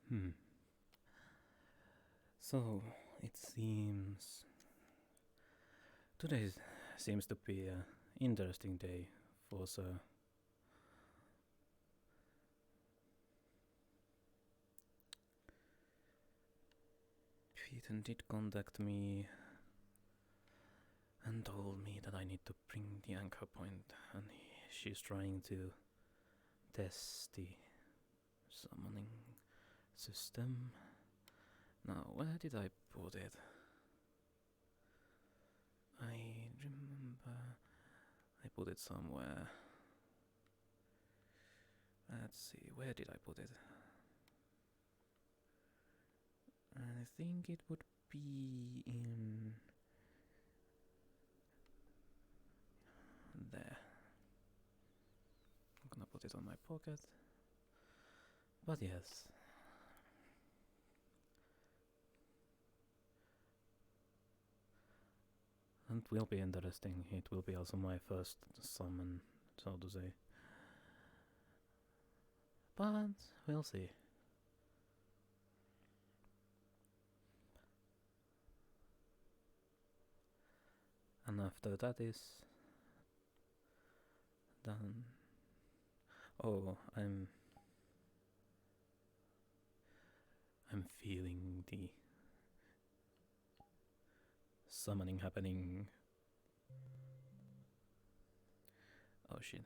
Hmm. So it seems today seems to be an interesting day for Sir. Peyton did contact me and told me that I need to bring the anchor point, and she's trying to test the summoning system. Now, where did I put it? I remember I put it somewhere. Let's see, where did I put it? I think it would be in there. I'm gonna put it on my pocket. But yes. And it will be interesting. It will be also my first summon, so to say. But we'll see. And after that is done. Oh, I'm feeling the summoning happening. Oh shit.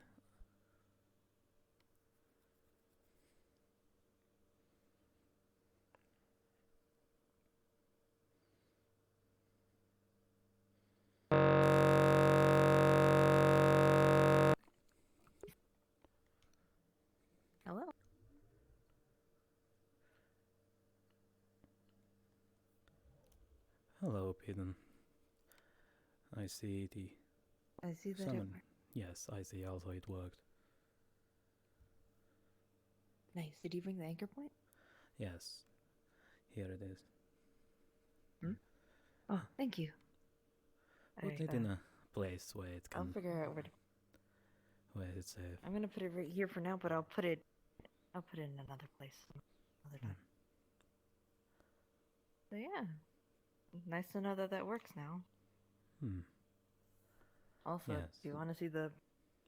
Hello. Hello, Peyton. I see the I see that it summon. worked. Yes, I see also it worked. Nice. Did you bring the anchor point? Yes, here it is. Oh, thank you. Put it in a place where it I'll can, figure out where it's safe. I'm gonna put it right here for now, but I'll put it in another place another time. So yeah, nice to know that that works now. Hmm. Also, Yes. do you want to see the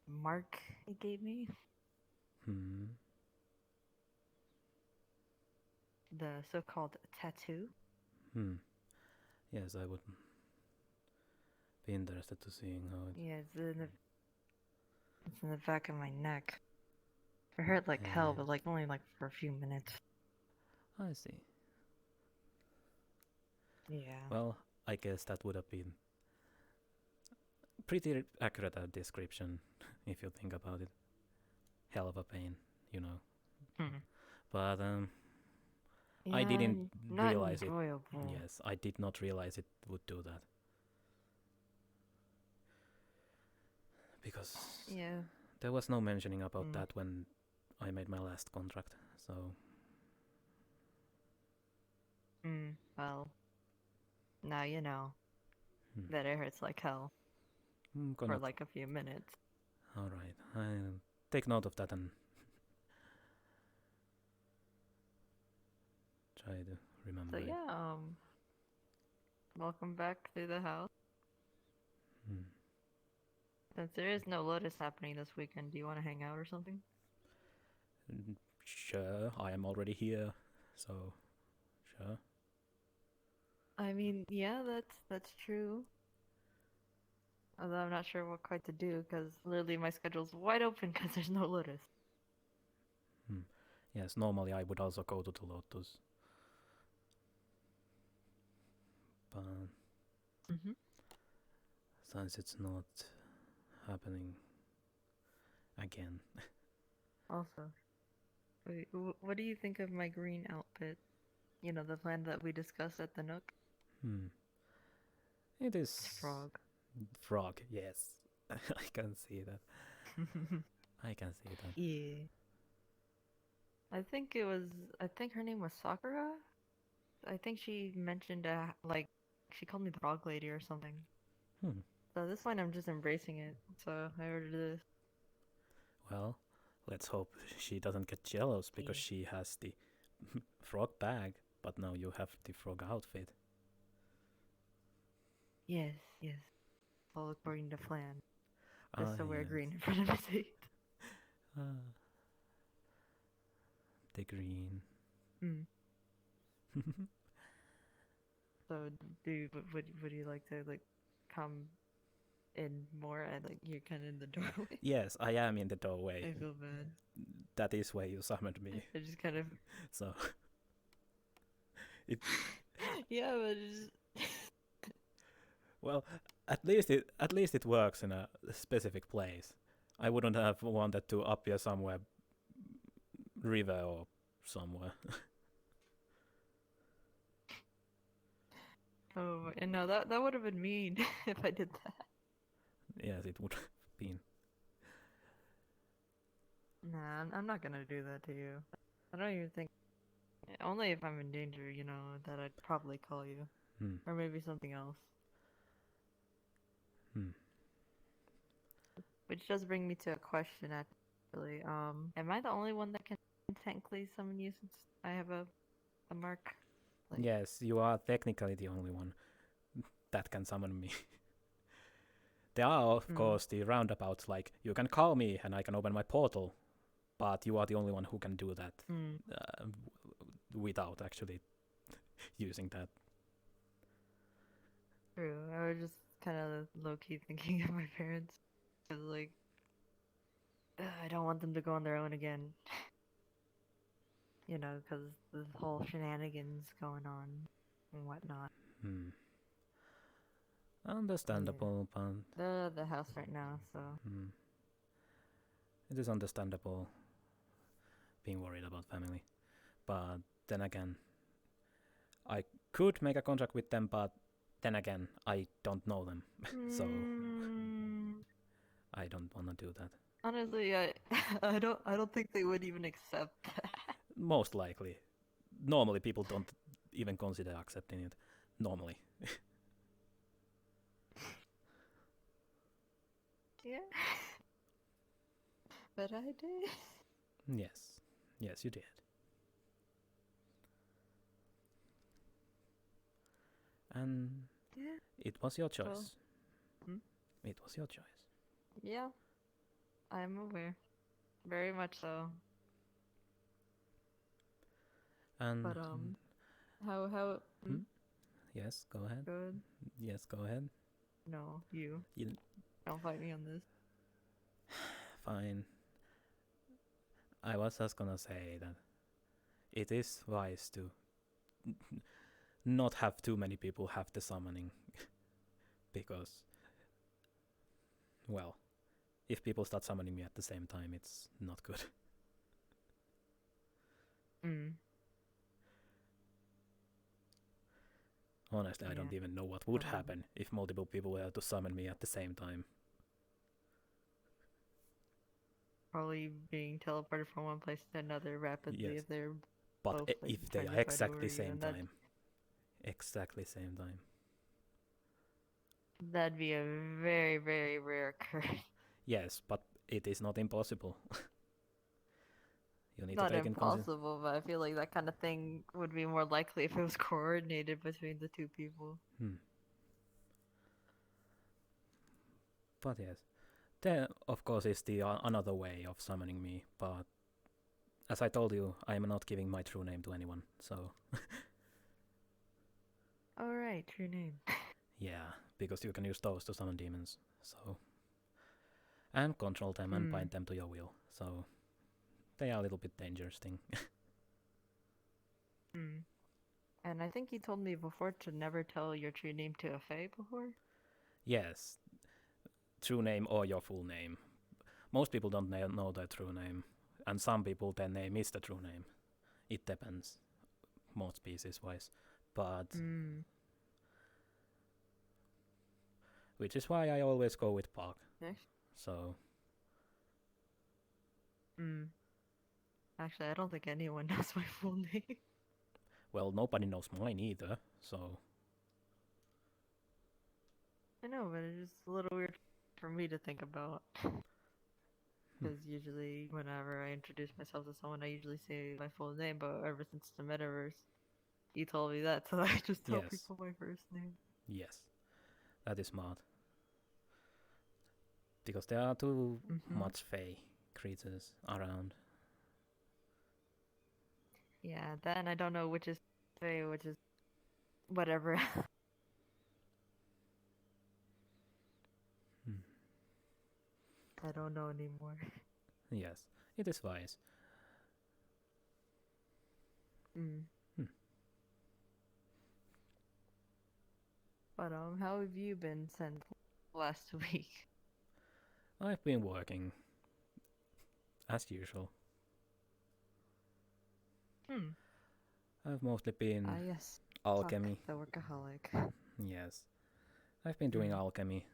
mark it gave me? Hmm. The so-called tattoo. Hmm. Yes, I would be interested to seeing how it. Yeah, it's in the back of my neck. It hurt like hell, but like only like for a few minutes. I see. Yeah. Well, I guess that would have been pretty accurate description if you think about it. Hell of a pain, you know. But yeah, I didn't not realize it. enjoyable. Yes, I did not realize it would do that. Because Yeah. there was no mentioning about that when I made my last contract, so. Well, now you know that it hurts like hell for like a few minutes. Alright, I'll take note of that and try to remember So yeah, welcome back to the house. Since there is no Lotus happening this weekend, do you want to hang out or something? Sure, I am already here, so sure. I mean, yeah, that's true. Although I'm not sure what quite to do because literally my schedule's wide open because there's no Lotus. Yes, normally I would also go to the Lotus, but since it's not happening again. Also, wait, what do you think of my green outfit? You know, the plan that we discussed at the Nook? It is... It's frog. Frog, yes. I can see that. I can see that. Yeah. I think her name was Sakura? I think she mentioned, she called me the frog lady or something. So this one I'm just embracing it. So I ordered this. Well, let's hope she doesn't get jealous because she has the frog bag, but now you have the frog outfit. Yes, yes. All according to plan. Just to wear Yes. green in front of his seat. The green. So, would you like to like come in more? And like you're kind of in the doorway. Yes, I am in the doorway. I feel bad. That is where you summoned me. I just kind of. So it. Yeah, but it's. Well, at least it works in a specific place. I wouldn't have wanted to appear somewhere, river or somewhere. Oh, and no, that would have been mean if I did that. Yes, it would have been. Nah, I'm not gonna do that to you. I don't even think. Only if I'm in danger, you know, that I'd probably call you. Or maybe something else. Which does bring me to a question, actually. Am I the only one that can technically summon you since I have a mark? Like... Yes, you are technically the only one that can summon me. There are, of course, the roundabouts, like, you can call me and I can open my portal, but you are the only one who can do that without actually using that. True. I was just kind of low-key thinking of my parents. Cause like, I don't want them to go on their own again. You know, because the whole shenanigans going on and whatnot. Understandable, but... The house right now, so... It is understandable being worried about family. But then again, I could make a contract with them, but then again, I don't know them. So I don't want to do that. Honestly, I don't think they would even accept that. Most likely. Normally people don't even consider accepting it. Normally. Yeah. But I did. Yes. Yes, you did. And yeah. It was your choice. Well, It was your choice. Yeah. I'm aware. Very much so. And but how Yes, go ahead. Good. Yes, go ahead. No, you. You Don't fight me on this. Fine. I was just gonna say that it is wise to not have too many people have the summoning. Because, well, if people start summoning me at the same time, it's not good. Honestly, I don't even know what would happen if multiple people were to summon me at the same time. Probably being teleported from one place to another rapidly. Yes. If they're But both, like, if they trying are to fight exactly over same you, time. Exactly same time. That'd be a very, very rare occurrence. Yes, but it is not impossible. You need Not to take impossible, but I feel like that kind of thing would be more likely if it was coordinated between the two people. But yes, there of course is the another way of summoning me, but as I told you, I am not giving my true name to anyone, so... Alright, true name. Yeah, because you can use those to summon demons, so... And control them and bind them to your will, so... They are a little bit dangerous thing. And I think you told me before to never tell your true name to a fae before? Yes. True name or your full name. Most people don't know their true name. And some people, their name is the true name. It depends. Most species-wise. But... Which is why I always go with Pakk. Yes. So... Actually, I don't think anyone knows my full name. Well, nobody knows mine either, so... I know, but it's just a little weird for me to think about. Because usually, whenever I introduce myself to someone, I usually say my full name. But ever since the Metaverse, you told me that, so I just tell Yes. people my first name. Yes, that is smart. Because there are too much fey creatures around. Yeah, then I don't know which is fey, which is whatever. I don't know anymore. Yes, it is wise. But how have you been since last week? I've been working as usual. I've mostly been Yes. alchemy. The workaholic. Yes, I've been doing alchemy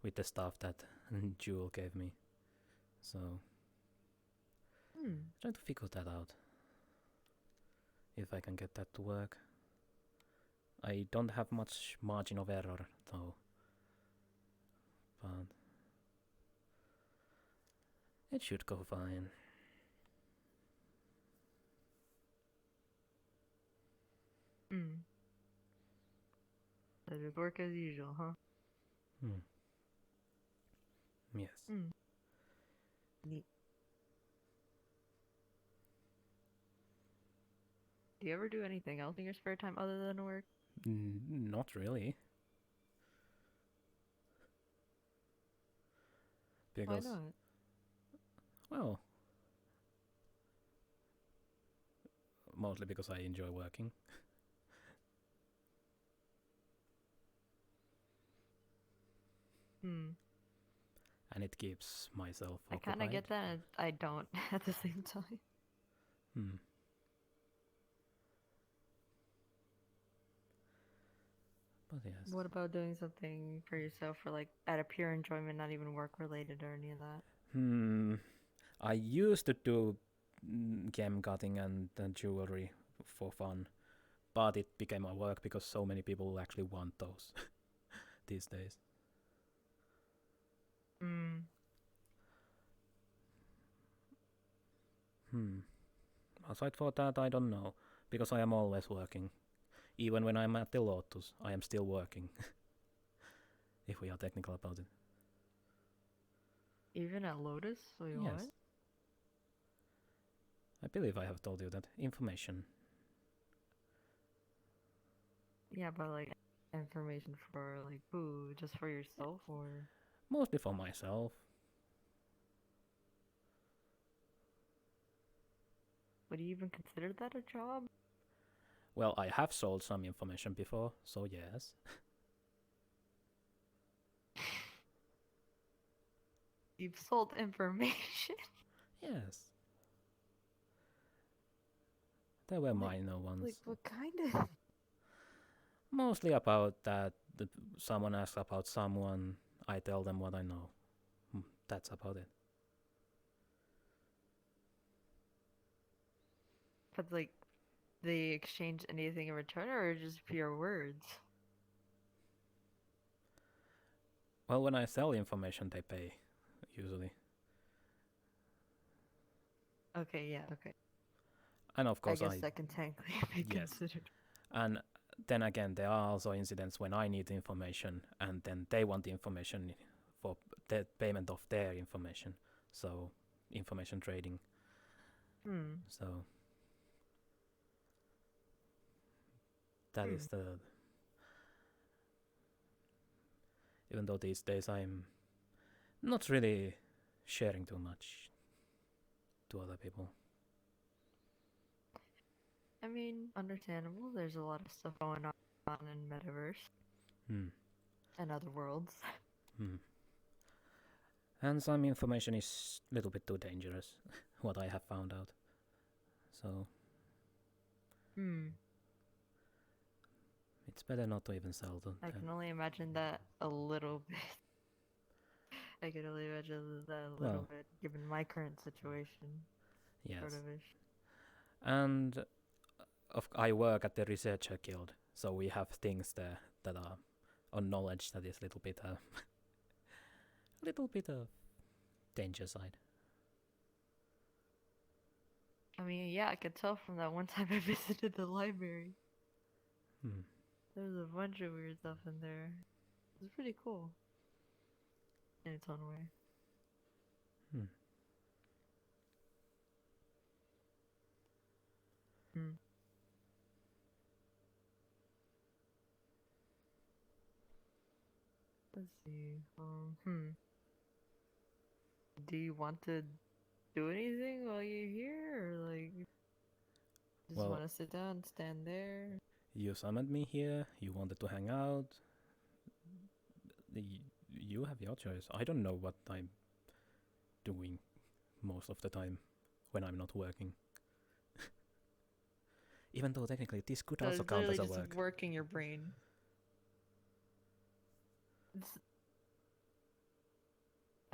with the stuff that Jewel gave me. So trying to figure that out. If I can get that to work. I don't have much margin of error though. But it should go fine. So just work as usual, huh? Yes. Neat. Do you ever do anything else in your spare time other than work? Not really. Because, why not? Well, mostly because I enjoy working. And it keeps myself occupied. I kind of get that, and I don't at the same time. But yes. What about doing something for yourself for like out of pure enjoyment, not even work related or any of that? I used to do gem cutting and jewelry for fun, but it became my work because so many people actually want those these days. Aside for that, I don't know, because I am always working. Even when I'm at the Lotus, I am still working. If we are technical about it. Even at Lotus? Wait, yes. What? I believe I have told you that information. Yeah, but like information for like who? Just for yourself or? Mostly for myself. Would you even consider that a job? Well, I have sold some information before, so yes. You've sold information? Yes. There were minor ones. Like what kind of? Mostly about that someone asks about someone, I tell them what I know. That's about it. But like, they exchange anything in return, or just pure words? Well, when I sell information, they pay, usually. Okay, yeah, okay. And of course I guess that can technically be considered. And then again, there are also incidents when I need the information, and then they want the information for the payment of their information. So, information trading. So, that is the... Even though these days I'm not really sharing too much to other people. I mean, understandable. There's a lot of stuff going on in Metaverse. And other worlds. And some information is a little bit too dangerous, what I have found out. So... It's better not to even sell them. I can only imagine that a little bit. I can only imagine that a little bit, given my current situation. Yes. Sort of-ish. And I work at the VRCHAT guild, so we have things there that are on knowledge that is a little bit of danger side. I mean, yeah, I could tell from that one time I visited the library. There's a bunch of weird stuff in there. It's pretty cool. In its own way. Let's see. Do you want to do anything while you're here, or like just want to sit down, stand there? You summoned me here. You wanted to hang out. You have your choice. I don't know what I'm doing most of the time when I'm not working. Even though technically this could also count as a work. Just working your brain.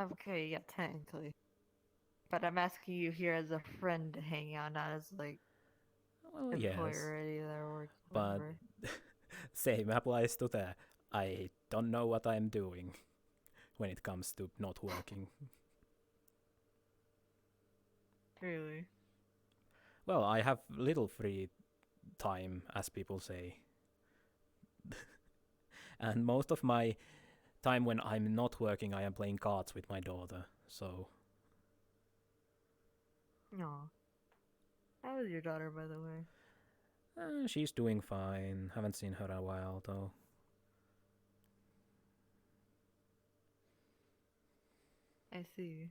Okay, yeah, technically. But I'm asking you here as a friend to hang out, not as like employer already that works. But same applies to that. I don't know what I'm doing when it comes to not working. Really? Well, I have little free time, as people say. And most of my time when I'm not working, I am playing cards with my daughter, so... Aw. How is your daughter, by the way? She's doing fine. Haven't seen her in a while, though. I see.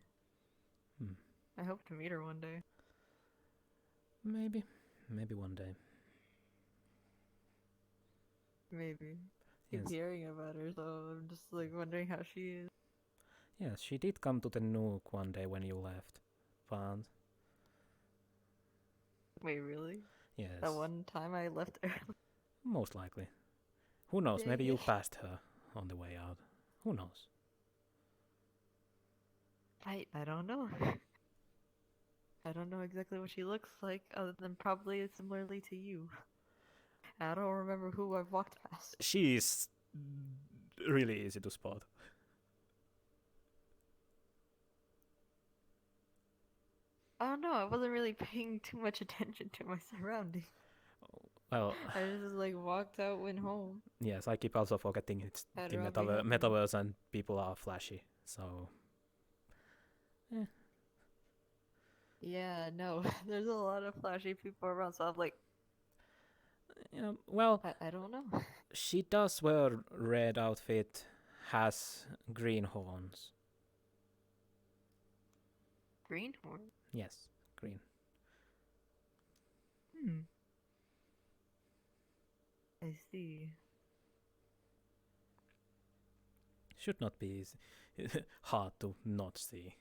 I hope to meet her one day. Maybe one day. Maybe. Keep hearing about her, so I'm just like wondering how she is. Yes, she did come to the Nook one day when you left. But... Wait, really? Yes. That one time I left early? Most likely. Who knows, maybe you passed her on the way out. Who knows? I don't know. I don't know exactly what she looks like, other than probably similarly to you. I don't remember who I've walked past. She's really easy to spot. I don't know, I wasn't really paying too much attention to my surroundings. Well, I just like walked out, went home. Yes, I keep also forgetting it's the metaverse and people are flashy, so... Yeah, no, there's a lot of flashy people around, so I'm like... Yeah, well... I don't know. She does wear red outfit, has green horns. Green horns? Yes, green. I see. Should not be easy. Hard to not see.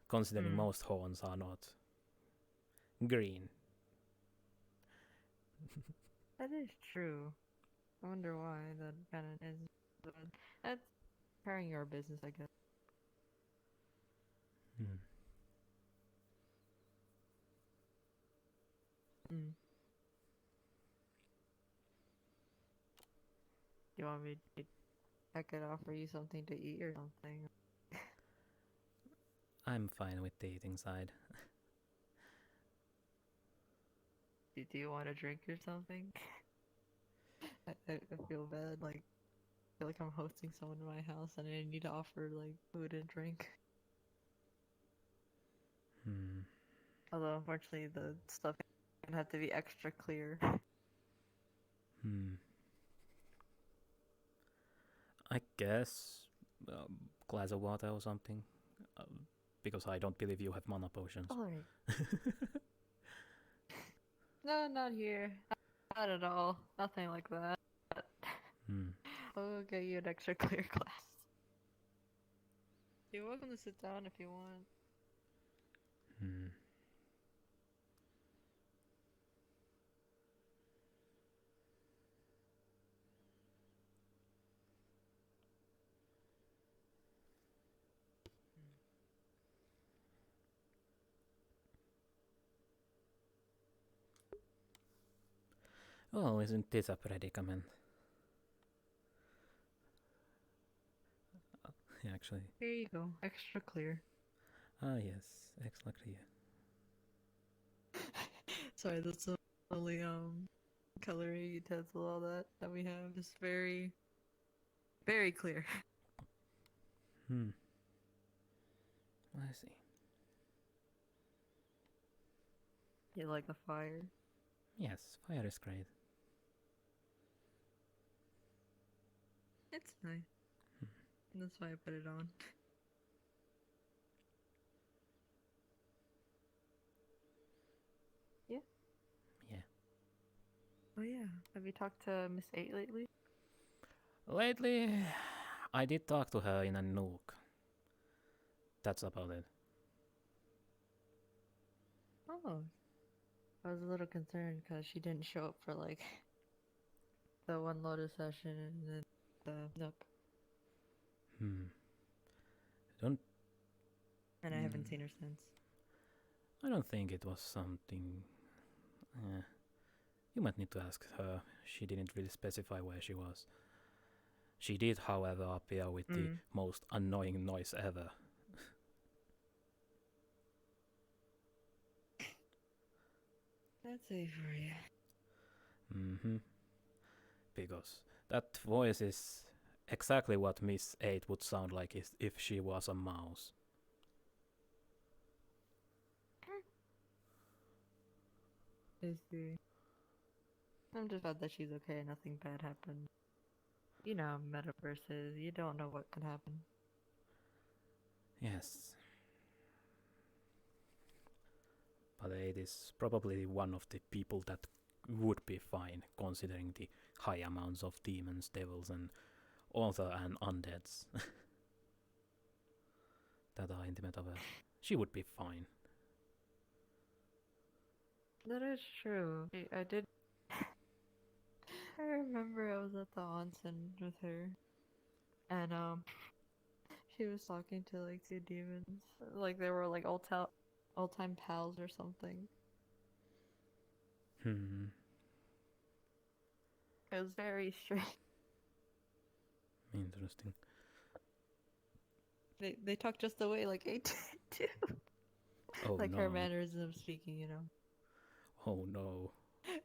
Considering most horns are not green. That is true. I wonder why that kind of is. But that's carrying your business, I guess. You want me to... I could offer you something to eat or something. I'm fine with the eating side. Do you want a drink or something? I feel bad, like, I feel like I'm hosting someone in my house and I need to offer, like, food and drink. Although, unfortunately, the stuff can have to be extra clear. I guess glass of water or something. Because I don't believe you have mana potions. Alright. No, not here. Not at all. Nothing like that. I'll get you an extra clear glass. You're welcome to sit down if you want. Oh, isn't this a predicament? Actually. Here you go. Extra clear. Ah, yes, exactly. Sorry, that's the only coloring utensil, all that we have. Just very, very clear. I see. You like the fire? Yes, fire is great. It's nice. That's why I put it on. Yeah. Yeah. Oh yeah. Have you talked to Miss 8 lately? Lately, I did talk to her in a nook. That's about it. Oh. I was a little concerned because she didn't show up for like the one Lotus session and then the Nook. Don't. And I haven't seen her since. I don't think it was something. You might need to ask her. She didn't really specify where she was. She did, however, appear with the most annoying noise ever. That's safe for you. Because that voice is exactly what Miss 8 would sound like if she was a mouse. I see. I'm just glad that she's okay and nothing bad happened. You know, metaverses, you don't know what could happen. Yes. But 8 is probably one of the people that would be fine, considering the high amounts of demons, devils, and other and undeads that are in the metaverse. She would be fine. That is true. I did. I remember I was at the onsen with her, and she was talking to like two demons, like they were like old time pals or something. It was very strange. Interesting. They talk just the way like 8 too. Oh like no. her mannerism of speaking, you know. Oh no.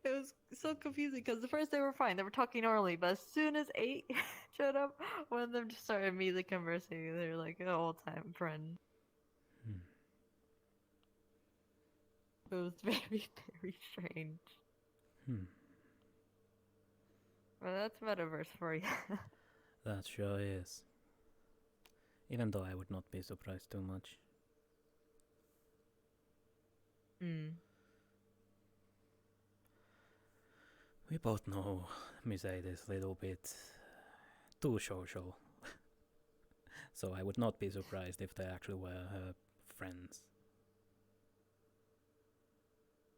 It was so confusing because at first they were fine, they were talking normally, but as soon as 8 showed up, one of them just started immediately conversing. They were like an old time friend. It was very, very strange. Well, that's Metaverse for you. That sure is. Even though I would not be surprised too much. We both know Miss 8 is a little bit too social. So I would not be surprised if they actually were her friends.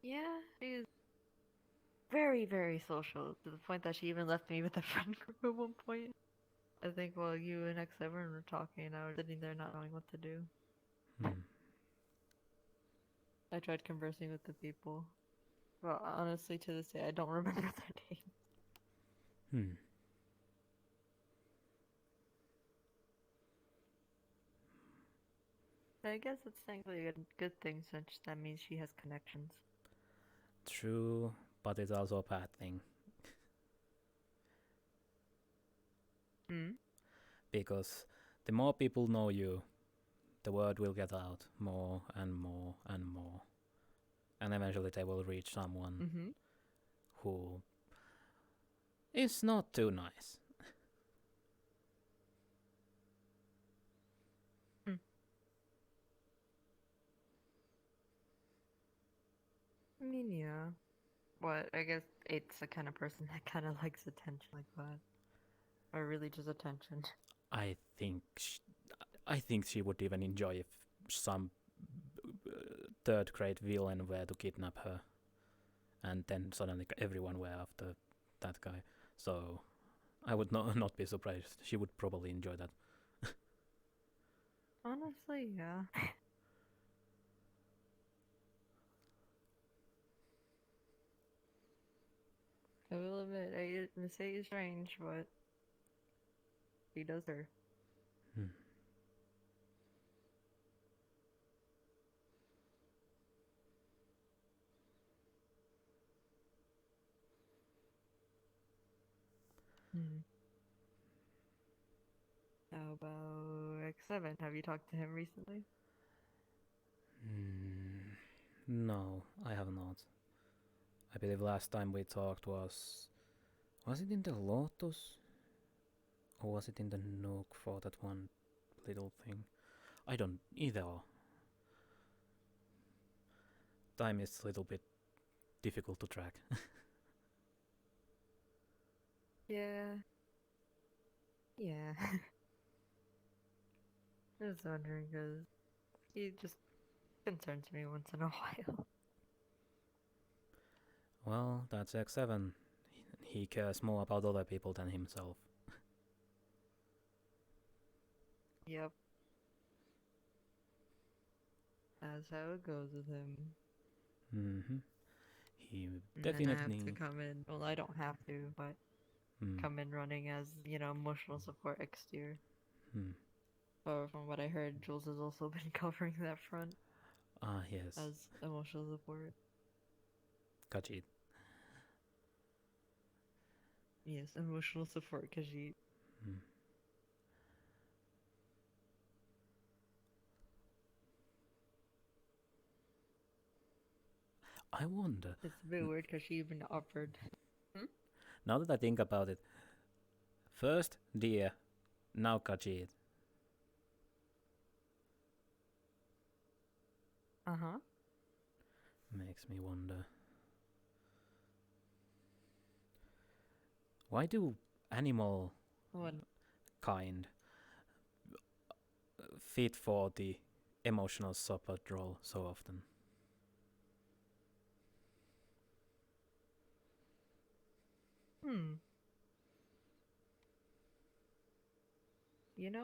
Yeah, she's very, very social to the point that she even left me with a friend group at one point. I think while you and X7 were talking, I was sitting there not knowing what to do. I tried conversing with the people. Well, honestly, to this day, I don't remember their names. I guess it's technically a good thing since that means she has connections. True, but it's also a bad thing. Because the more people know you, the word will get out more and more and more. And eventually they will reach someone who is not too nice. I mean, yeah. What? I guess it's the kind of person that kind of likes attention like that. Or really just attention. I think she would even enjoy if some third grade villain were to kidnap her, and then suddenly everyone were after that guy. So I would not be surprised. She would probably enjoy that. Honestly, yeah. I will admit, Miss A is strange, but she does her. Hmm. How about X7? Have you talked to him recently? No, I have not. I believe last time we talked was it in the Lotus? Or was it in the Nook for that one little thing? I don't either. Time is a little bit difficult to track. Yeah. Yeah. I was wondering because he just concerns me once in a while. Well, that's X7. He cares more about other people than himself. Yep. That's how it goes with him. Mm-hmm. He And then I have to definitely. come in. Well, I don't have to, but come in running as, emotional support exterior. But from what I heard, Jules has also been covering that front Yes. as emotional support. Kajit. Yes, emotional support Khajiit. I wonder. It's a bit weird because she even offered. Now that I think about it, first Deer, now Kajit. Uh-huh. Makes me wonder. Why do animal What? kind fit for the emotional support role so often?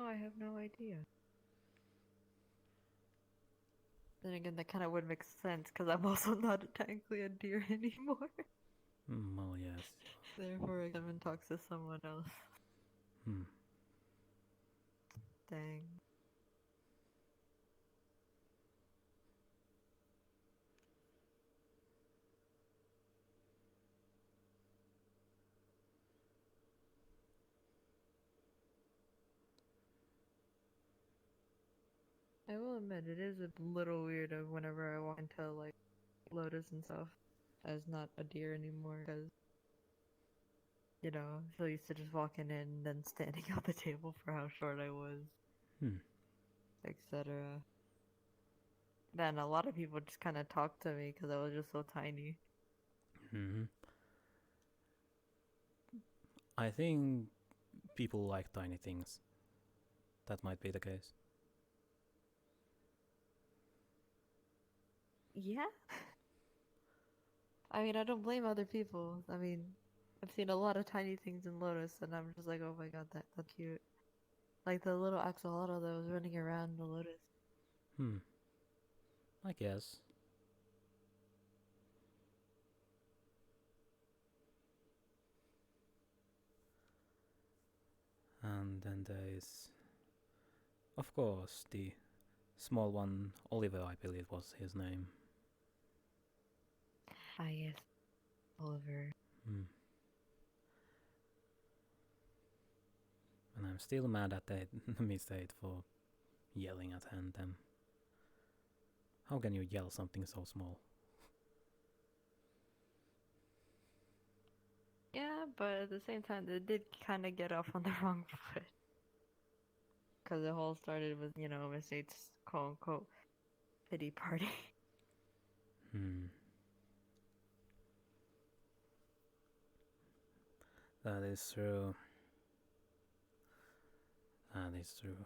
I have no idea. Then again, that kind of would make sense because I'm also not technically a deer anymore. Well, yes. Therefore, I come and talks to someone else. Dang. I will admit, it is a little weird of whenever I walk into, like, Lotus and stuff as not a deer anymore because, so used to just walking in and then standing at the table for how short I was, etc. Then a lot of people just kind of talked to me because I was just so tiny. I think people like tiny things. That might be the case. Yeah. I mean, I don't blame other people. I mean, I've seen a lot of tiny things in Lotus, and I'm just like, oh my god, that's cute. Like the little axolotl that was running around the Lotus. I guess. And then there is, of course, the small one, Oliver, I believe was his name. Ah, yes. Oliver. And I'm still mad at Miss 8 for yelling at them. How can you yell something so small? Yeah, but at the same time, they did kind of get off on the wrong foot. Because it all started with, Miss 8's quote-unquote pity party. That is true. That is true.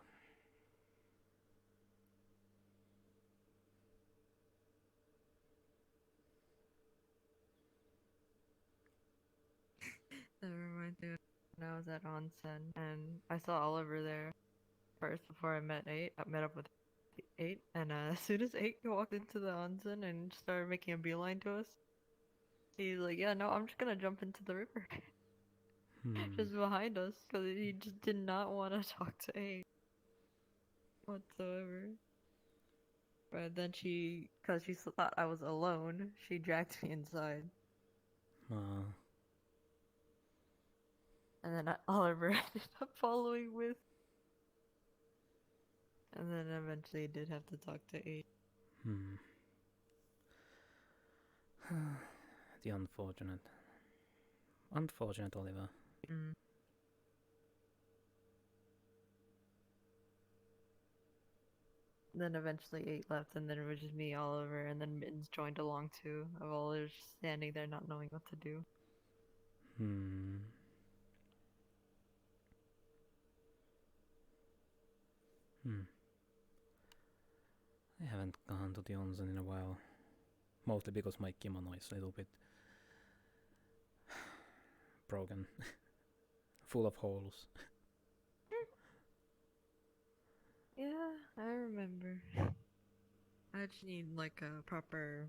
That reminds me when I was at Onsen, and I saw Oliver there first before I met 8. I met up with 8, and as soon as 8 walked into the onsen and started making a beeline to us, he's like, yeah, no, I'm just gonna jump into the river. Just behind us, because he just did not want to talk to 8 whatsoever. But then because she thought I was alone, she dragged me inside. And then Oliver ended up following with. And then eventually did have to talk to 8. The unfortunate Oliver. Mm. Then eventually 8 left, and then it was just me, Oliver, and then Mittens joined along too. Of all just standing there not knowing what to do. I haven't gone to the onsen in a while. Mostly because my kimono is a little bit broken. Full of holes. Yeah, I remember. I just need like a proper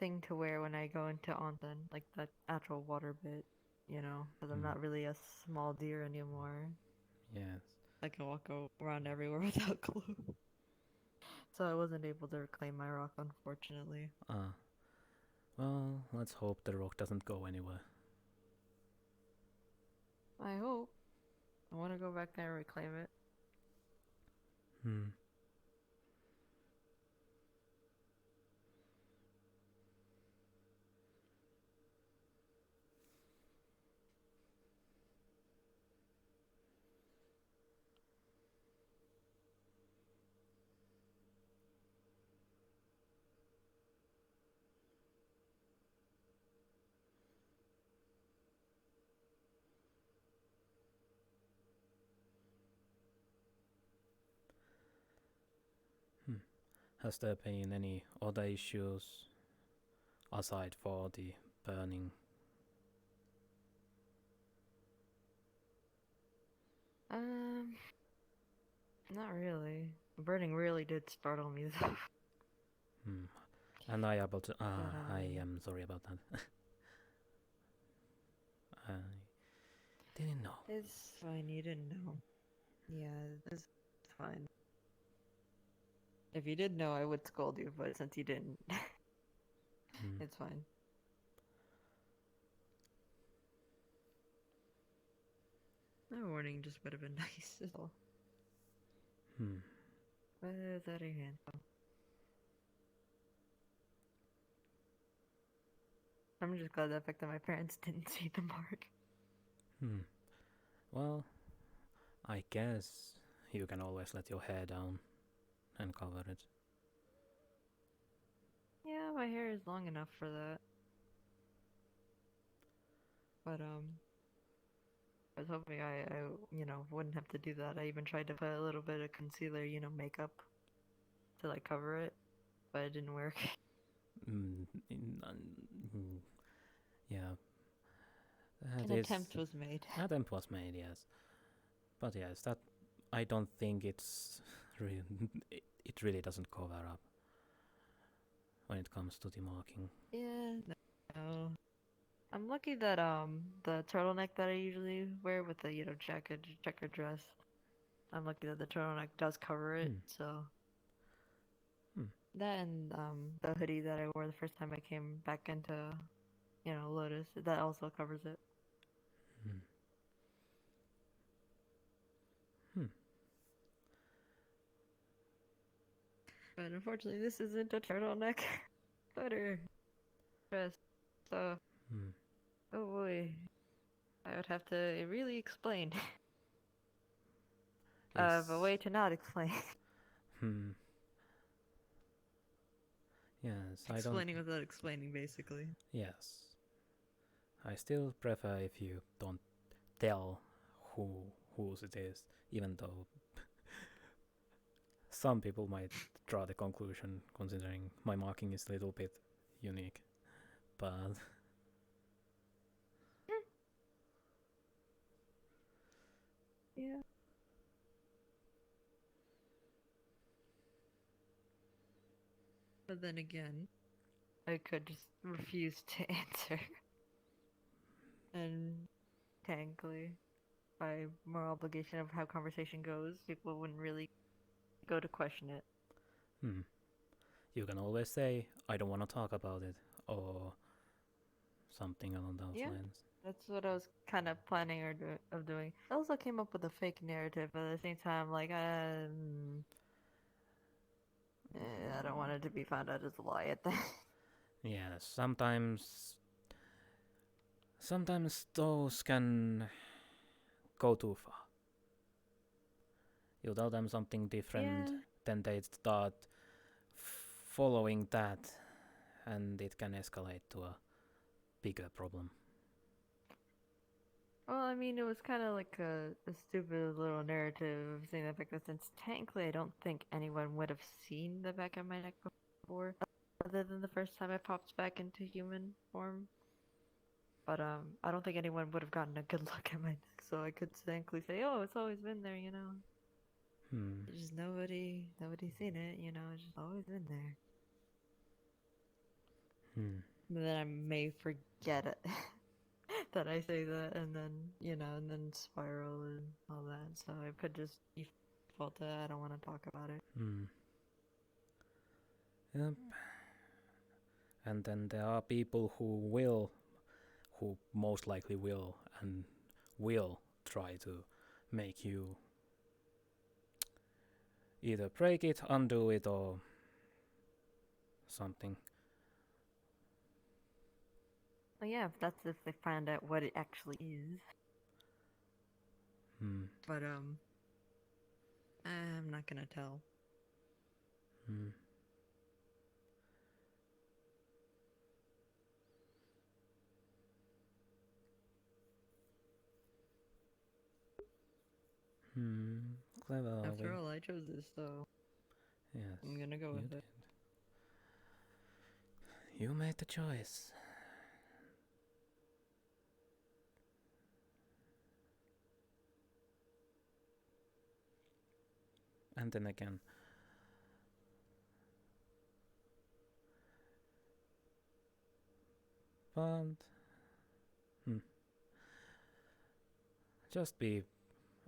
thing to wear when I go into onsen, like that actual water bit, because I'm not really a small deer anymore. Yes. I can walk around everywhere without clothes. So I wasn't able to reclaim my rock, unfortunately. Well, let's hope the rock doesn't go anywhere. I hope. I want to go back there and reclaim it. Has there been any other issues aside for the burning? Not really. The burning really did startle me though. And I am sorry about that. I didn't know. It's fine, you didn't know. Yeah, it's fine. If you did know, I would scold you, but since you didn't, it's fine. A warning just would have been nice as well. But it's out of your hands. I'm just glad the fact that my parents didn't see the mark. Well, I guess you can always let your hair down and cover it. Yeah, my hair is long enough for that. But I was hoping I wouldn't have to do that. I even tried to put a little bit of concealer, makeup to like cover it, but it didn't work. Yeah. An attempt was made. Attempt was made, yes. But yes, that I don't think it's really, it really doesn't cover up when it comes to the marking. Yeah, no. I'm lucky that the turtleneck that I usually wear with the checker dress, I'm lucky that the turtleneck does cover it. So that and the hoodie that I wore the first time I came back into Lotus, that also covers it. But unfortunately, this isn't a turtleneck sweater dress, so oh boy, I would have to really explain. A way to not explain. Yes, Explaining without explaining, basically. Yes. I still prefer if you don't tell whose it is, even though some people might draw the conclusion considering my marking is a little bit unique. But yeah. But then again, I could just refuse to answer. And technically, by moral obligation of how conversation goes, people wouldn't really go to question it. You can always say, I don't want to talk about it, or something along those lines. That's what I was kind of planning of doing. I also came up with a fake narrative, but at the same time, like, I don't want it to be found out as a lie at that. Yeah, sometimes those can go too far. You tell them something different, Yeah. then they start following that, and it can escalate to a bigger problem. Well, I mean, it was kind of like a stupid little narrative of saying the fact that since technically I don't think anyone would have seen the back of my neck before, other than the first time I popped back into human form. But I don't think anyone would have gotten a good look at my neck, so I could technically say, "Oh, it's always been there," you know. Just nobody's seen it, you know. It's just always been there. But then I may forget it that I say that, and then and then spiral and all that. So I could just default to I don't want to talk about it. Yep. And then there are people who most likely will try to make you either break it, undo it, or something. Well, yeah, if they find out what it actually is. But I'm not gonna tell. Clever. After all, I chose this, so yes, I'm gonna go with it. You made the choice. And then again, but just be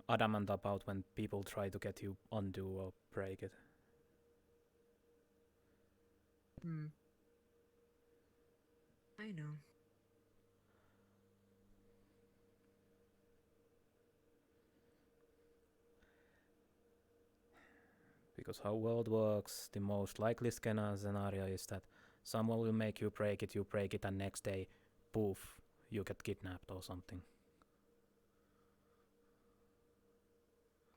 adamant about when people try to get you undo or break it. I know. Because how world works, the most likely scenario is that someone will make you break it, and next day, poof, you get kidnapped or something.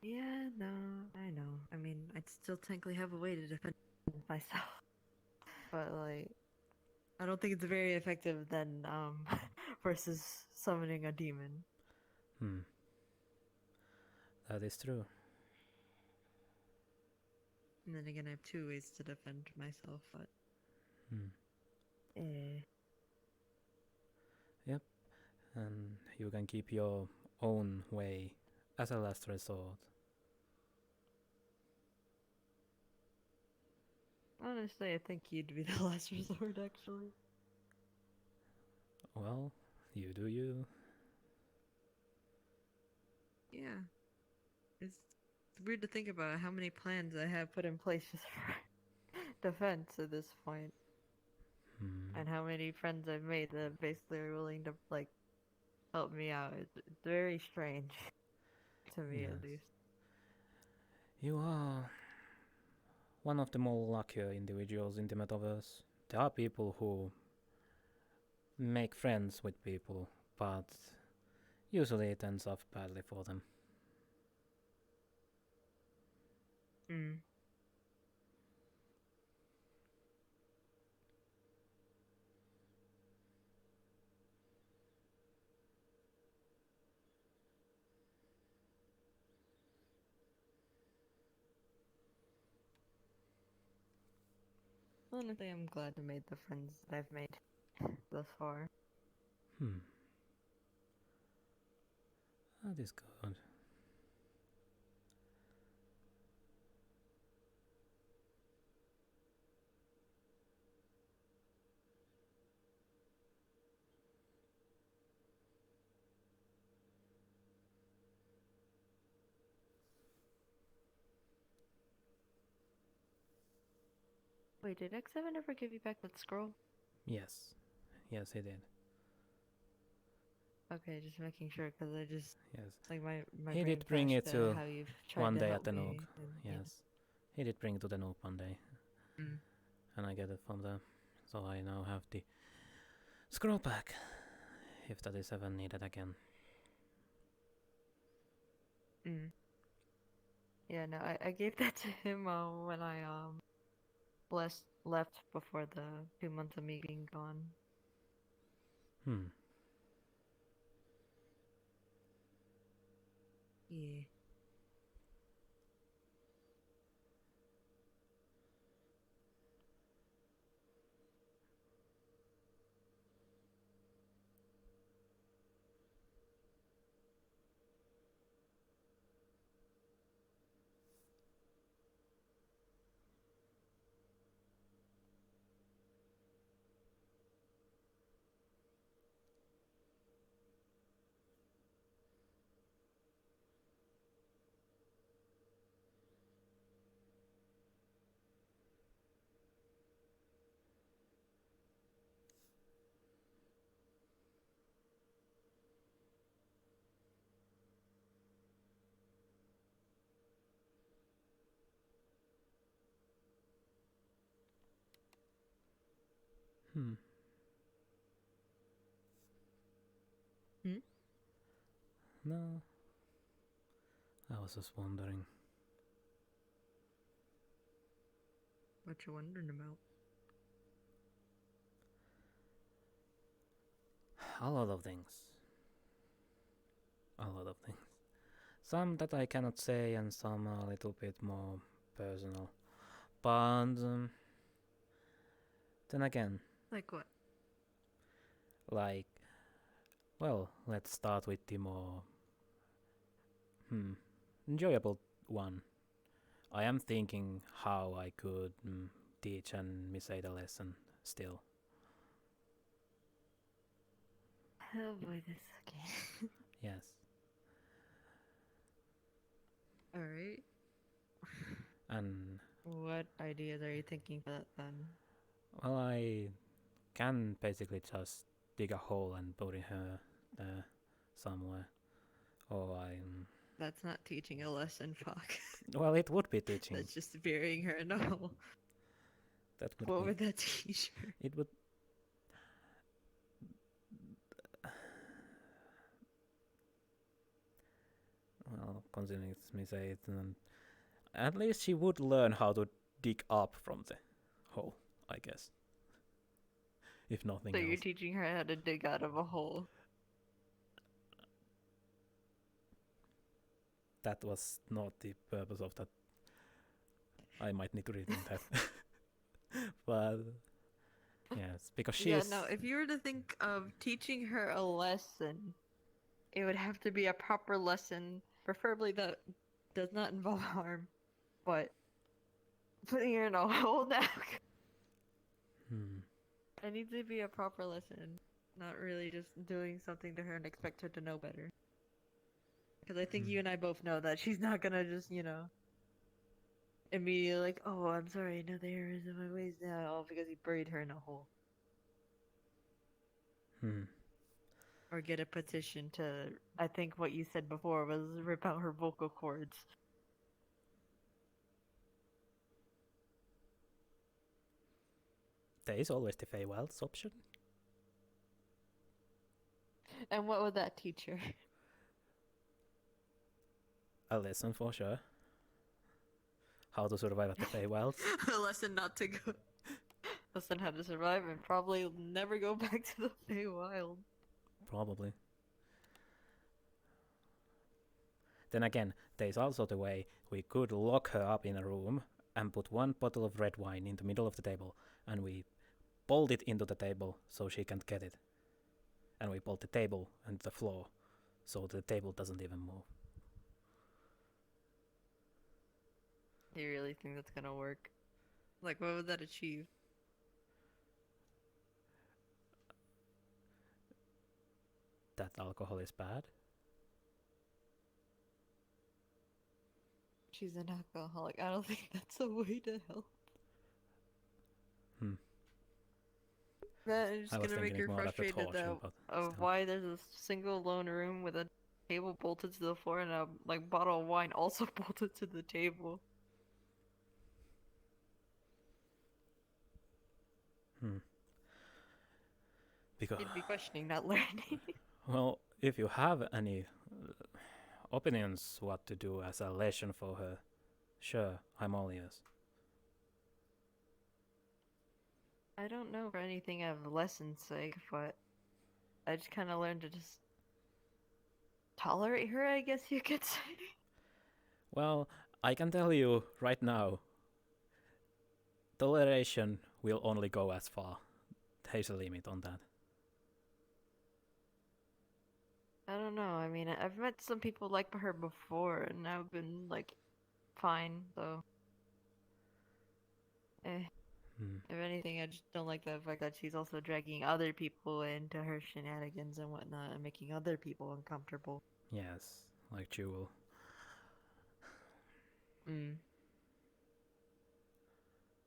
Yeah, no, I know. I mean, I'd still technically have a way to defend myself. But, like, I don't think it's very effective then, versus summoning a demon. That is true. And then again, I have two ways to defend myself, but... Yep. And you can keep your own way as a last resort. Honestly, I think you'd be the last resort, actually. Well, you do you. Yeah. It's weird to think about how many plans I have put in place just for defense at this point. And how many friends I've made that basically are willing to, like, help me out. It's very strange. To me, at least. You are one of the more luckier individuals in the metaverse. There are people who make friends with people, but usually it ends up badly for them. Honestly, I'm glad I made the friends that I've made thus far. That is good. Wait, did X7 ever give you back that scroll? Yes, he did. Okay, just making sure because I just Yes. like my He brain did bring flashed it to how you've tried one to day help at the me. Nook. And, Yes. He did bring it to the Nook one day. Mm. And I get it from there. So I now have the scroll pack. If that is ever needed again. Mm. Yeah, no, I gave that to him when I left before the 2 months of me being gone. Yeah. Hmm. Hmm? No. I was just wondering. What you wondering about? A lot of things. A lot of things. Some that I cannot say, and some a little bit more personal. But then again, Like what? like, well, let's start with the more enjoyable one. I am thinking how I could teach and say the lesson still. Oh boy, this again. Yes. Alright. And What ideas are you thinking for that then? well, I can basically just dig a hole and put her there somewhere. Or That's not teaching a lesson, fuck. well, it would be teaching. That's just burying her in a hole. That would What be. would that teach her? It would. Well, considering it's me say it, at least she would learn how to dig up from the hole, I guess. If nothing So else. you're teaching her how to dig out of a hole. That was not the purpose of that. I might need to rethink that. But yes, because she's. Yeah, no, if you were to think of teaching her a lesson, it would have to be a proper lesson, preferably that does not involve harm. But putting her in a hole now. It needs to be a proper lesson, not really just doing something to her and expect her to know better. Because I think you and I both know that she's not gonna just, immediately like, oh, I'm sorry, no, the hair is in my waist now, all because he buried her in a hole. Or get a petition to, I think what you said before was rip out her vocal cords. There is always the Feywilds option. And what would that teach her? A lesson for sure. How to survive at the Feywilds. A lesson not to go. Lesson how to survive and probably never go back to the Feywild. Probably. Then again, there is also the way we could lock her up in a room and put one bottle of red wine in the middle of the table, and we bolt it into the table so she can't get it. And we bolt the table and the floor so the table doesn't even move. Do you really think that's gonna work? Like, what would that achieve? That alcohol is bad? She's an alcoholic. I don't think that's a way to help. that, and it's I was gonna make thinking her more of the frustrated torture, that but of still. why there's a single lone room with a table bolted to the floor and a like bottle of wine also bolted to the table. Because, You'd be questioning, not learning. well, if you have any opinions what to do as a lesson for her, sure, I'm all ears. I don't know for anything of lesson's sake, but I just kind of learned to just tolerate her, I guess you could say. Well, I can tell you right now, toleration will only go as far. There's a limit on that. I don't know. I mean, I've met some people like her before, and I've been like fine. So, if anything, I just don't like the fact that she's also dragging other people into her shenanigans and whatnot, and making other people uncomfortable. Yes, like Jewel.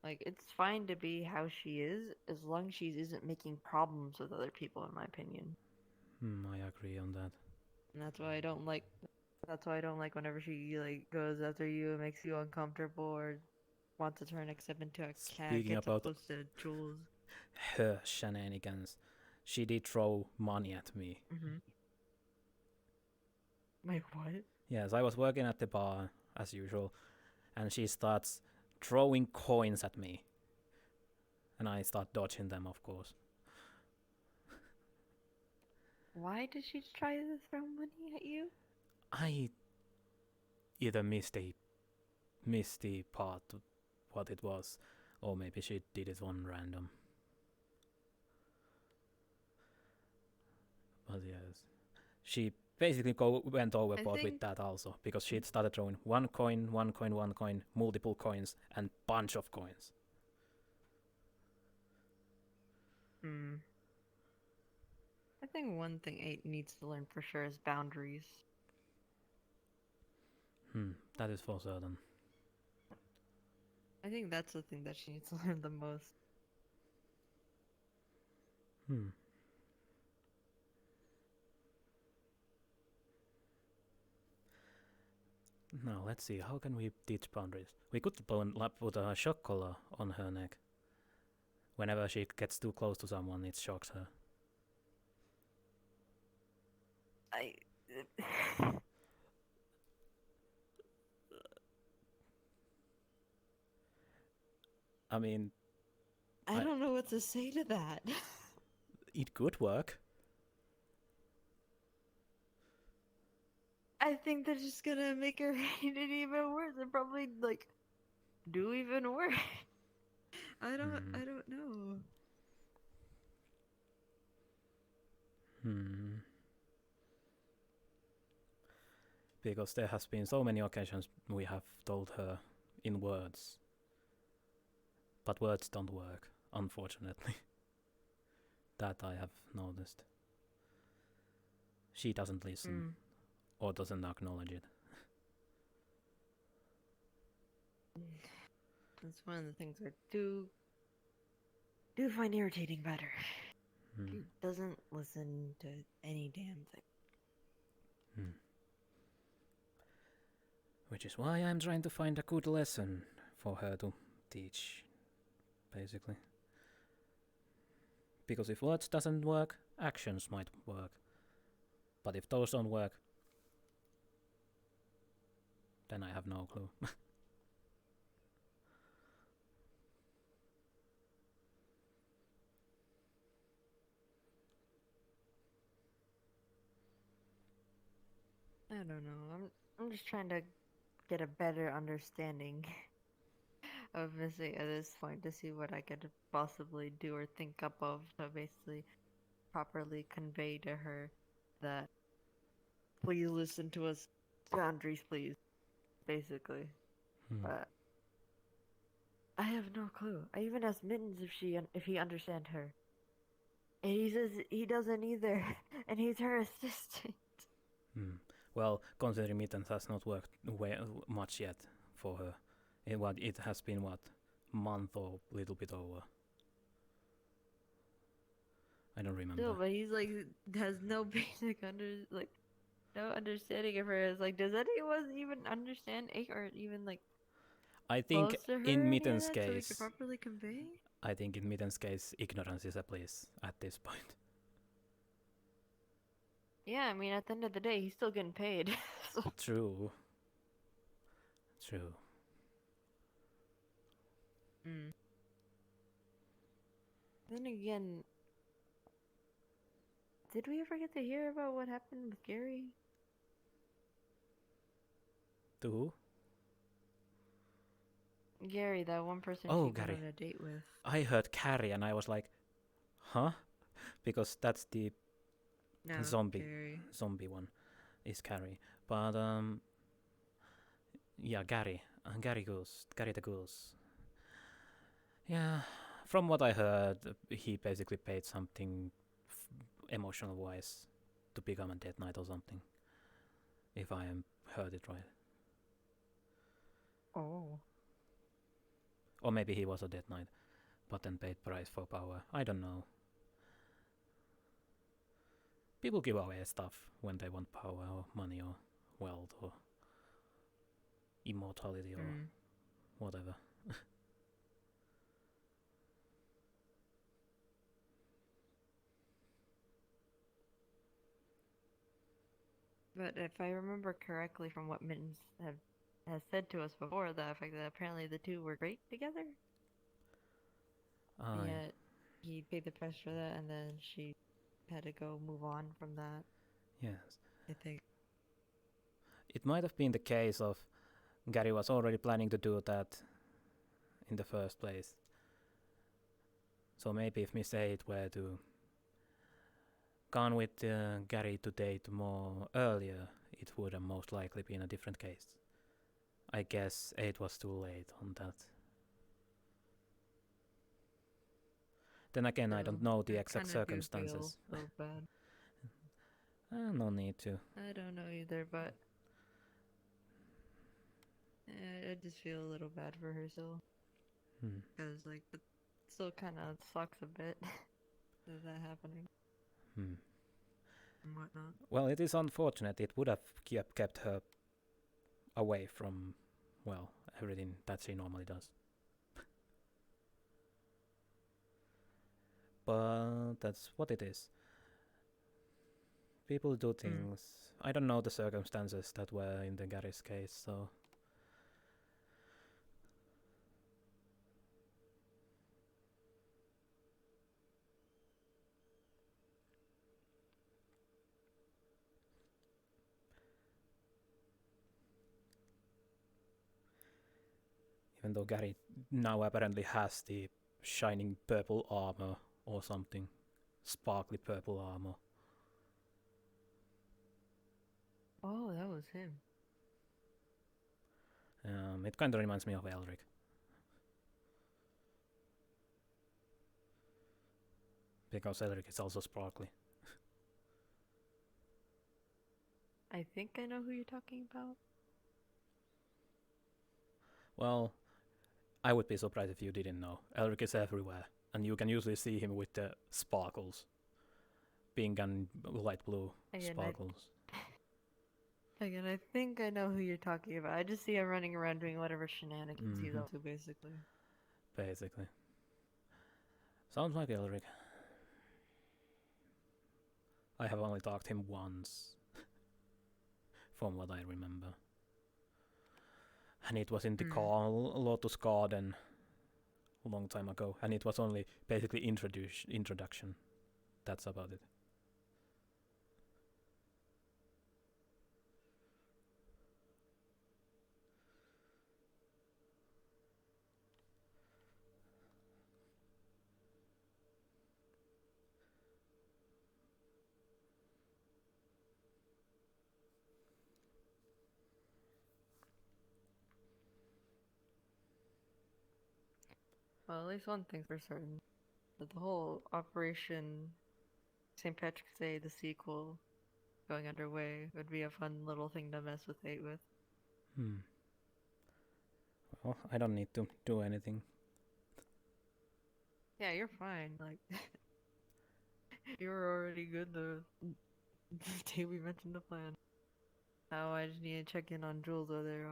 Like, it's fine to be how she is, as long as she isn't making problems with other people, in my opinion. I agree on that. And that's why I don't like. That's why I don't like whenever she like goes after you and makes you uncomfortable or wants to turn X into a cat, Speaking gets up about close to Jules. her shenanigans, she did throw money at me. Wait, what? Yes, I was working at the bar as usual, and she starts throwing coins at me. And I start dodging them, of course. Why did she try to throw money at you? I either missed the part of what it was, or maybe she did it on random. But yes, she basically went overboard with that also, because she started throwing one coin, multiple coins, and bunch of coins. I think one thing 8 needs to learn for sure is boundaries. That is for certain. I think that's the thing that she needs to learn the most. Now, let's see, how can we teach boundaries? We could put a shock collar on her neck. Whenever she gets too close to someone, it shocks her. I mean, I don't know what to say to that. It could work. I think they're just gonna make her hate it even worse and probably like do even worse. I don't know. Because there has been so many occasions we have told her in words. But words don't work, unfortunately. That I have noticed. She doesn't listen or doesn't acknowledge it. That's one of the things I do find irritating about her. She doesn't listen to any damn thing. Which is why I'm trying to find a good lesson for her to teach, basically. Because if words doesn't work, actions might work. But if those don't work, then I have no clue. I don't know. I'm just trying to get a better understanding of Missy at this point to see what I could possibly do or think up of to basically properly convey to her that please listen to us, boundaries please, basically. But I have no clue. I even asked Mittens if he understand her, and he says he doesn't either, and he's her assistant. Well, considering Mittens has not worked much yet for her. It has been month or little bit over. I don't remember. Still, but he's like has no basic no understanding of her. It's like, does anyone even understand 8 or even like I think close to her in any of Mitten's that so we could case, properly convey? I think in Mitten's case, ignorance is a bliss at this point. Yeah, I mean, at the end of the day, he's still getting paid. So. True. True. Then again, did we ever get to hear about what happened with Gary? To who? Gary, that one person Oh, she went Gary. on a date with. I heard Carrie and I was like, huh? Because that's the No, zombie one is Carrie. But yeah, Gary the Goose. Yeah, from what I heard, he basically paid something emotional wise to become a Dead Knight or something. If I heard it right. Oh. Or maybe he was a Dead Knight, but then paid price for power. I don't know. People give away stuff when they want power or money or wealth or immortality or whatever. But if I remember correctly from what Mittens has said to us before, the fact that apparently the two were great together. Yet he paid the price for that, and then she had to go move on from that. Yes. I think. It might have been the case of Gary was already planning to do that in the first place. So maybe if Miss 8 were to gone with Gary to date more earlier, it would have most likely been a different case. I guess 8 was too late on that. Then again, I don't know the exact circumstances. Do feel so bad. No need to. I don't know either, but I just feel a little bad for her still. Because like it still kind of sucks a bit that happening. And whatnot. Well, it is unfortunate. It would have kept her away from, well, everything that she normally does. But that's what it is. People do things. I don't know the circumstances that were in the Gary's case, so. Even though Gary now apparently has the shining purple armor or something. Sparkly purple armor. Oh, that was him. It kind of reminds me of Elric. Because Elric is also sparkly. I think I know who you're talking about. Well, I would be surprised if you didn't know. Elric is everywhere, and you can usually see him with the sparkles. Pink and light blue sparkles. Again, I think I know who you're talking about. I just see him running around doing whatever shenanigans he's up to, basically. Basically. Sounds like Elric. I have only talked to him once. From what I remember. And it was in the Lotus Garden a long time ago. And it was only basically introduction. That's about it. Well, at least one thing's for certain. That the whole Operation St. Patrick's Day, the sequel, going underway, would be a fun little thing to mess with 8 with. Well, I don't need to do anything. Yeah, you're fine. Like, You were already good the day we mentioned the plan. Now I just need to check in on Jules whether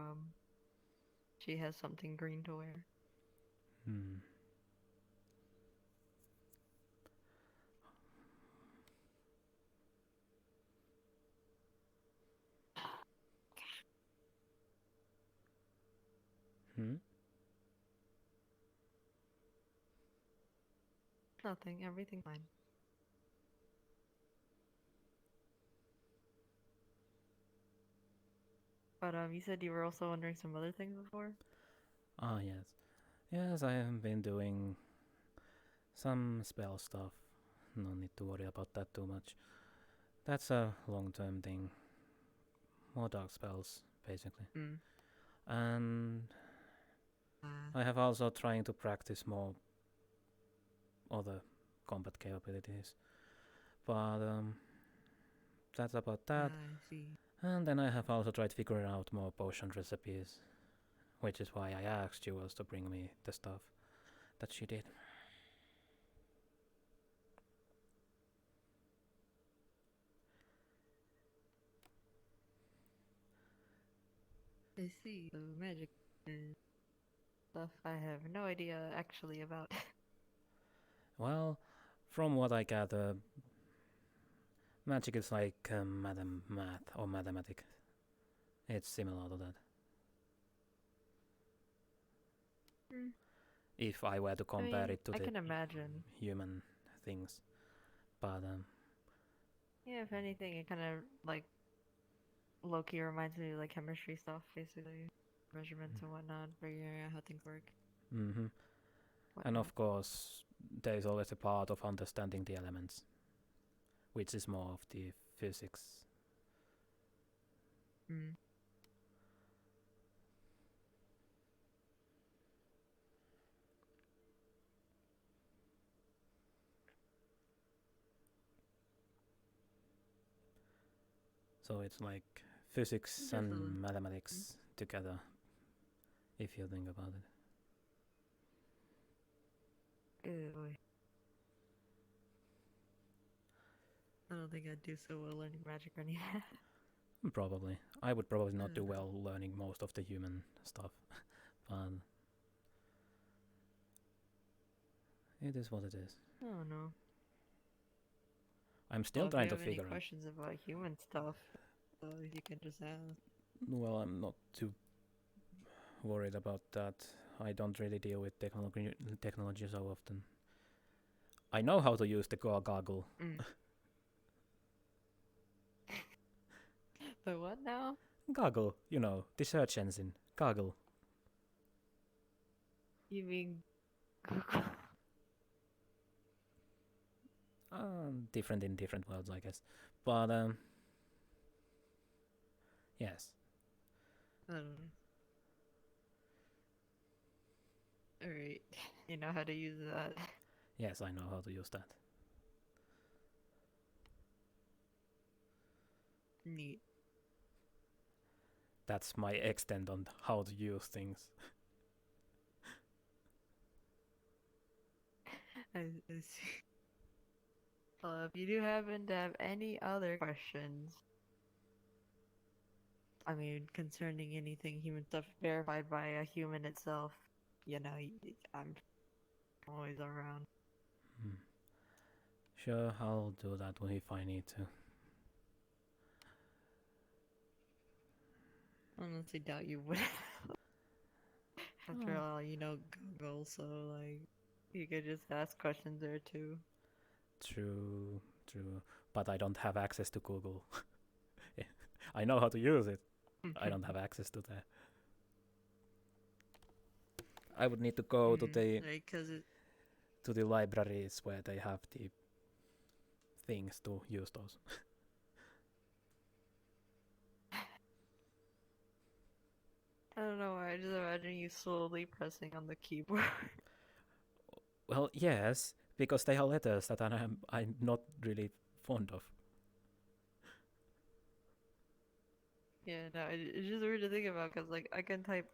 she has something green to wear. Hmm. Hmm? Nothing, everything fine. But you said you were also wondering some other things before? Ah, yes. Yes, I have been doing some spell stuff. No need to worry about that too much. That's a long-term thing. More dark spells, basically. And I have also trying to practice more other combat capabilities. But that's about that. I see. And then I have also tried figuring out more potion recipes, which is why I asked Jules to bring me the stuff that she did. I see. So magic is stuff I have no idea actually about. Well, from what I gather, magic is like math or mathematic. It's similar to that. If I were to compare it to I the can imagine. human things. But Yeah, if anything, it kind of like low-key reminds me of like chemistry stuff, basically. Measurements and whatnot, figuring out how things work. mm-hmm. And of course, there is always a part of understanding the elements, which is more of the physics. So it's like physics and mathematics together, if you think about it. Ew. I don't think I'd do so well learning magic or anything. Probably. I would probably not do well learning most of the human stuff. But it is what it is. Oh no. I'm still trying to If you have figure any out. questions about human stuff, you can just ask. Well, I'm not too worried about that. I don't really deal with technology so often. I know how to use the goggle. The what now? Goggle, you know, the search engine. Goggle. You mean Google? Different in different worlds, I guess. But yes. I don't know. Alright. You know how to use that. Yes, I know how to use that. Neat. That's my extent on how to use things. I see. If you do happen to have any other questions, I mean, concerning anything human stuff verified by a human itself, you know, I'm always around. Sure, I'll do that if I need to. I honestly doubt you would. After all, you know Google, so like, you could just ask questions there too. True. But I don't have access to Google. I know how to use it. I don't have access to that. I would need to go to the to the libraries where they have the things to use those. I don't know why, I just imagine you slowly pressing on the keyboard. Well, yes, because they are letters that I'm not really fond of. Yeah, no, it's just weird to think about because like I can type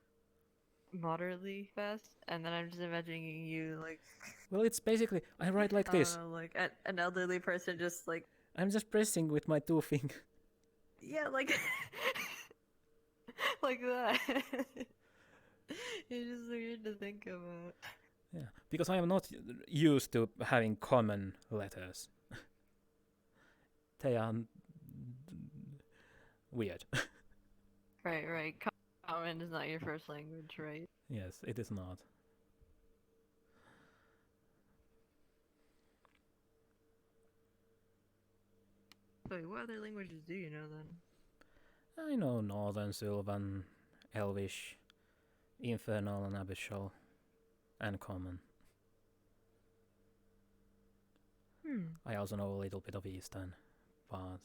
moderately fast, and then I'm just imagining you like Well, it's basically I write like this. Like an elderly person just like. I'm just pressing with my 2 fingers. Yeah, like like that. It's just weird to think about. Yeah, because I am not used to having common letters. They are weird. Right. Common is not your first language, right? Yes, it is not. Wait, what other languages do you know then? I know Northern, Sylvan, Elvish, Infernal, and Abyssal, and Common. I also know a little bit of Eastern, but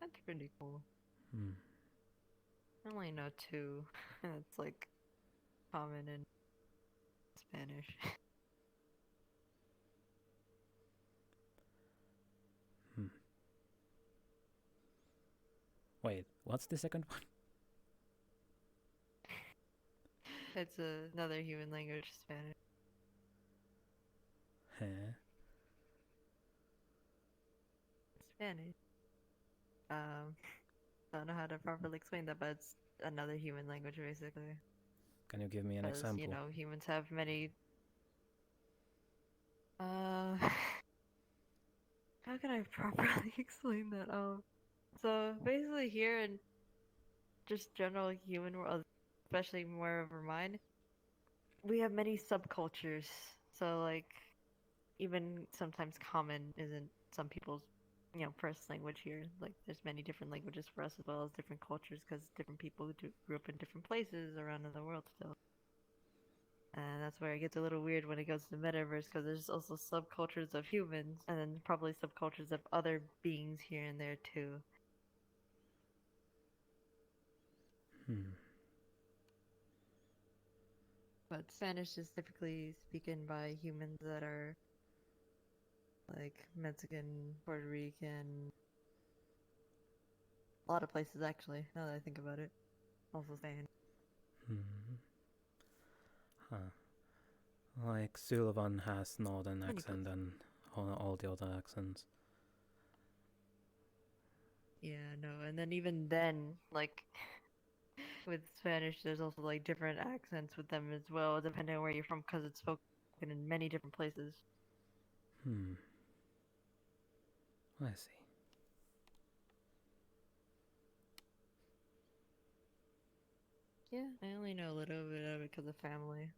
That's pretty cool. hmm. I only know 2. It's like common and Spanish. Wait, what's the second one? It's another human language, Spanish. Huh? Spanish. Don't know how to properly explain that, but it's another human language basically. Can you give me an Because, example? you know, humans have many. How can I properly explain that? So basically here in just general human world, especially more over mine, we have many subcultures. So like, even sometimes common isn't some people's, first language here. Like, there's many different languages for us as well as different cultures because different people grew up in different places around in the world still. And that's where it gets a little weird when it goes to the metaverse because there's also subcultures of humans and then probably subcultures of other beings here and there too. But Spanish is typically spoken by humans that are like Mexican, Puerto Rican, a lot of places actually, now that I think about it. Also Spain. Like Sylvan has northern Many accent places. and all the other accents. Yeah, no, and then even then, like with Spanish, there's also like different accents with them as well, depending on where you're from, because it's spoken in many different places. I see. Yeah, I only know a little bit of it because of family.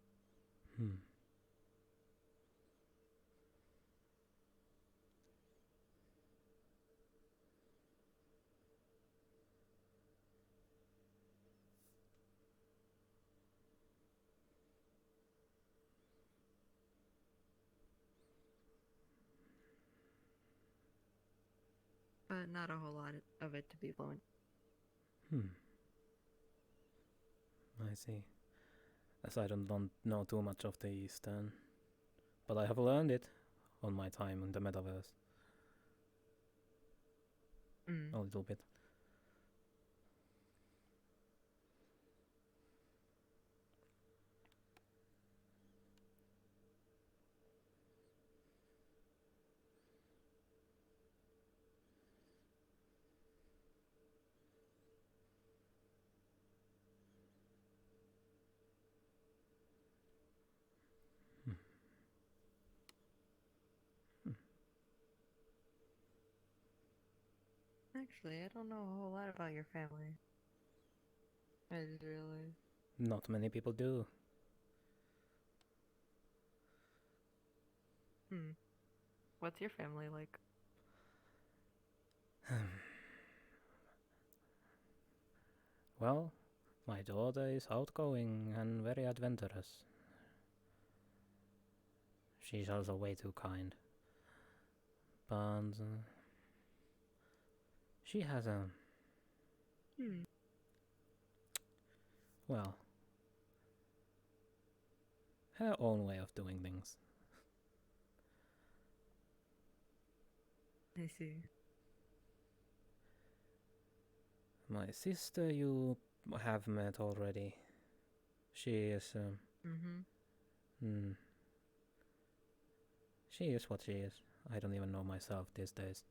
But not a whole lot of it to be fluent. I see. As I don't know too much of the Eastern, but I have learned it on my time in the Metaverse. A little bit. Actually, I don't know a whole lot about your family. I just realized. Not many people do. What's your family like? Well, my daughter is outgoing and very adventurous. She's also way too kind. But she has a well, her own way of doing things. I see. My sister, you have met already. She is. She is what she is. I don't even know myself these days.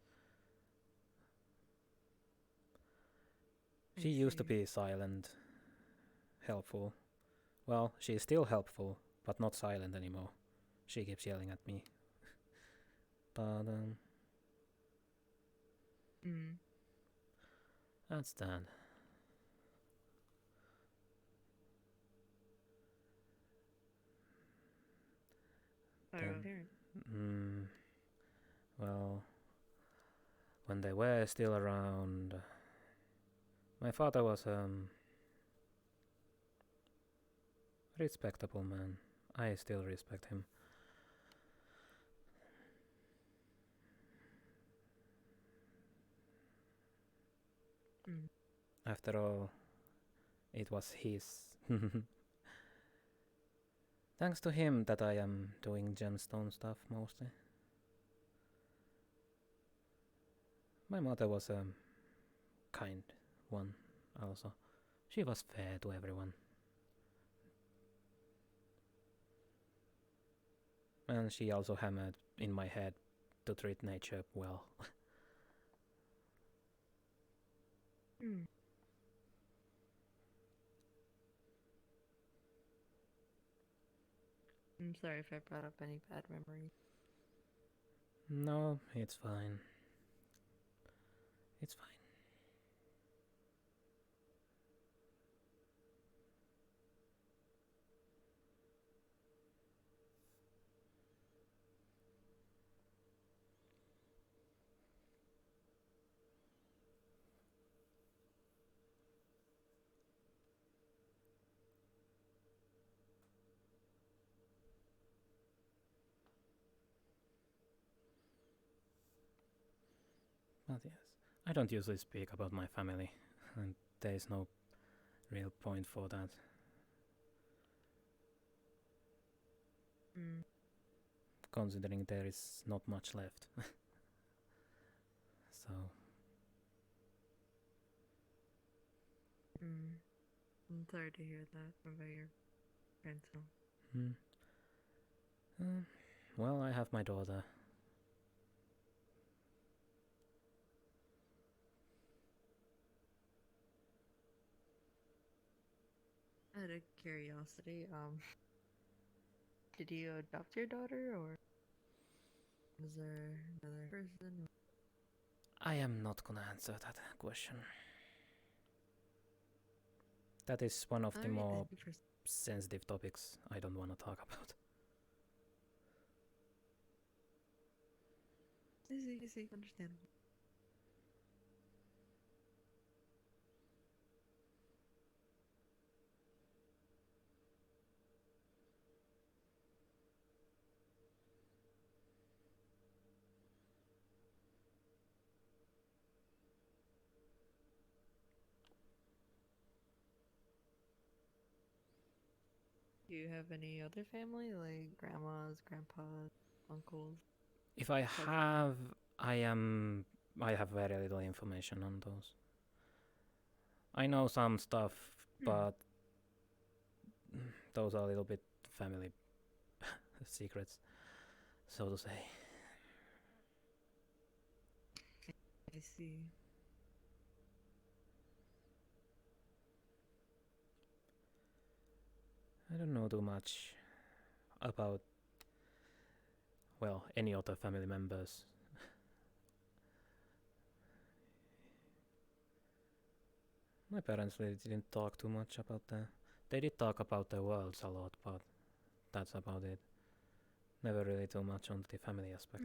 She used to be silent, helpful. Well, she's still helpful, but not silent anymore. She keeps yelling at me. But, that's that. Well, when they were still around, my father was a respectable man. I still respect him. After all, it was his. Thanks to him that I am doing gemstone stuff mostly. My mother was a kind one also. She was fair to everyone. And she also hammered in my head to treat nature well. I'm sorry if I brought up any bad memories. No, it's fine. It's fine. But yes, I don't usually speak about my family, and there is no real point for that. Considering there is not much left. So. I'm sorry to hear that about your grandson. Well, I have my daughter. Out of curiosity, did you adopt your daughter, or was there another person? I am not gonna answer that question. That is one of the more sensitive topics I don't want to talk about. Easy, understandable. Do you have any other family, like grandmas, grandpas, uncles? If I have, I have very little information on those. I know some stuff, but those are a little bit family secrets, so to say. I see. I don't know too much about, well, any other family members. My parents really didn't talk too much about that. They did talk about their worlds a lot, but that's about it. Never really too much on the family aspect.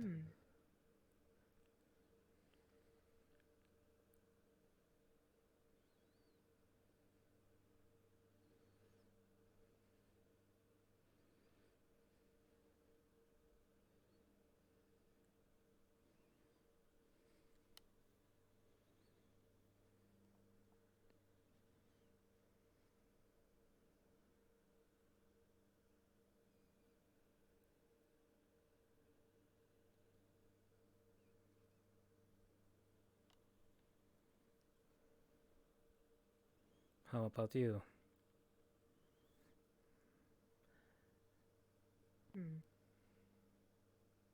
How about you?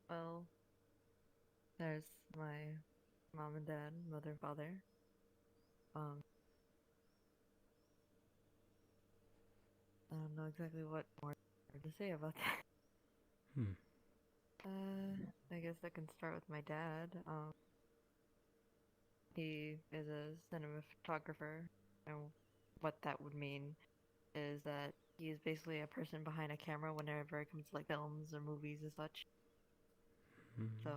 Well, there's my mom and dad, mother and father. Um, I don't know exactly what more to say about that. Hmm. I guess I can start with my dad. He is a cinematographer, and what that would mean is that he is basically a person behind a camera whenever it comes to like films or movies and such. So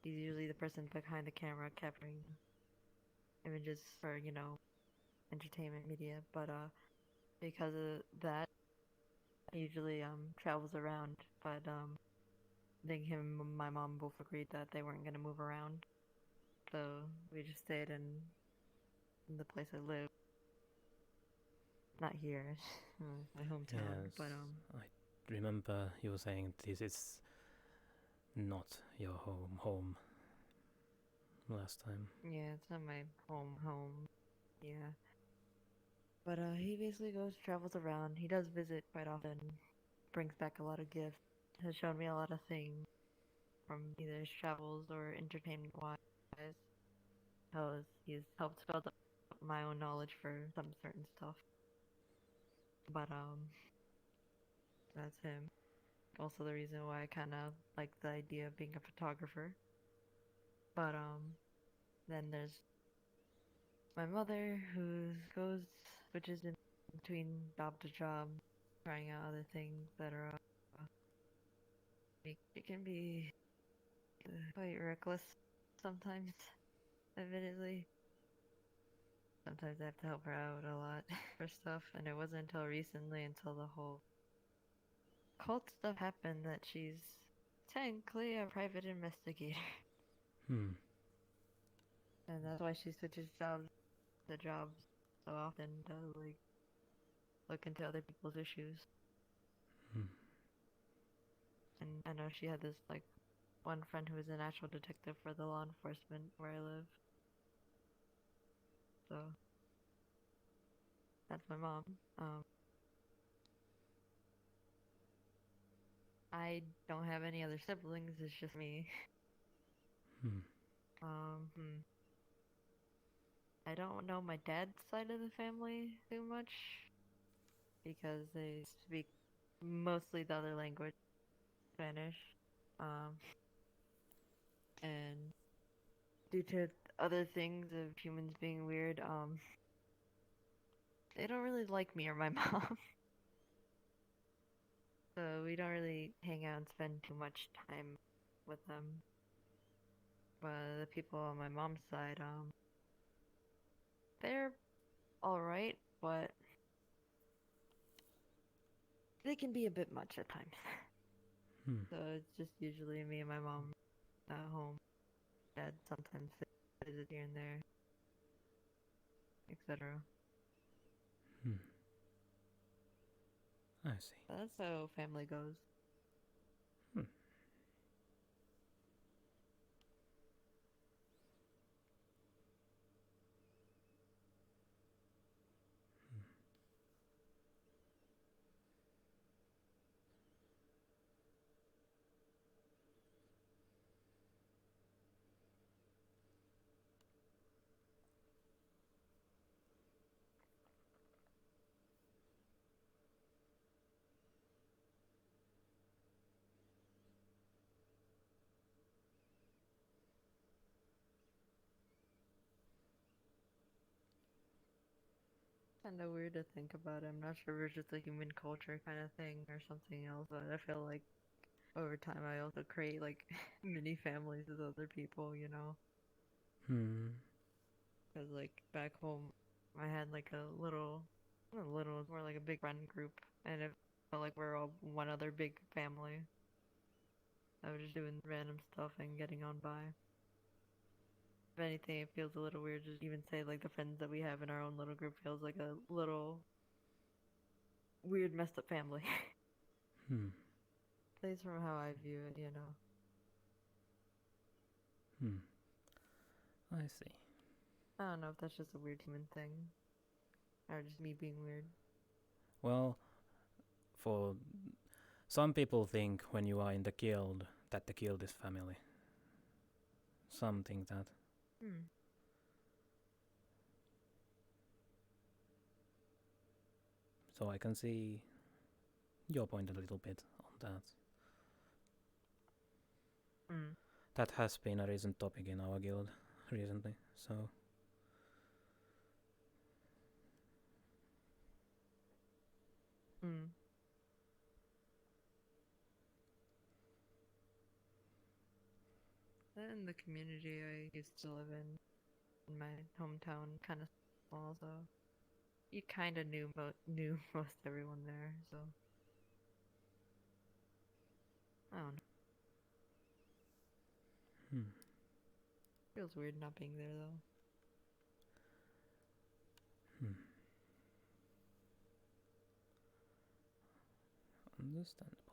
he's usually the person behind the camera capturing images for, entertainment media. But because of that, he usually travels around. But I think him and my mom both agreed that they weren't gonna move around. So we just stayed in the place I live. Not here, my hometown, Yes, but I remember you were saying this is not your home last time. yeah, it's not my home. Yeah. But he basically travels around. He does visit quite often, brings back a lot of gifts, has shown me a lot of things from either his travels or entertainment wise. He's helped build up my own knowledge for some certain stuff. But that's him. Also the reason why I kinda like the idea of being a photographer. But then there's my mother who goes switches in between job to job, trying out other things that are it can be quite reckless sometimes, admittedly. Sometimes I have to help her out a lot for stuff, and it wasn't until recently, until the whole cult stuff happened, that she's technically a private investigator. Hmm. And that's why she switches jobs so often to like look into other people's issues. Hmm. And I know she had this like one friend who was an actual detective for the law enforcement where I live. So that's my mom. I don't have any other siblings. It's just me. Hmm. Hmm. I don't know my dad's side of the family too much because they speak mostly the other language, Spanish. Um, and due to other things of humans being weird, they don't really like me or my mom. So we don't really hang out and spend too much time with them. But the people on my mom's side, they're alright, but they can be a bit much at times. Hmm. So it's just usually me and my mom at home. Dad sometimes visit here and there, etc. Hmm. I see. That's how family goes. Hmm. Kind of weird to think about. I'm not sure if it's just a human culture kind of thing or something else, but I feel like over time I also create like mini families with other people, you know? Hmm. Because like back home, I had like not a little, it's more like a big friend group, and it felt like we're all one other big family. I was just doing random stuff and getting on by. If anything, it feels a little weird to even say like the friends that we have in our own little group feels like a little weird, messed up family. Hmm. At least from how I view it, you know. Hmm. I see. I don't know if that's just a weird human thing. Or just me being weird? Well, for some people think when you are in the guild that the guild is family. Some think that. So I can see your point a little bit on that. That has been a recent topic in our guild recently, so. In the community I used to live in my hometown, kind of small, so you kind of knew most everyone there. So I don't know. Feels weird not being there though. Understandable.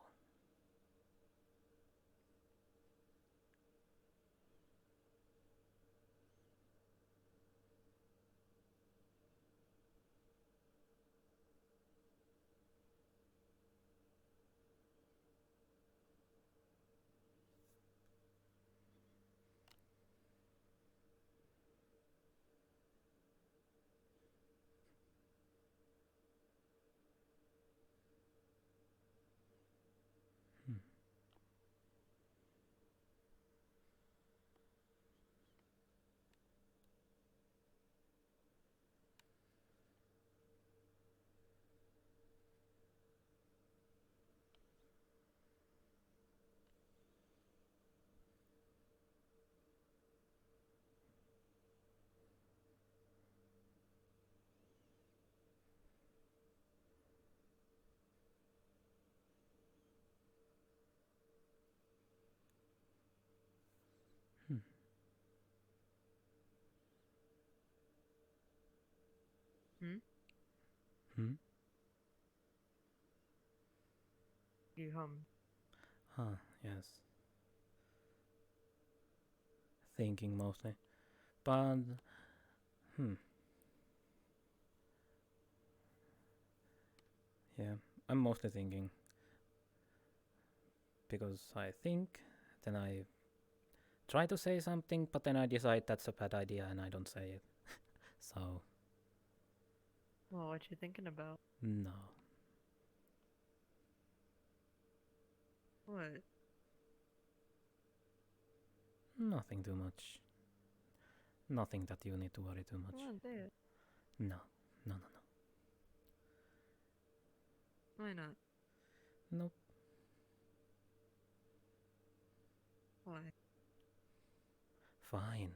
You Yes. Thinking mostly. But, yeah, I'm mostly thinking. Because I think, then I try to say something, but then I decide that's a bad idea and I don't say it. So. Well, what you thinking about? No. What? Nothing too much. Nothing that you need to worry too much. Come on, say it. No. Why not? Nope. Why? Fine.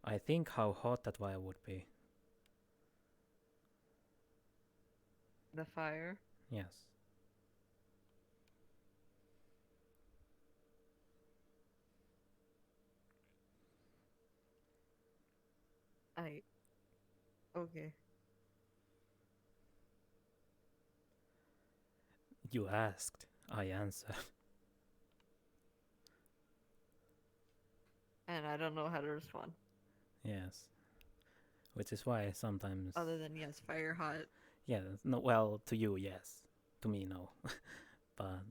I think how hot that wire would be. The fire? Yes. Okay. You asked. I answered. And I don't know how to respond. Yes. Which is why sometimes. Other than yes, fire hot. Yeah. No. Well, to you, yes. To me, no. But.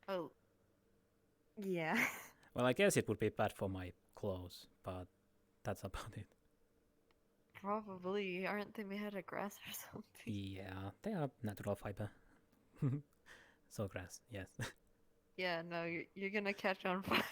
Oh. Yeah. Well, I guess it would be bad for my clothes, but that's about it. Probably. Aren't they made out of grass or something? Yeah, they are natural fiber. So grass, yes. Yeah, no, you're gonna catch on fire.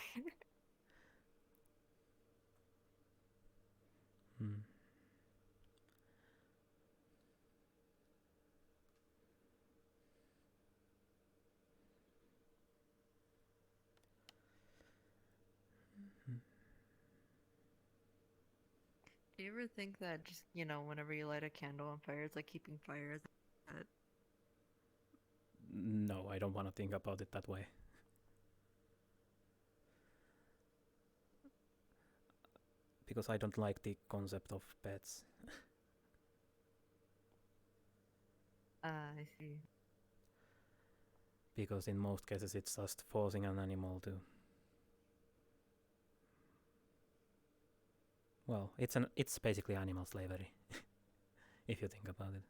Do you ever think that just, whenever you light a candle on fire, it's like keeping fire as a No, I don't want to think about it that way. Because I don't like the concept of pets. I see. Because in most cases it's just forcing an animal to... Well, it's basically animal slavery, if you think about it.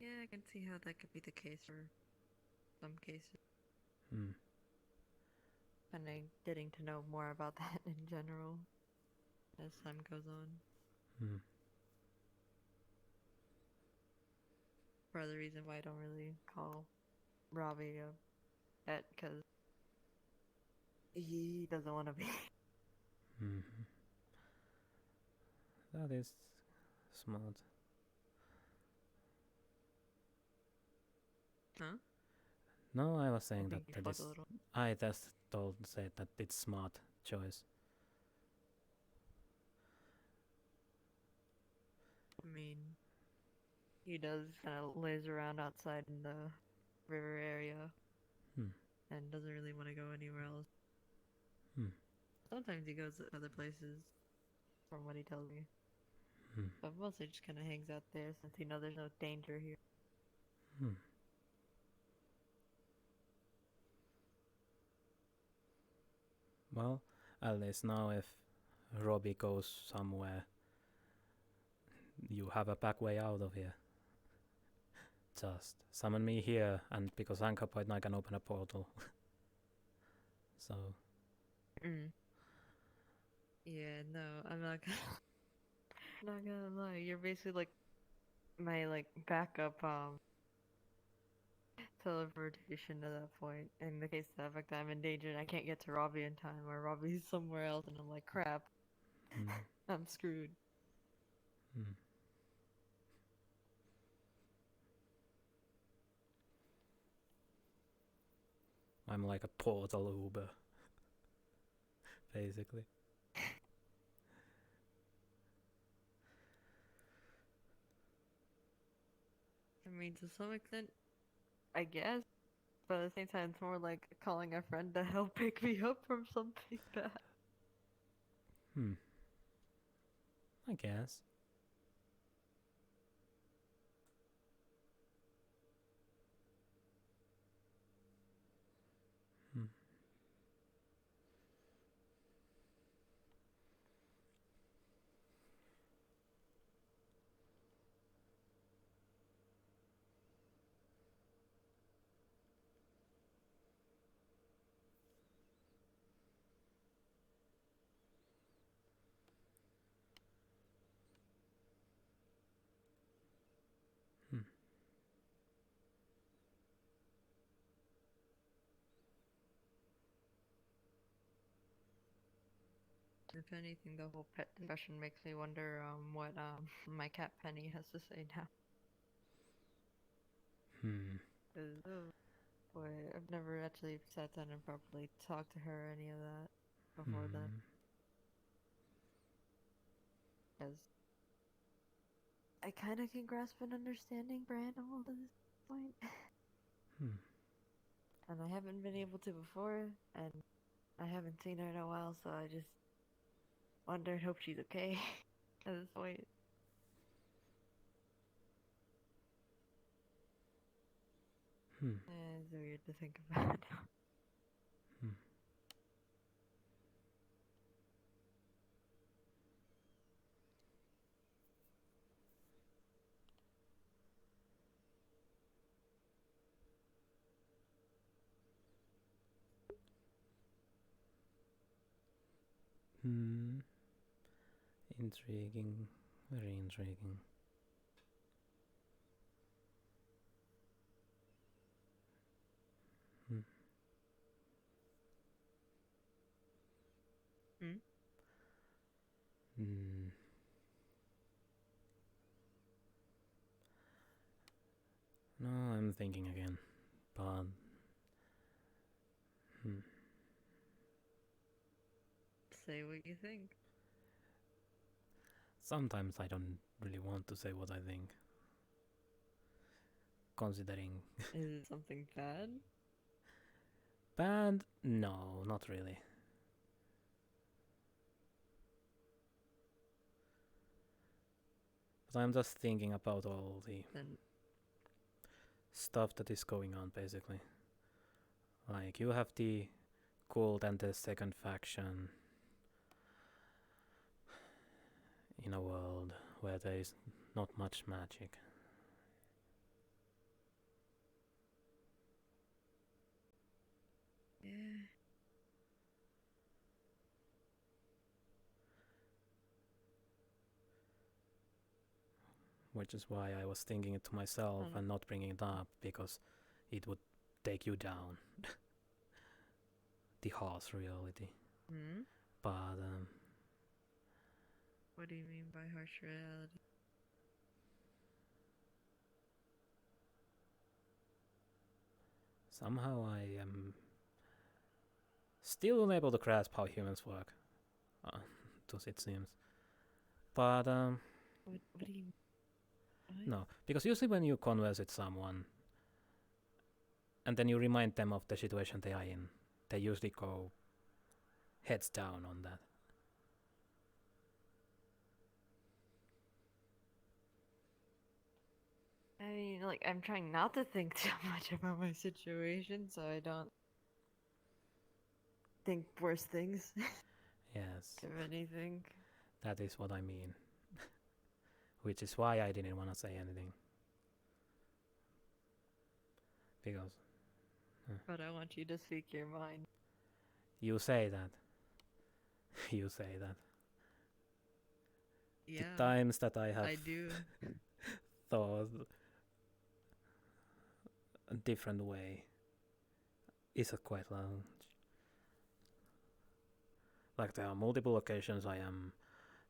Yeah, I can see how that could be the case for some cases. Hmm. And getting to know more about that in general as time goes on. Hmm. Part of the reason why I don't really call Robbie a pet, because he doesn't want to be. Hmm. That is smart. Huh? No, I was I saying think you that fuck a is. little. I just said that it's smart choice. I mean, he does kind of lays around outside in the river area Hmm. and doesn't really want to go anywhere else. Hmm. Sometimes he goes to other places, from what he tells me. Hmm. But mostly just kind of hangs out there since he knows there's no danger here. Hmm. Well, at least now if Robbie goes somewhere, you have a back way out of here. Just summon me here, and because anchor point, I can open a portal. So. Yeah, no, I'm not gonna. Not gonna lie, you're basically like my backup teleportation at that point. In the case of the fact that I'm in danger and I can't get to Robbie in time, or Robbie's somewhere else, and I'm like, crap, Hmm. I'm screwed. Hmm. I'm like a portal Uber, basically. I mean, to some extent, I guess, but at the same time, it's more like calling a friend to help pick me up from something bad. Hmm. I guess. Hmm. Hmm. If anything, the whole pet discussion makes me wonder what my cat Penny has to say now. Hmm. 'Cause, oh boy, I've never actually sat down and properly talked to her or any of that before then. Hmm. Because I kind of can grasp an understanding for animals at this point. Hmm. And I haven't been able to before, and I haven't seen her in a while, so I just wonder and hope she's okay at this point. Hmm. It's weird to think about. Hmm. Hmm. Intriguing. Very intriguing. Hmm. Hmm? Hmm. No, I'm thinking again. But. Hmm. Say what you think. Sometimes I don't really want to say what I think. Considering. Is it something bad? Bad? No, not really. But I'm just thinking about all the Then stuff that is going on basically. Like you have the cult and the second faction in a world where there is not much magic. Yeah. Which is why I was thinking it to myself and not bringing it up, because it would take you down. The harsh reality. Hmm? But what do you mean by harsh reality? somehow I am still unable to grasp how humans work. Thus it seems. But What do you? What? no, because usually when you converse with someone and then you remind them of the situation they are in, they usually go heads down on that. I mean, like, I'm trying not to think too much about my situation, so I don't think worse things. Yes. If anything. That is what I mean. Which is why I didn't want to say anything. Because... But I want you to speak your mind. You say that. You say that. Yeah. The times that I have I do. thought a different way is a quite large. Like there are multiple occasions I am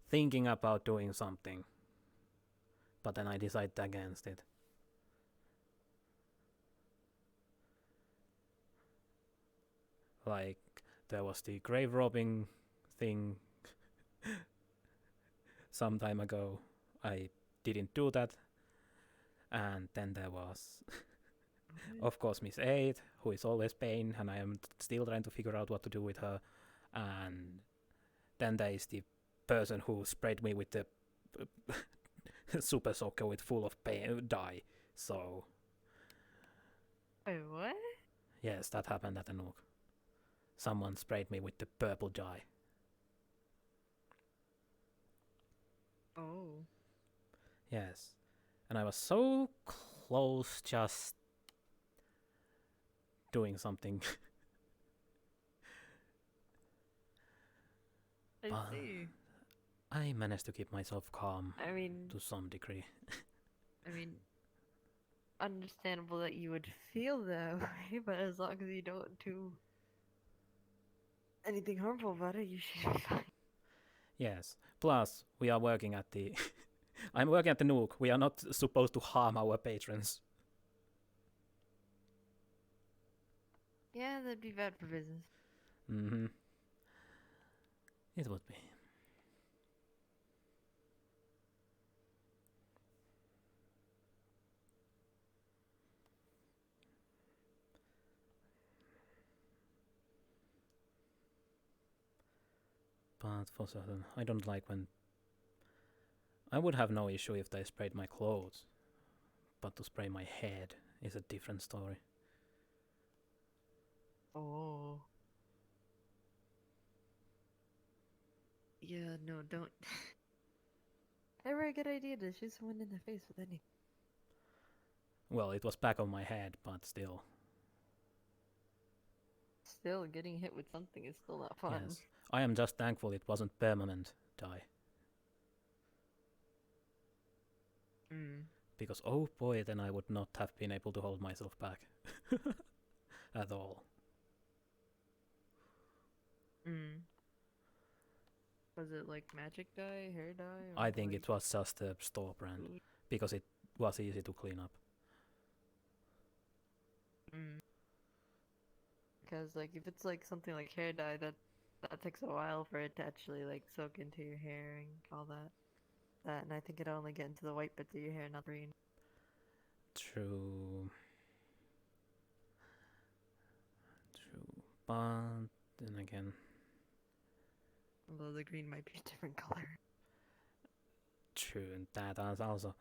thinking about doing something, but then I decide against it. Like there was the grave robbing thing some time ago. I didn't do that. And then there was, of course, Miss 8, who is always Payne, and I am still trying to figure out what to do with her. And then there is the person who sprayed me with the super soaker with full of dye. So... Wait, what? Yes, that happened at the Nook. Someone sprayed me with the purple dye. Oh. Yes. And I was so close just doing something. I see. I managed to keep myself calm. I mean, to some degree. I mean, understandable that you would feel that way, but as long as you don't do anything harmful about it, you should be fine. Yes. Plus, we are working at the... I'm working at the Nook. We are not supposed to harm our patrons. Yeah, that'd be bad for business. Mm-hmm. It would be. But for certain, I don't like when... I would have no issue if they sprayed my clothes. But to spray my head is a different story. Oh. Yeah, no, don't. Never a good idea to shoot someone in the face with anything. Well, it was back of my head, but still. Still, getting hit with something is still not fun. Yes. I am just thankful it wasn't permanent dye. Mm. Because, oh boy, then I would not have been able to hold myself back. At all. Mm. Was it like magic dye, hair dye? I think it was just a store brand. Food? Because it was easy to clean up. Mm. Because like if it's like something like hair dye, that takes a while for it to actually like soak into your hair and all that. And I think it'll only get into the white bits of your hair, not green. True. But then again... Although the green might be a different color. True, and that is also...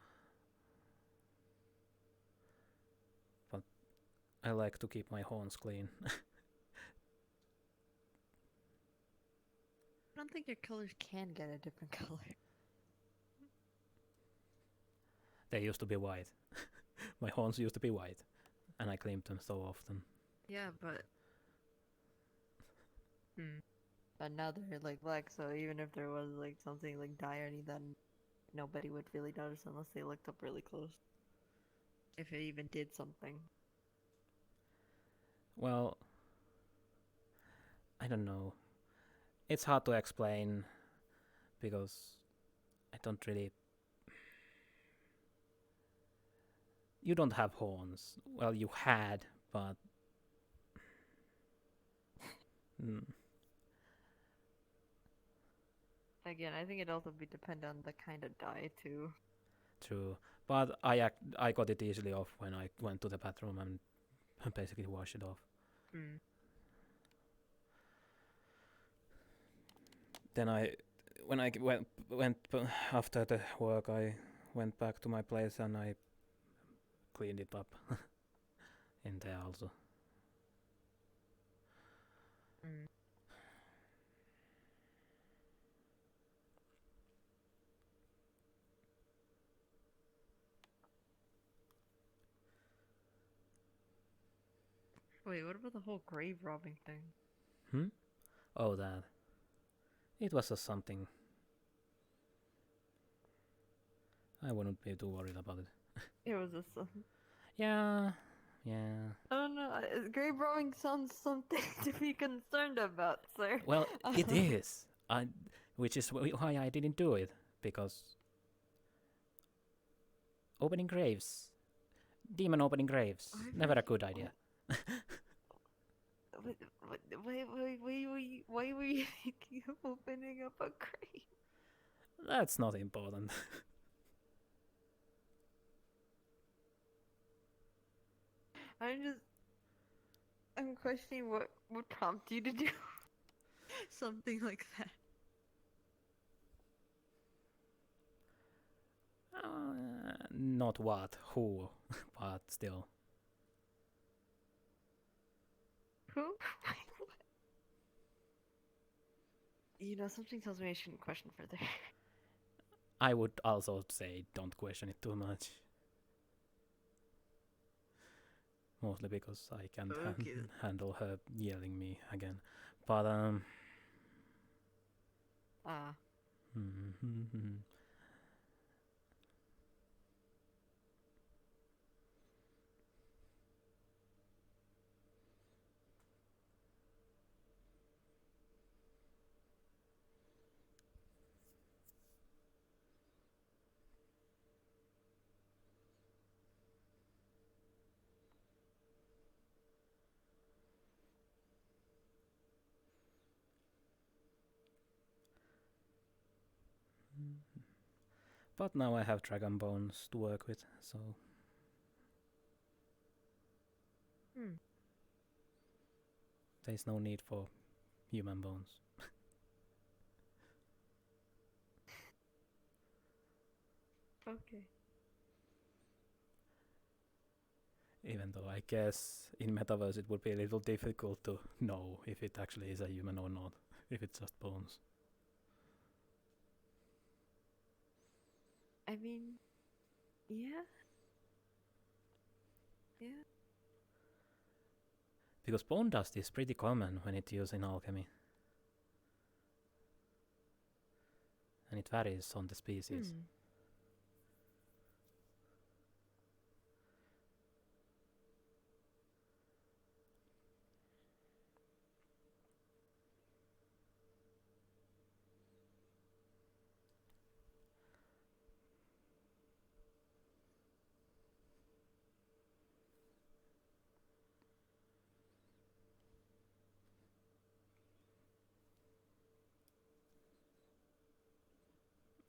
I like to keep my horns clean. I don't think your colors can get a different color. They used to be white. My horns used to be white, and I cleaned them so often. Yeah, but but now they're like black, so even if there was like something like dye or any that, nobody would really notice unless they looked up really close. If it even did something. Well, I don't know. It's hard to explain because I don't really. You don't have horns. Well, you had, but. Again, I think it'd also be dependent on the kind of dye too. True, but I got it easily off when I went to the bathroom and basically washed it off. Then when I went after the work, I went back to my place and I cleaned it up in there also. Wait, what about the whole grave robbing thing? Oh, that. It was just something. I wouldn't be too worried about it. It was just Yeah. I don't know. Grave robbing sounds something to be concerned about, sir. Well, it is. Which is why I didn't do it, because opening graves, demon opening graves, never a good idea. Why were you thinking of opening up a grave? That's not important. I'm questioning what would prompt you to do something like that. Not what, who, but still. Who? You know, something tells me I shouldn't question further. I would also say don't question it too much. Mostly because I can't handle her yelling me again. But but now I have dragon bones to work with, so. There's no need for human bones. Okay. Even though I guess in Metaverse it would be a little difficult to know if it actually is a human or not, if it's just bones. I mean, yeah. Yeah. Because bone dust is pretty common when it's used in alchemy. And it varies on the species.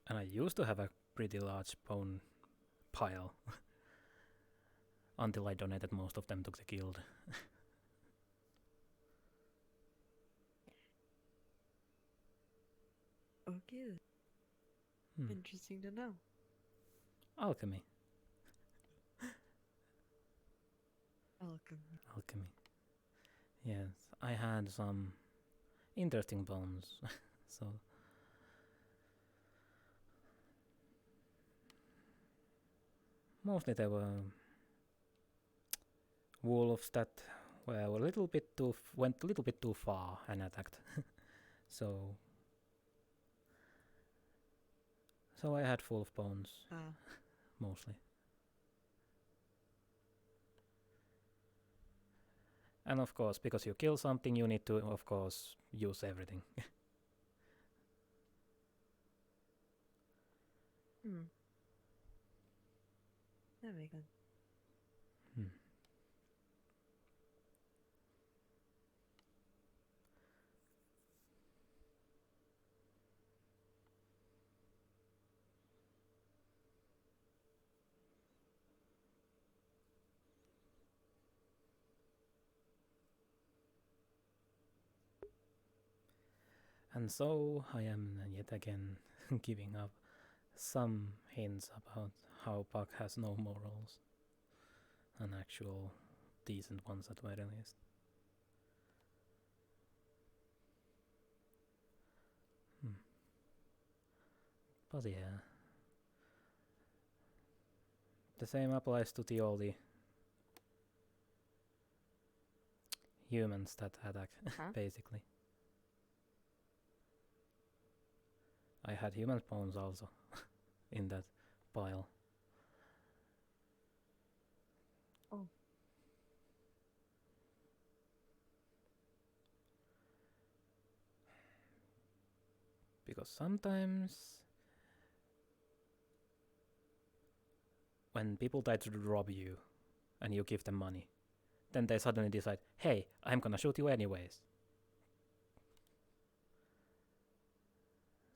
And I used to have a pretty large bone pile until I donated most of them to the guild. Okay. Interesting to know. Alchemy. Alchemy. Yes, I had some interesting bones. So mostly they were wolves that were a little bit too went a little bit too far and attacked. so I had full of bones mostly. And of course, because you kill something, you need to, of course, use everything. That makes sense. And so I am yet again giving up some hints about how Pakk has no morals. And actual decent ones at very least. But yeah. The same applies to all the humans that attack, basically. I had human bones also in that pile. Oh. Because sometimes when people try to rob you and you give them money, then they suddenly decide, hey, I'm gonna shoot you anyways.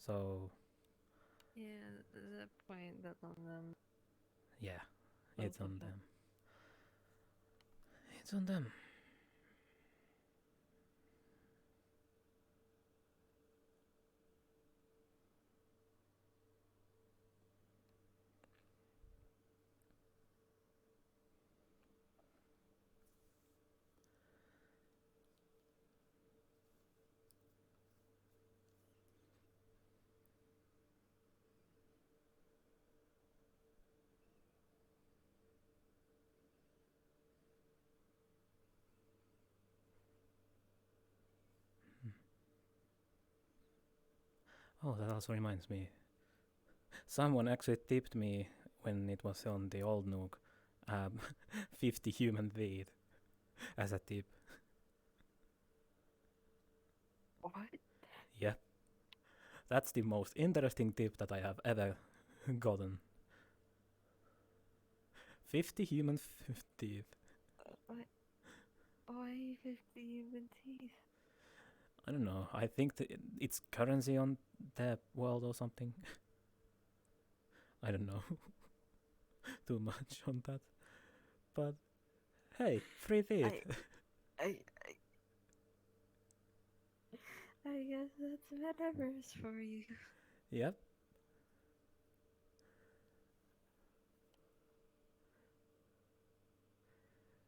So... yeah, that point, that's on them. Yeah, it's on them. It's on them. Oh, that also reminds me. Someone actually tipped me when it was on the old nuke 50 human feet as a tip. What? Yep. That's the most interesting tip that I have ever gotten. 50 human teeth. Why 50 human teeth? I don't know. I think it's currency on the world or something. I don't know too much on that. But hey, free teeth. I guess that's Metaverse for you. Yep.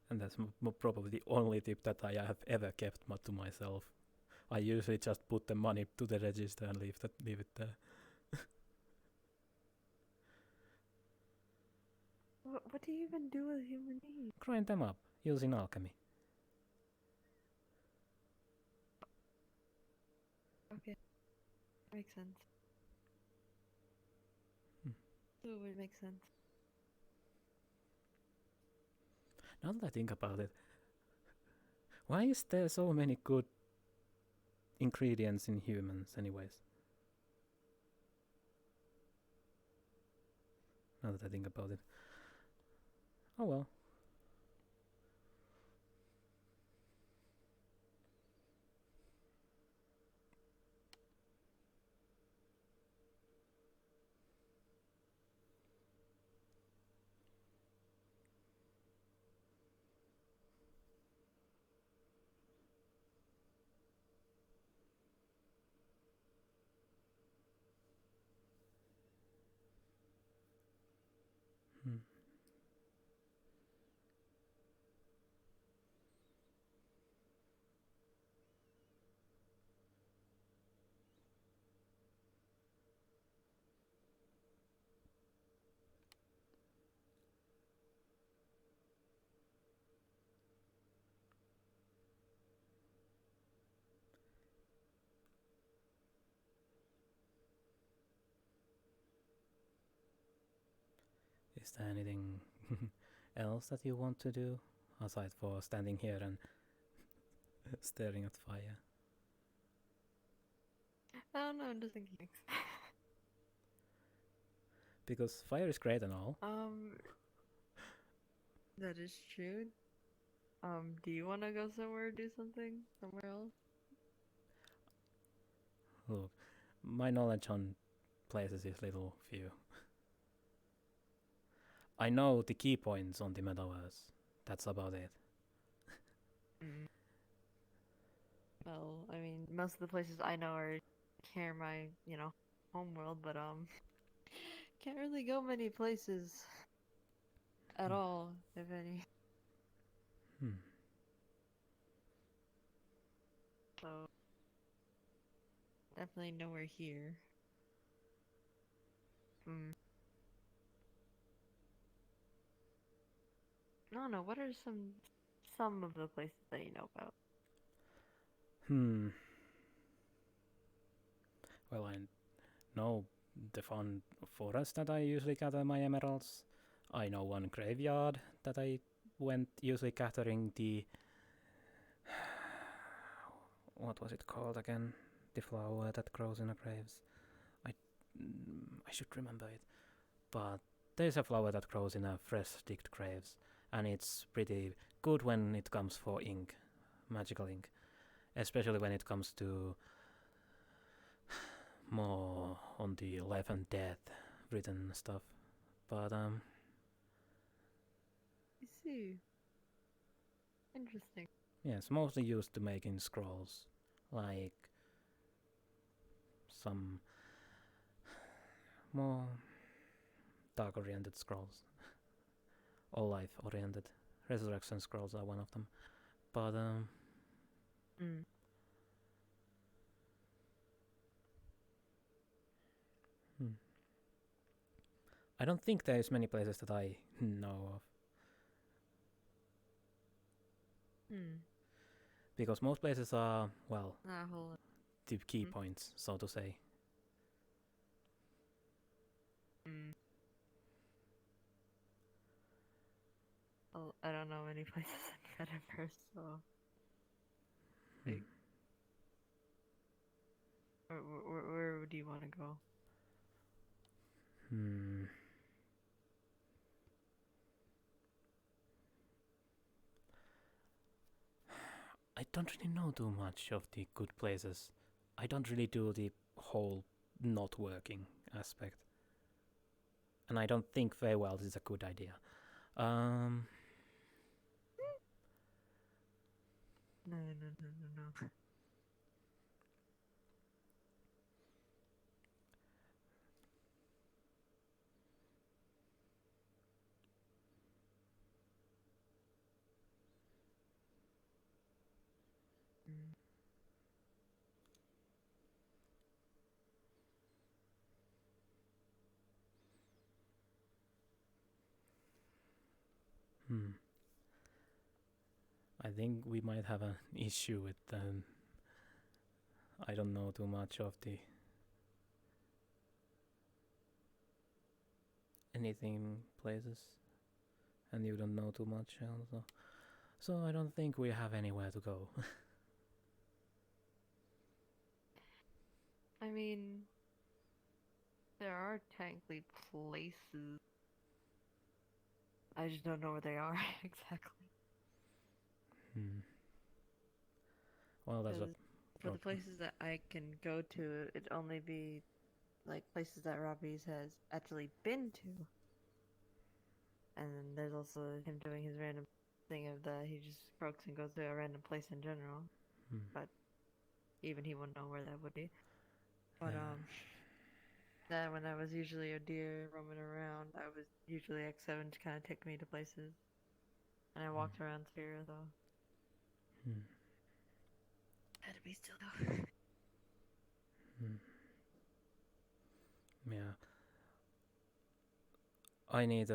And that's probably the only tip that I have ever kept to myself. I usually just put the money to the register and leave it there. What do you even do with human teeth? Grind them up using alchemy. Okay. Makes sense. It would make sense. Now that I think about it, why is there so many good ingredients in humans anyways? Now that I think about it. Oh well. Is there anything else that you want to do aside for standing here and staring at fire? I don't know, I'm just thinking. Because fire is great and all. That is true. Do you want to go somewhere, do something somewhere else? Look, my knowledge on places is little few. I know the key points on the Metaverse. That's about it. Well, I mean, most of the places I know are here in my, home world, but can't really go many places at all, if any. So definitely nowhere here. No, what are some of the places that you know about? Well, I know the fun forest that I usually gather my emeralds. I know one graveyard that I went usually gathering the... What was it called again? The flower that grows in the graves. I should remember it. But there's a flower that grows in a fresh digged graves, and it's pretty good when it comes for ink, magical ink, especially when it comes to more on the life and death written stuff. But I see. Interesting. Yes, mostly used to making scrolls, like some more dark-oriented scrolls, or life-oriented. Resurrection scrolls are one of them. But I don't think there's many places that I know of. Because most places are, well, the key points, so to say. Well, I don't know any places in Metaverse, so... Where do you want to go? I don't really know too much of the good places. I don't really do the whole not working aspect. And I don't think very well this is a good idea. No. I think we might have an issue with I don't know too much of the anything places, and you don't know too much also. So I don't think we have anywhere to go. I mean, there are technically places. I just don't know where they are exactly. Well, that's a for the places that I can go to, it'd only be like places that Robbie's has actually been to. And then there's also him doing his random thing of that he just croaks and goes to a random place in general. But even he wouldn't know where that would be. But that when I was usually a deer roaming around, I was usually X7 to kind of take me to places. And I walked around Sphere though. Had to be still though. Yeah. I need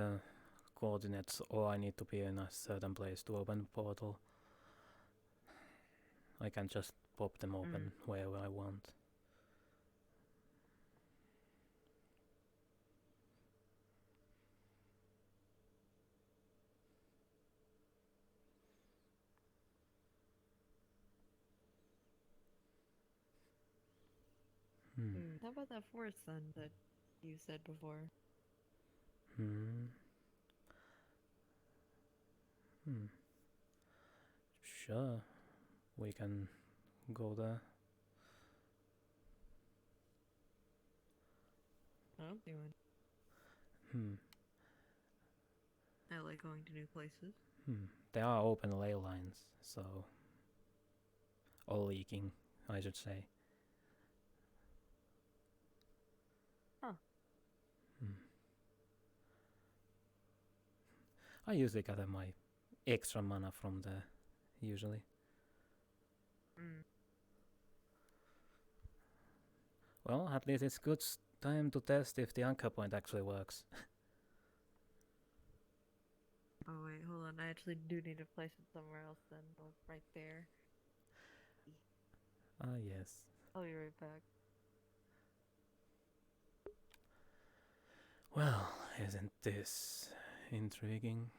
coordinates, or I need to be in a certain place to open the portal. I can just pop them open wherever I want. How about that forest then that you said before? Sure, we can go there. I don't see one. I like going to new places. There are open ley lines, so... or leaking, I should say. Huh. I usually gather my extra mana from there, usually. Well, at least it's good time to test if the anchor point actually works. Oh wait, hold on. I actually do need to place it somewhere else then. Oh, right there. Ah, yes. I'll be right back. Well, isn't this intriguing?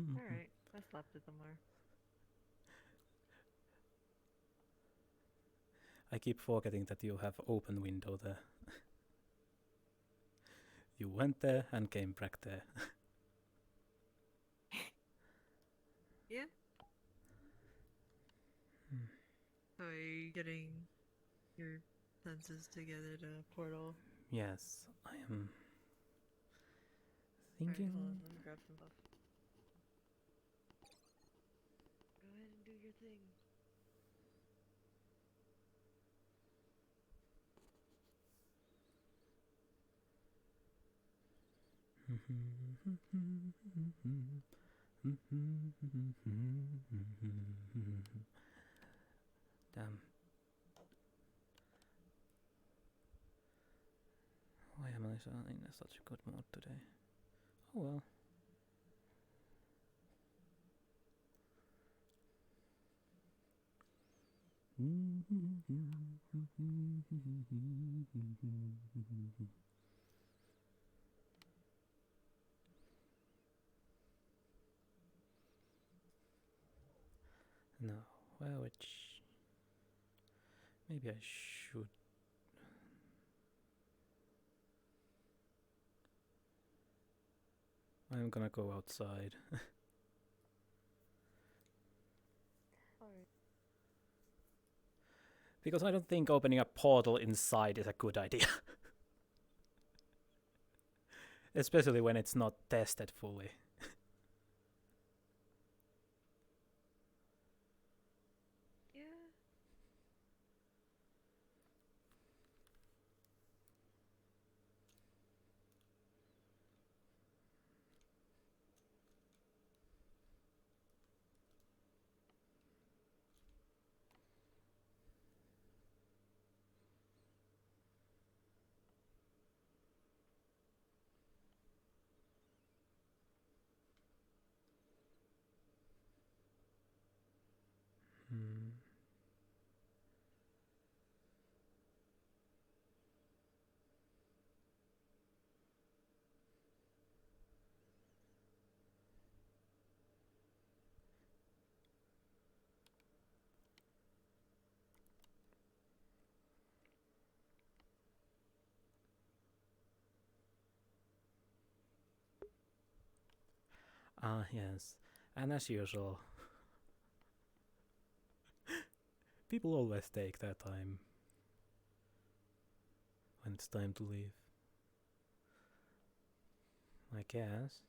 Alright, I slapped it somewhere. I keep forgetting that you have open window there. You went there and came back there. Yeah? So are you getting your senses together to portal? Yes, I am thinking... Alright, hold on, let me grab some buff. Go ahead and do your thing. Damn. Why am I in such a good mood today? Oh well. No, well, which... maybe I should... I'm gonna go outside. Alright. Because I don't think opening a portal inside is a good idea. Especially when it's not tested fully. Yeah. Ah, yes. And as usual, people always take their time when it's time to leave. I guess.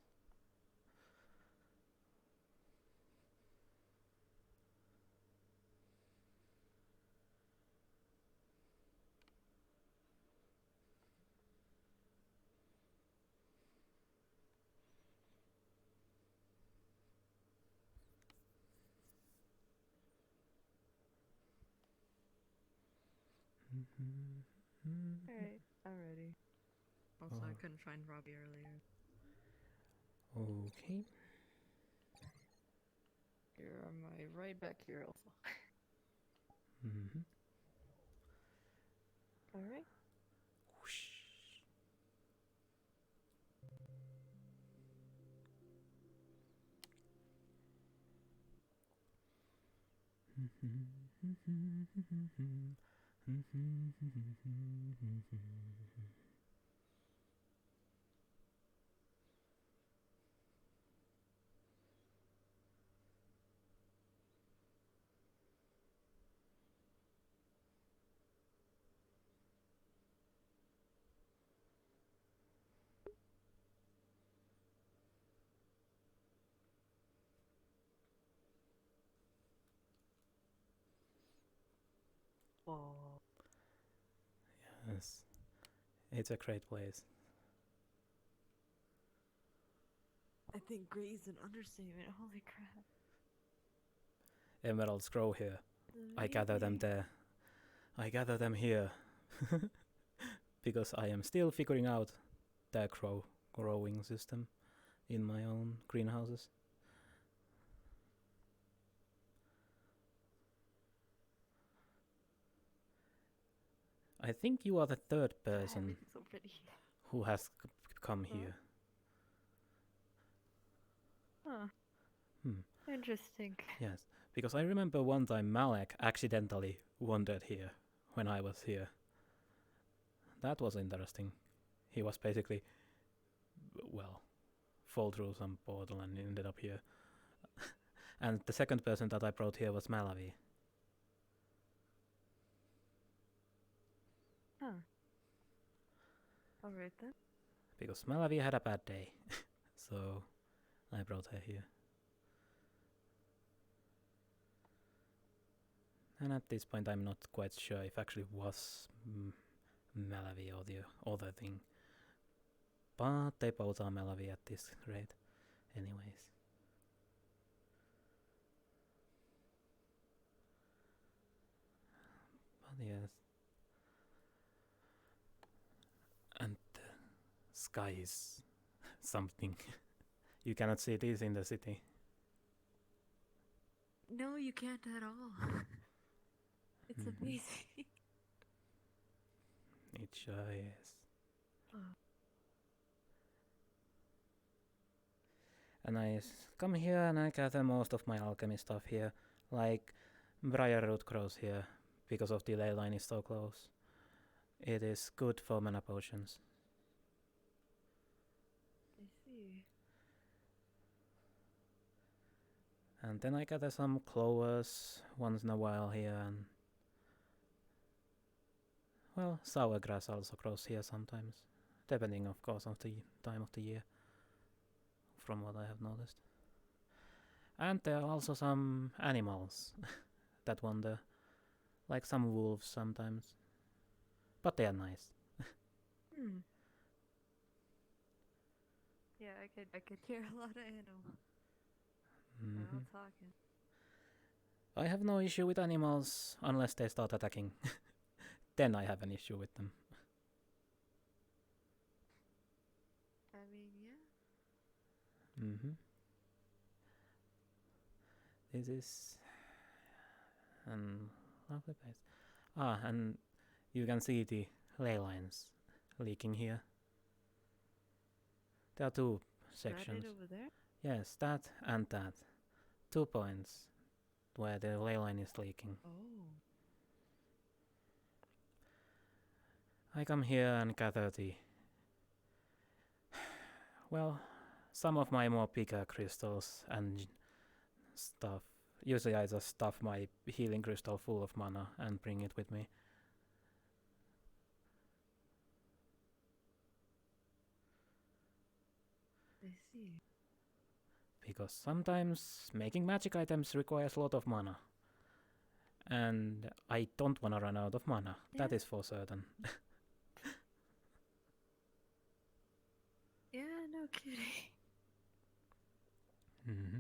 Alright, I'm ready. Also, I couldn't find Robbie earlier. Okay. You're on my right back here also. Mm-hmm. Alright. Whoosh. Whoa. Yes, it's a great place. I think great is an understatement. Holy crap. Emeralds grow here. I gather them there. I gather them here. Because I am still figuring out the growing system in my own greenhouses. I think you are the third person So pretty. who has come here. Huh. Hmm. Interesting. Yes, because I remember one time Malek accidentally wandered here when I was here. That was interesting. He was basically, well, fall through some portal and ended up here. And the second person that I brought here was Malavi. Huh. Alright then. Because Malavi had a bad day. So I brought her here. And at this point I'm not quite sure if actually was Malavi or the other thing. But they both are Malavi at this rate. Anyways. But yes. And the sky is something. You cannot see this in the city. No, you can't at all. It's amazing. It sure is. Oh. And I come here and I gather most of my alchemy stuff here. Like briarroot grows here because of the ley line is so close. It is good for mana potions. I see. And then I gather some clovers once in a while here and well, sour grass also grows here sometimes. Depending of course on the time of the year. From what I have noticed. And there are also some animals that wander. Like some wolves sometimes. But they are nice. Yeah, I could hear a lot of animals. Mm-hmm. All talking. I have no issue with animals unless they start attacking. Then I have an issue with them. I mean, yeah. Mm-hmm. This is a lovely place. And you can see the ley lines leaking here. There are two sections. That it over there? Yes, that and that. 2 points where the ley line is leaking. Oh. I come here and gather the... well, some of my more bigger crystals and stuff. Usually I just stuff my healing crystal full of mana and bring it with me. I see. Because sometimes making magic items requires a lot of mana. And I don't want to run out of mana. Yeah. That is for certain. Yeah, no kidding. Mm-hmm.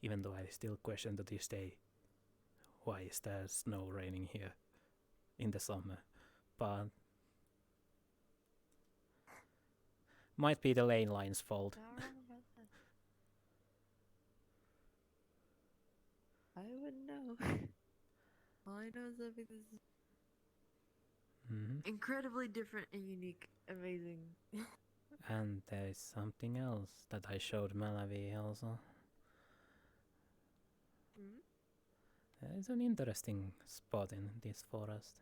Even though I still question to this day why is there snow raining here in the summer, but might be the lane line's fault. I don't know about that. I wouldn't know. All I know is that this is incredibly different and unique, amazing. And there is something else that I showed Malawi also. There is an interesting spot in this forest.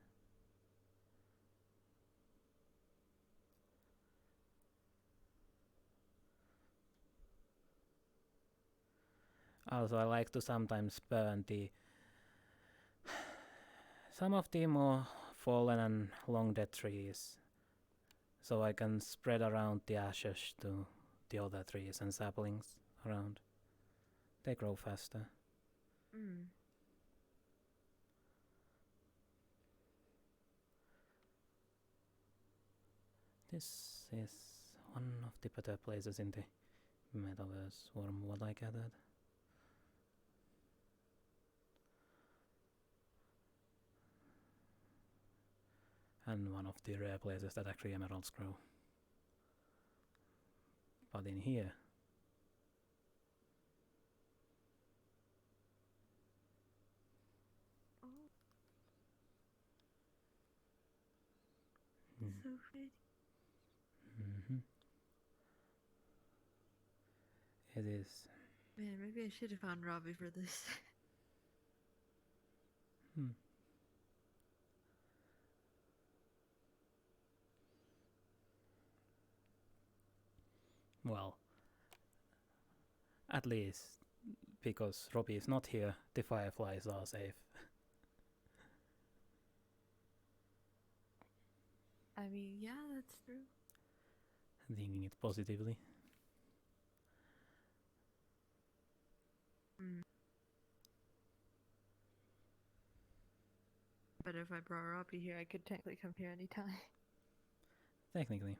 Also, I like to sometimes burn some of the more fallen and long dead trees, so I can spread around the ashes to the other trees and saplings around. They grow faster. This is one of the better places in the Metaverse, from what I gathered. And one of the rare places that actually emeralds grow. But in here, So pretty. It is. Man, maybe I should have found Robbie for this. Well, at least because Robbie is not here, the fireflies are safe. I mean, yeah, that's true. Thinking it positively. But if I brought Robbie here, I could technically come here anytime. Technically.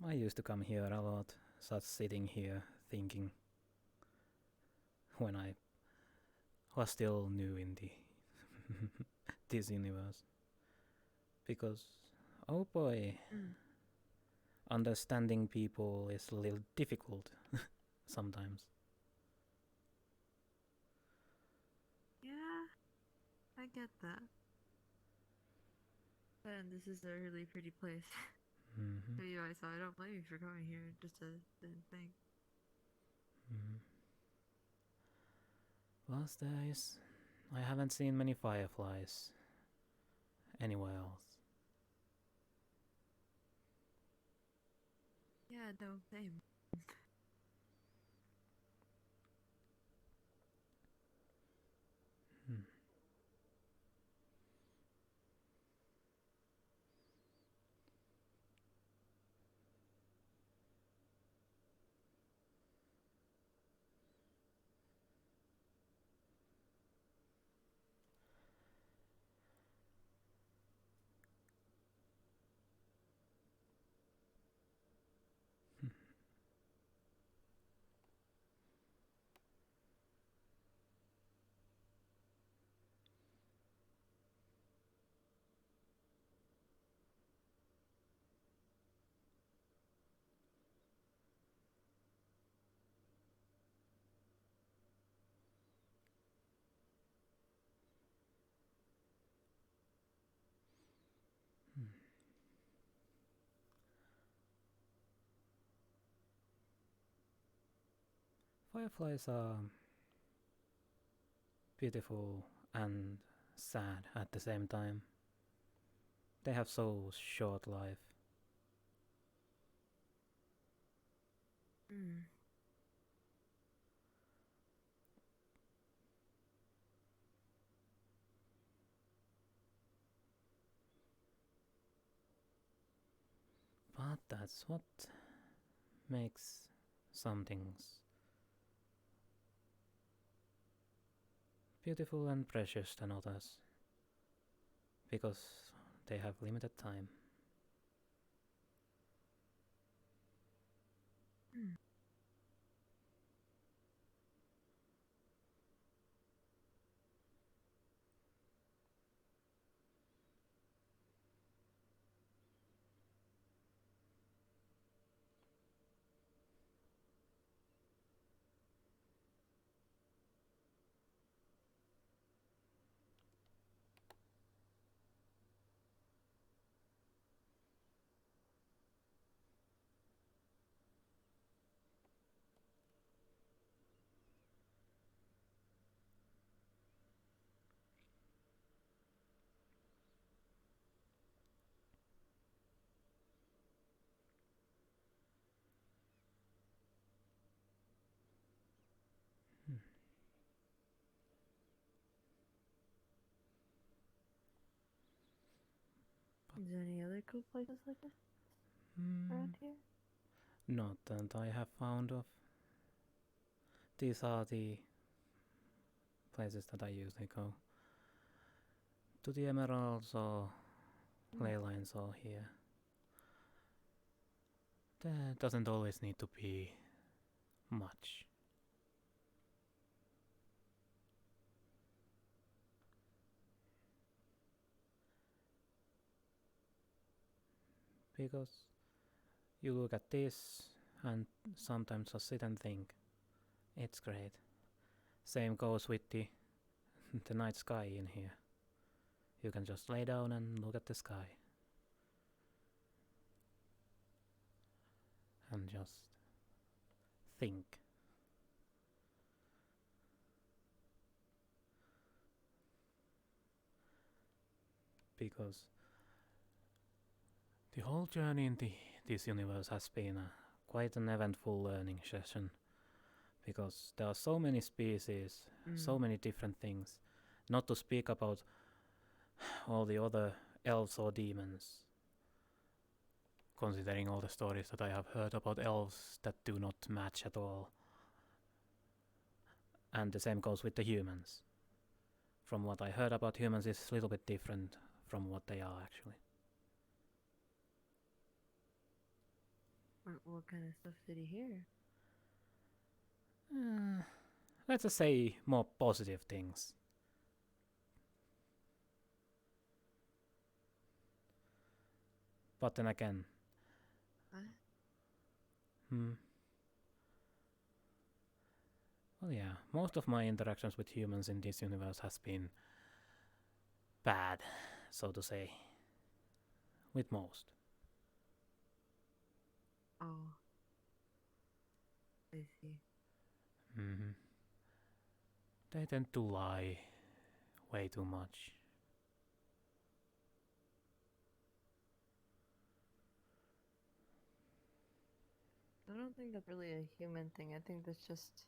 I used to come here a lot, just sitting here thinking when I was still new in the this universe. Because, oh boy, understanding people is a little difficult sometimes. Yeah, I get that. And this is a really pretty place. So I don't blame you for coming here, just a thing. Plus I haven't seen many fireflies anywhere else. Yeah, no, same. Fireflies are beautiful and sad at the same time. They have so short life. But that's what makes some things beautiful and precious than others. because they have limited time. Is there any other cool places like this around here? Not that I have found of. These are the places that I usually go. To the Emeralds or Ley Lines or here. There doesn't always need to be much. Because you look at this and sometimes just sit and think, it's great. Same goes with the night sky in here. You can just lay down and look at the sky. And just think. Because the whole journey in this universe has been quite an eventful learning session. Because there are so many species, so many different things. Not to speak about all the other elves or demons. Considering all the stories that I have heard about elves that do not match at all. And the same goes with the humans. From what I heard about humans is a little bit different from what they are actually. What kind of stuff did he hear? Let's just say more positive things. But then again... Well, yeah, most of my interactions with humans in this universe has been bad, so to say. With most. Oh. I see. They tend to lie way too much. I don't think that's really a human thing. I think that's just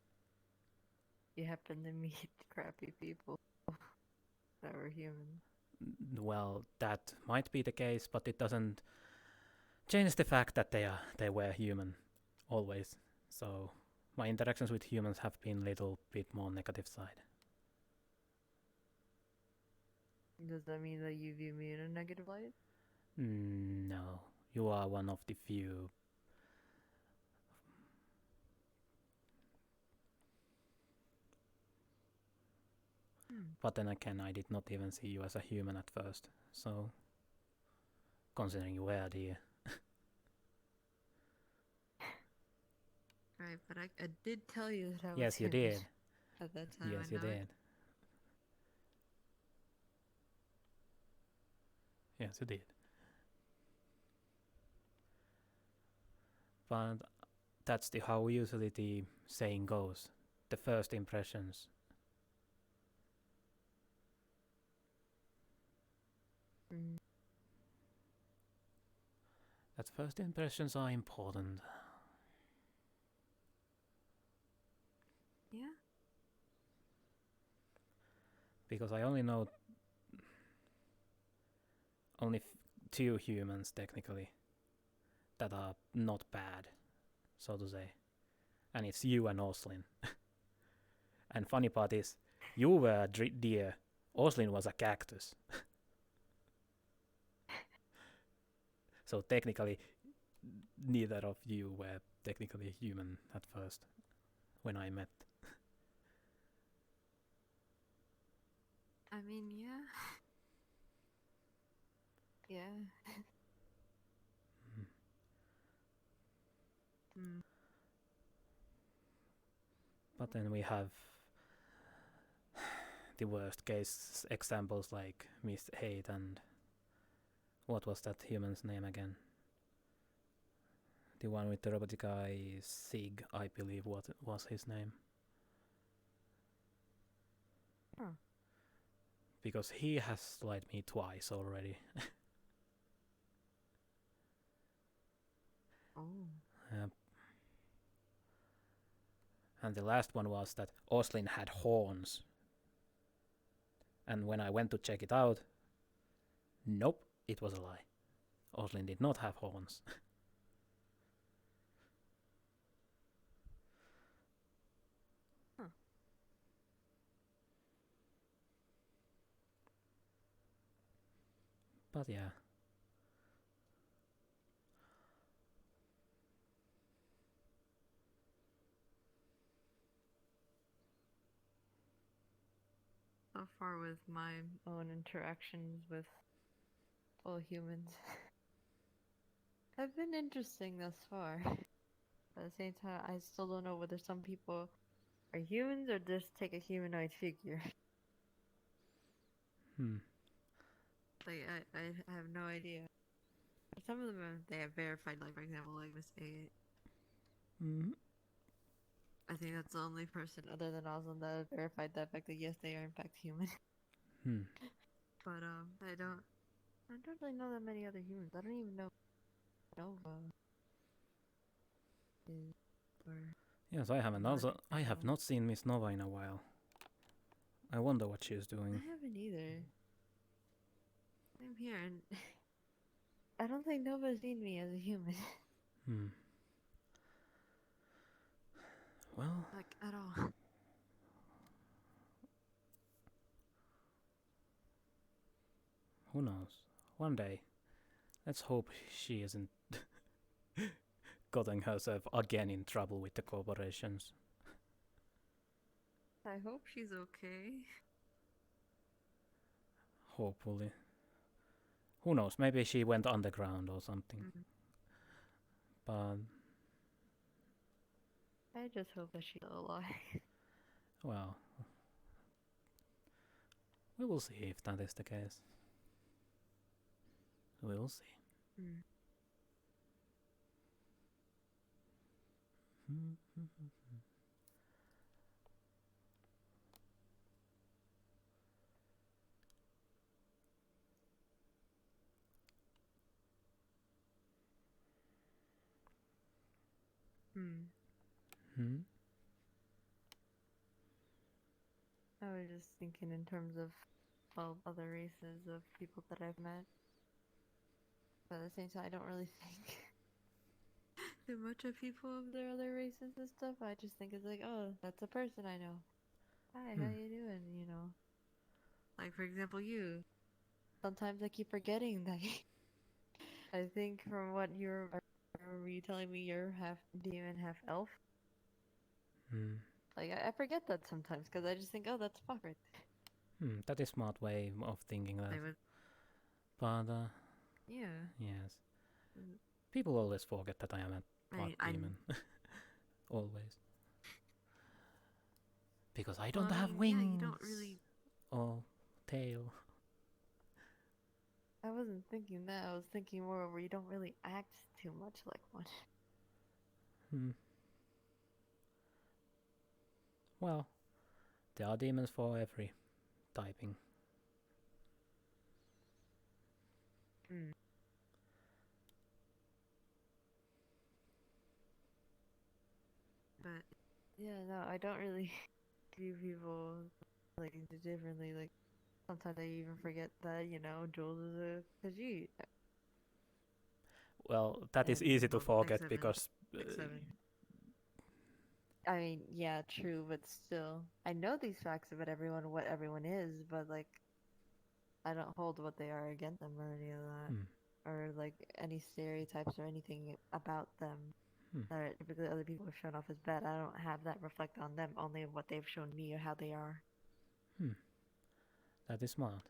you happen to meet crappy people that were human. Well, that might be the case, but it doesn't change the fact that they were human always. So my interactions with humans have been a little bit more negative side. Does that mean that you view me in a negative light? No, you are one of the few. But then again, I did not even see you as a human at first, so considering you were the... Right, but I did tell you that I was Yes, you human did. at that time. Yes, you did. Yes, you did. But that's how usually the saying goes. The first impressions. That first impressions are important. Yeah? Because I only know only 2 humans technically that are not bad, so to say. And it's you and Oslin. And funny part is, you were a deer, Oslin was a cactus. So technically, neither of you were technically human at first when I met. I mean, yeah. Yeah. But then we have the worst case examples like Miss Hate and what was that human's name again? The one with the robotic eye, Sig, I believe what was his name. Huh. Because he has lied me twice already. Oh. And the last one was that Oslin had horns. And when I went to check it out, nope, it was a lie. Oslin did not have horns. Huh. But yeah. So far with my own interactions with all humans have been interesting thus far. At the same time, I still don't know whether some people are humans or just take a humanoid figure. Like, I have no idea. Some of them, they have verified, like, for example, like Miss A. I think that's the only person other than Osland that has verified that fact that yes, they are in fact human. But I don't really know that many other humans. I don't even know Nova is or Yes, I have not seen Miss Nova in a while. I wonder what she's doing. I haven't either. I'm here and I don't think Nova's seen me as a human. Well, like at all. Who knows? One day. Let's hope she isn't gotten herself again in trouble with the corporations. I hope she's okay. Hopefully. Who knows? Maybe she went underground or something. But I just hope that she's still alive. Well, we will see if that is the case. We'll see. I was just thinking in terms of all other races of people that I've met. But at the same time, I don't really think too much of people of their other races and stuff. I just think it's like, oh, that's a person I know. Hi, how you doing? You know, like for example, you. Sometimes I keep forgetting that. I think from what I remember you telling me you're half demon, half elf. Like I forget that sometimes because I just think, oh, that's Pakk. That is a smart way of thinking that. But yeah. Yes. People always forget that I am a part demon. Always. Because I don't have wings. Yeah, you don't really. Or tail. I wasn't thinking that. I was thinking more where you don't really act too much like one. Well, there are demons for every typing. But yeah, no, I don't really view people like differently. Like sometimes I even forget that Jules is a Khajiit. Well, that is easy to forget because. I mean, yeah, true, but still, I know these facts about everyone, what everyone is, but like, I don't hold what they are against them or any of that. or like any stereotypes or anything about them that typically other people have shown off as bad. I don't have that reflect on them, only what they've shown me or how they are. That is smart.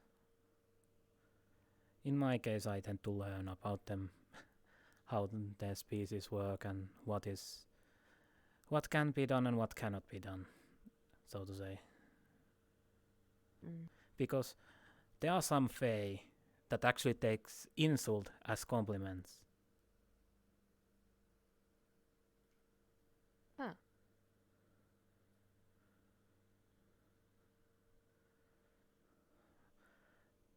In my case, I tend to learn about them, how their species work, and what can be done and what cannot be done, so to say. Because there are some fae that actually takes insult as compliments. Huh.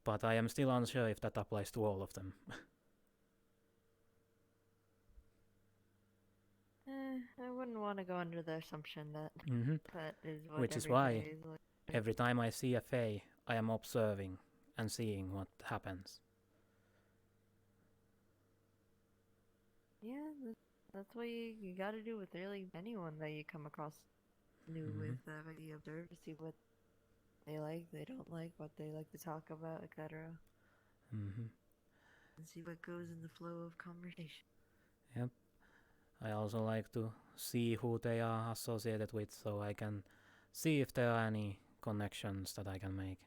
But I am still unsure if that applies to all of them. I wouldn't want to go under the assumption that that is what Which is every why fae is like. every time I see a fae, I am observing and seeing what happens. Yeah, that's what you got to do with really anyone that you come across new with. You observe to see what they like, they don't like, what they like to talk about, etc. And see what goes in the flow of conversation. Yep. I also like to see who they are associated with, so I can see if there are any connections that I can make.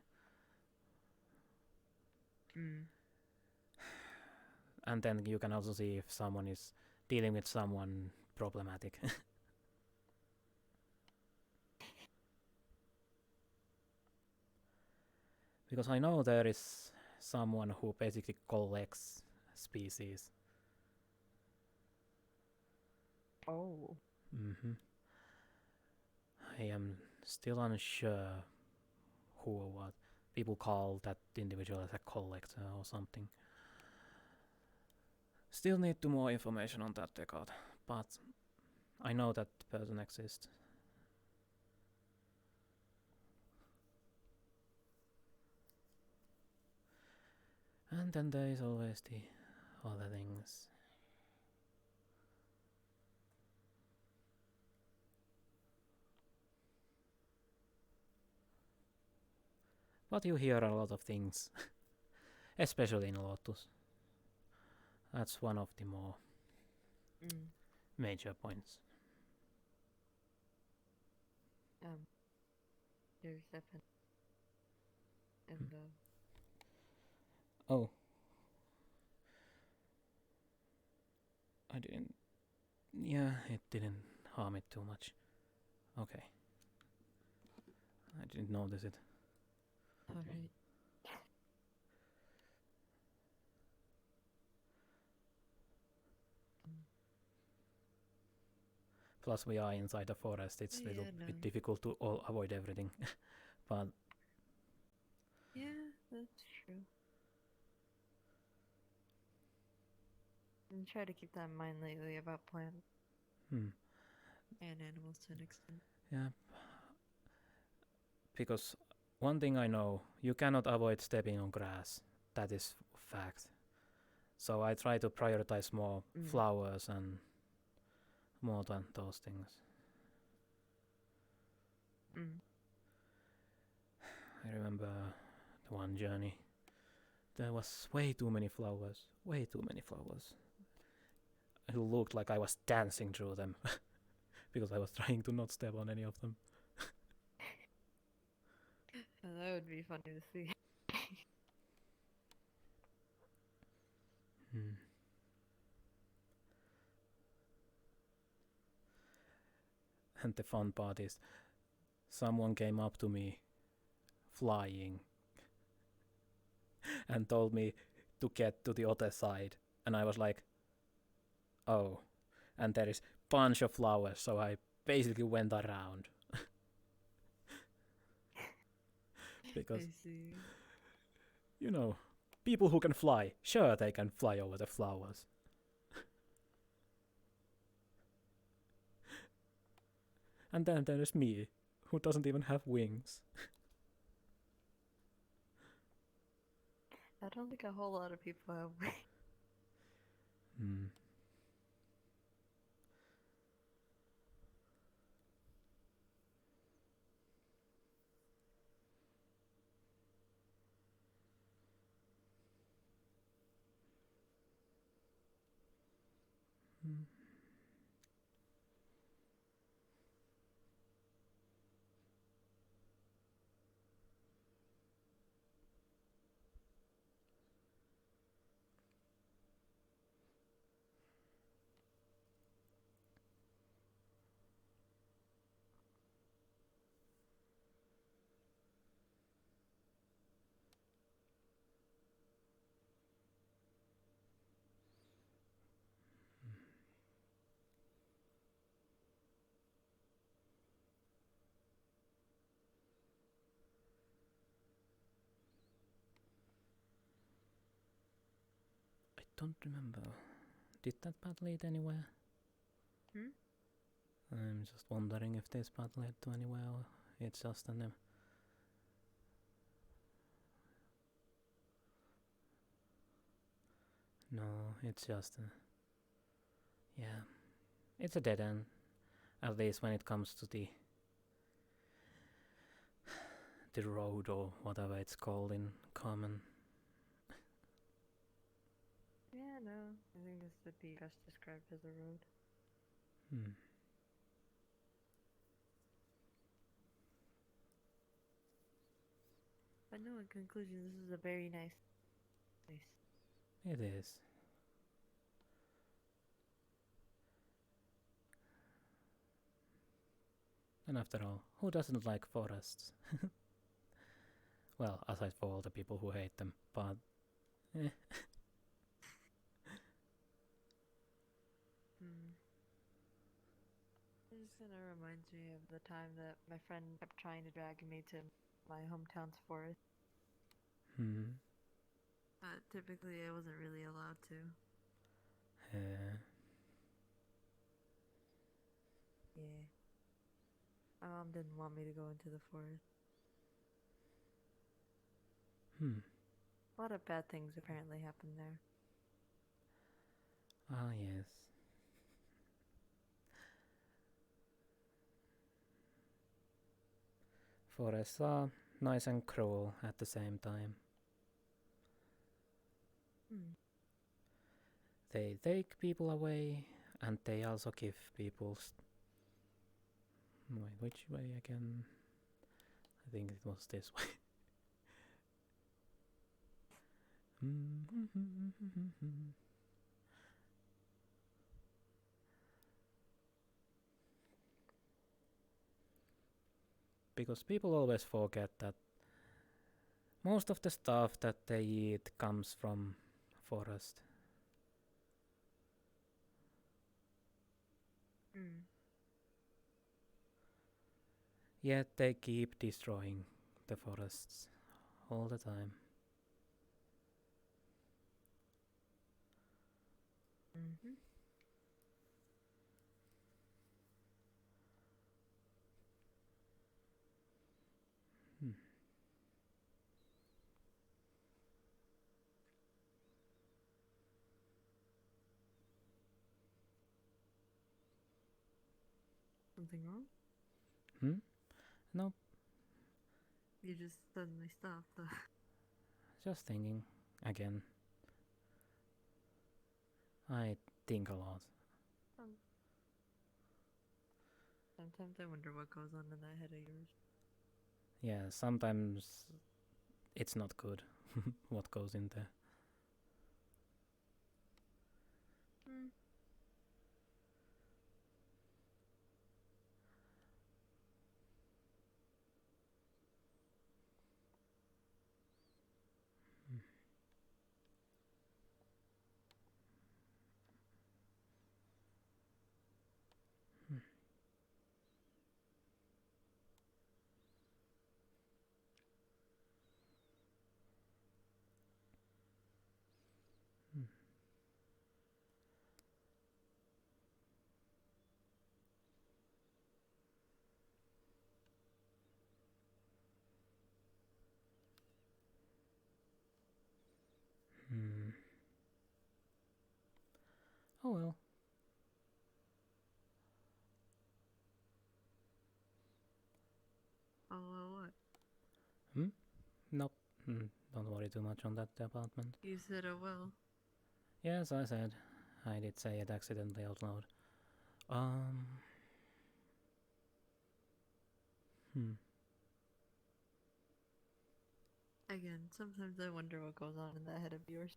And then you can also see if someone is dealing with someone problematic. Because I know there is someone who basically collects species. Oh. I am still unsure who or what. People call that individual as a collector or something. Still need more information on that regard, but I know that person exists. And then there is always the other things. But you hear a lot of things, especially in Lotus. That's one of the more major points. There's seven. And Oh. I didn't... Yeah, it didn't harm it too much. Okay. I didn't notice it. alright. Plus we are inside the forest, it's a little bit difficult to avoid everything. But... Yeah, that's true. And try to keep that in mind lately about plants. And animals to an extent. Yeah. Because one thing I know, you cannot avoid stepping on grass. That is fact. So I try to prioritize more flowers and more than those things. I remember the one journey. There was way too many flowers. Way too many flowers. It looked like I was dancing through them. Because I was trying to not step on any of them. That would be funny to see. And the fun part is, someone came up to me flying and told me to get to the other side, and I was like, oh, and there is bunch of flowers, so I basically went around. Because, you know, people who can fly, sure they can fly over the flowers. And then there's me, who doesn't even have wings. I don't think a whole lot of people have wings. I don't remember. Did that path lead anywhere? I'm just wondering if this path led to anywhere or it's just an... No, it's just a... Yeah. It's a dead end. At least when it comes to the road or whatever it's called in common. Yeah, no. I think this would be best described as a road. But no, in conclusion, this is a very nice place. It is. And after all, who doesn't like forests? Well, aside for all the people who hate them, but... This kind of reminds me of the time that my friend kept trying to drag me to my hometown's forest. But typically I wasn't really allowed to. Yeah. My mom didn't want me to go into the forest. A lot of bad things apparently happened there. Ah, yes. Forests are nice and cruel at the same time. They take people away, and they also give people... Wait, which way again? I think it was this way. Because people always forget that most of the stuff that they eat comes from forest. Yet they keep destroying the forests all the time. Something wrong? Nope. You just suddenly stopped. Just thinking again. I think a lot. Sometimes I wonder what goes on in that head of yours. Yeah, sometimes it's not good what goes in there. Oh well. Oh, well, what? Nope. Don't worry too much on that department. You said, oh well. Yes, I said. I did say it accidentally out loud. Again, sometimes I wonder what goes on in that head of yours.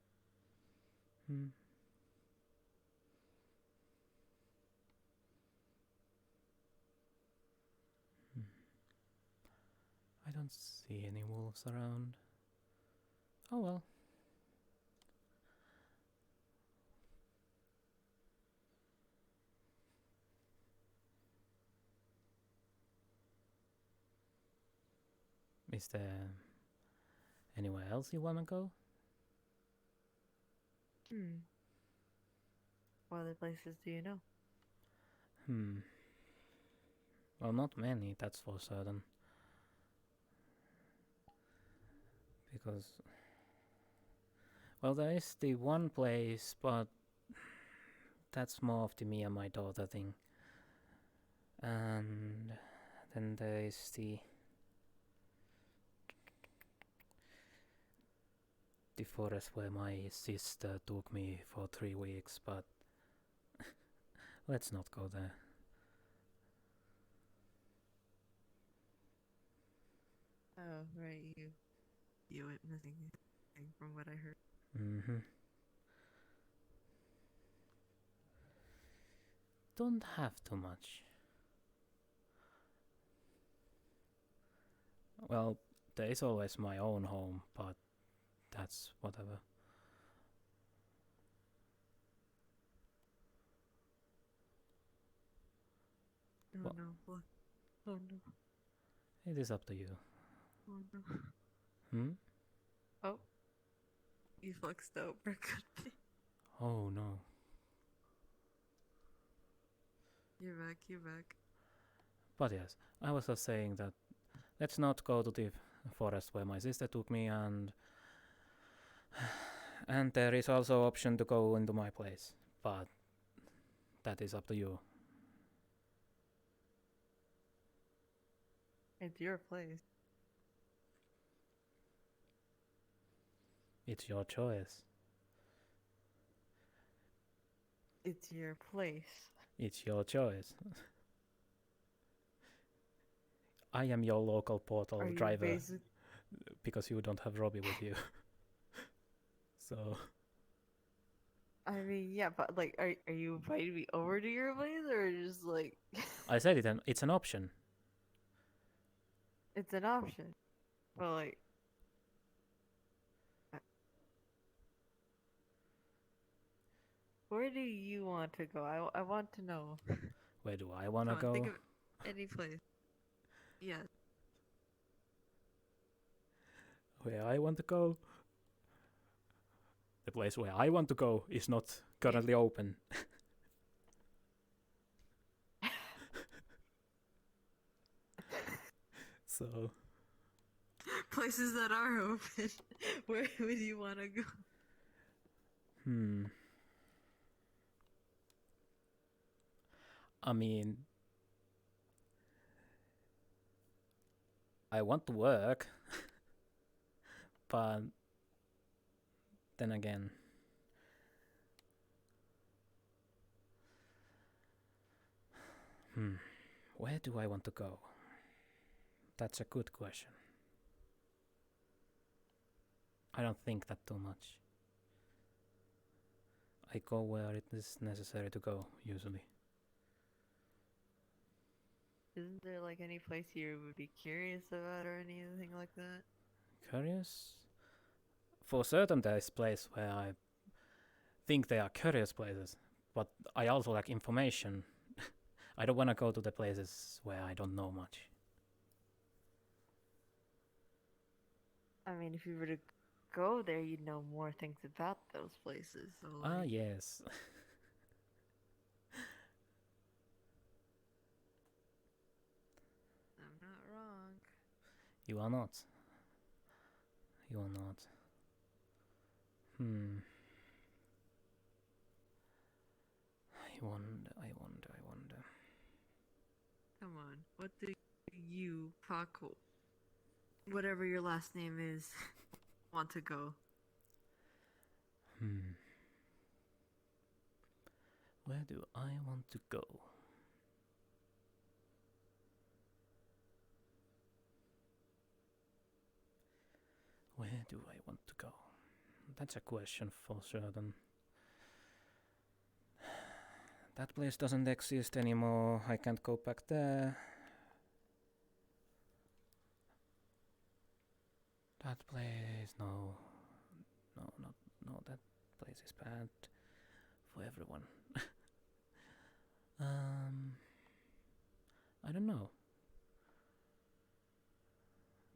I don't see any wolves around. Oh well. Is there anywhere else you wanna go? What other places do you know? Well, not many, that's for certain. Because, well, there is the one place, but that's more of the me and my daughter thing. And then there is the forest where my sister took me for 3 weeks, but let's not go there. Oh, right, you went missing from what I heard. Don't have too much. Well, there is always my own home, but that's whatever. Oh What? no, what? Oh no. It is up to you. Oh no. Oh. You flexed out, Brick. Oh no. You're back. But yes, I was just saying that let's not go to the forest where my sister took me, and there is also option to go into my place, but that is up to you. It's your place. It's your choice. It's your place. It's your choice. I am your local portal driver because you don't have Robbie with you. So. I mean, yeah, but like, are you inviting me over to your place or just like? I said it. It's an option. It's an option, but like. Where do you want to go? I want to know. Where do I want to go? Think of any place. Yes. Where I want to go? The place where I want to go is not currently open. So. Places that are open. Where would you want to go? I mean, I want to work, but then again, where do I want to go? That's a good question. I don't think that too much. I go where it is necessary to go, usually. Isn't there like any place you would be curious about or anything like that? Curious? For certain there is place where I think they are curious places, but I also like information. I don't want to go to the places where I don't know much. I mean, if you were to go there, you'd know more things about those places. So like... yes. I'm not wrong. You are not. You are not. I wonder. Come on. What do you, Pakk, whatever your last name is, want to go? Where do I want to go? Where do I want to go? That's a question for certain. That place doesn't exist anymore. I can't go back there. That place, no, that place is bad for everyone. I don't know.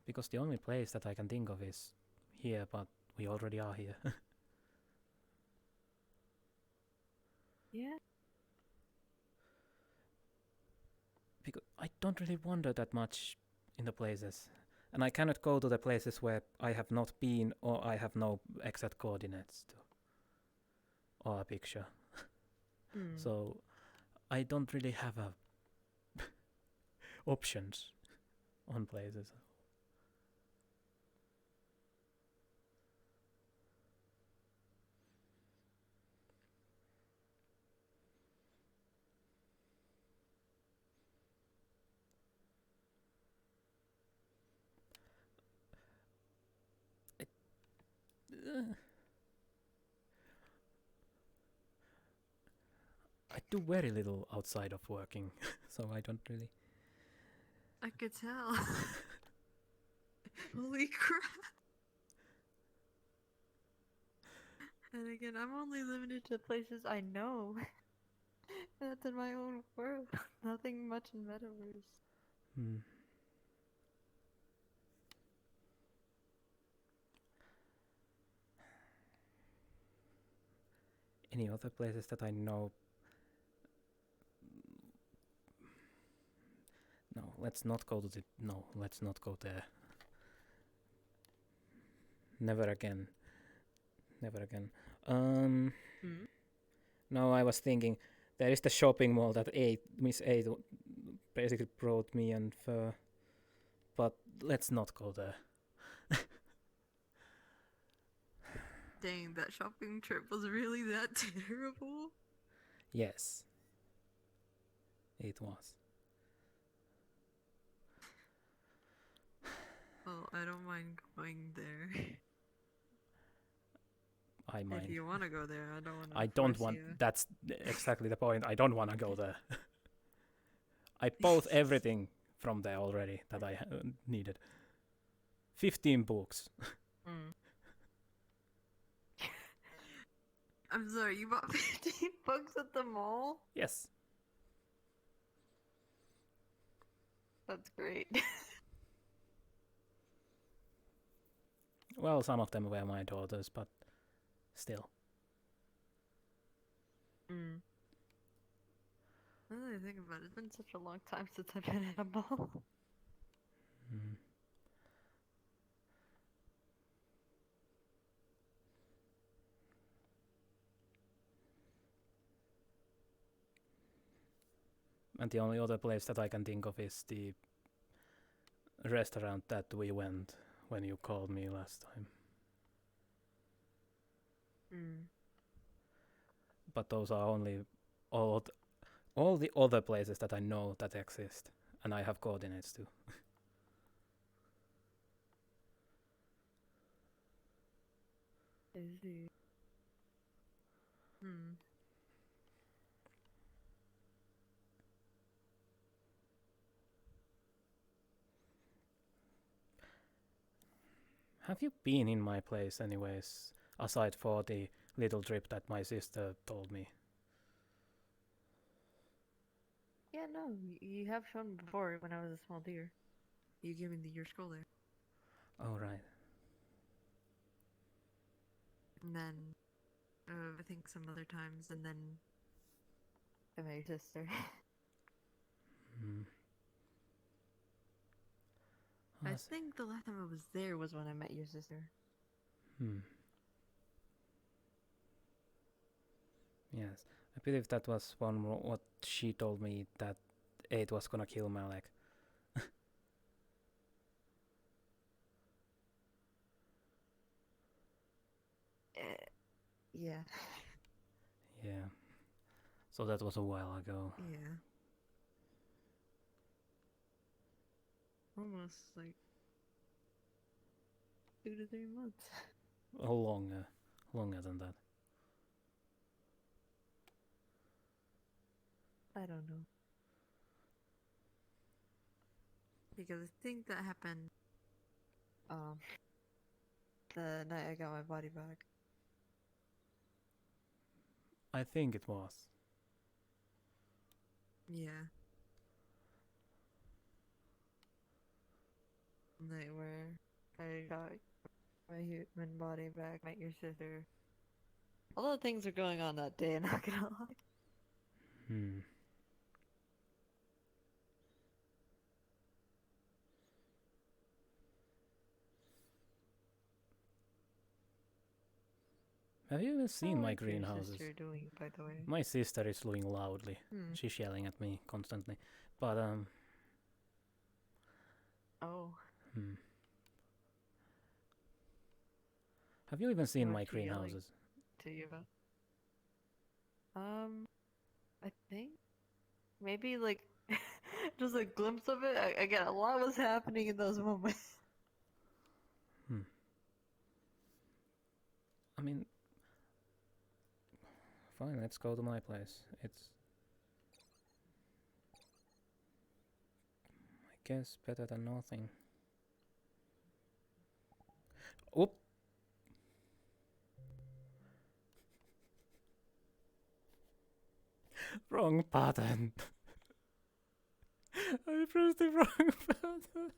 Because the only place that I can think of is here, but we already are here. Yeah. Because I don't really wander that much in the places. And I cannot go to the places where I have not been or I have no exact coordinates to. Or a picture. So I don't really have a options on places. I do very little outside of working, so I don't really. I could tell. Holy crap. And again, I'm only limited to places I know. That's in my own world. Nothing much in Metaverse. Any other places that I know? No, let's not go to the. No, let's not go there. Never again. Never again. No, I was thinking there is the shopping mall that Miss 8 basically brought me and fur. But let's not go there. Dang, that shopping trip was really that terrible? Yes. It was. Well, I don't mind going there. I mind. If you want to go there, I don't want to. I don't want. That's exactly the point. I don't want to go there. I bought everything from there already that I needed. 15 books. I'm sorry, you bought 15 books at the mall? Yes. That's great. Well, some of them were my daughters, but still. Now that I think about it, it's been such a long time since I've been at a mall. And the only other place that I can think of is the restaurant that we went when you called me last time. But those are only all the other places that I know that exist, and I have coordinates too. I see. Have you been in my place anyways, aside for the little trip that my sister told me? Yeah, no, you have shown me before when I was a small deer. You gave me your skull there. Oh, right. And then, I think some other times, and then I met your sister. I think the last time I was there was when I met your sister. Yes, I believe that was what she told me, that 8 was gonna kill Malek. Yeah. Yeah. So that was a while ago. Yeah. Almost like 2 to 3 months. Longer than that. I don't know. Because I think that happened the night I got my body back. I think it was. Yeah. Night where I got my human body back, met your sister. A lot of things are going on that day, not gonna lie. Have you even seen my How's your greenhouses? sister doing, by the way? My sister is doing loudly. She's yelling at me constantly. But Oh. Have you even seen my What's she yelling greenhouses? to you about? I think maybe like just a glimpse of it. Again, a lot was happening in those moments. I mean, fine, let's go to my place. It's, I guess, better than nothing. Oop! Wrong button. I pressed the wrong button.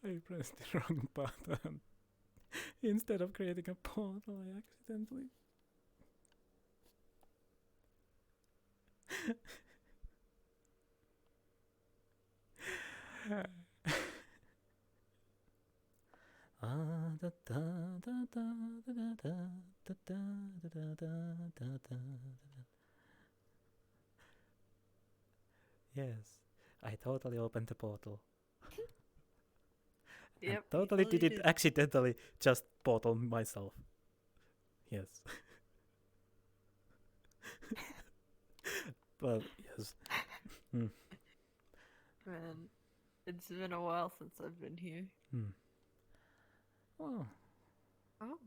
I pressed the wrong button. Instead of creating a portal, I accidentally. Yes, I totally opened the portal. Yep, totally did it accidentally, just portal myself. Yes. But yes. Man, it's been a while since I've been here. Well. Oh.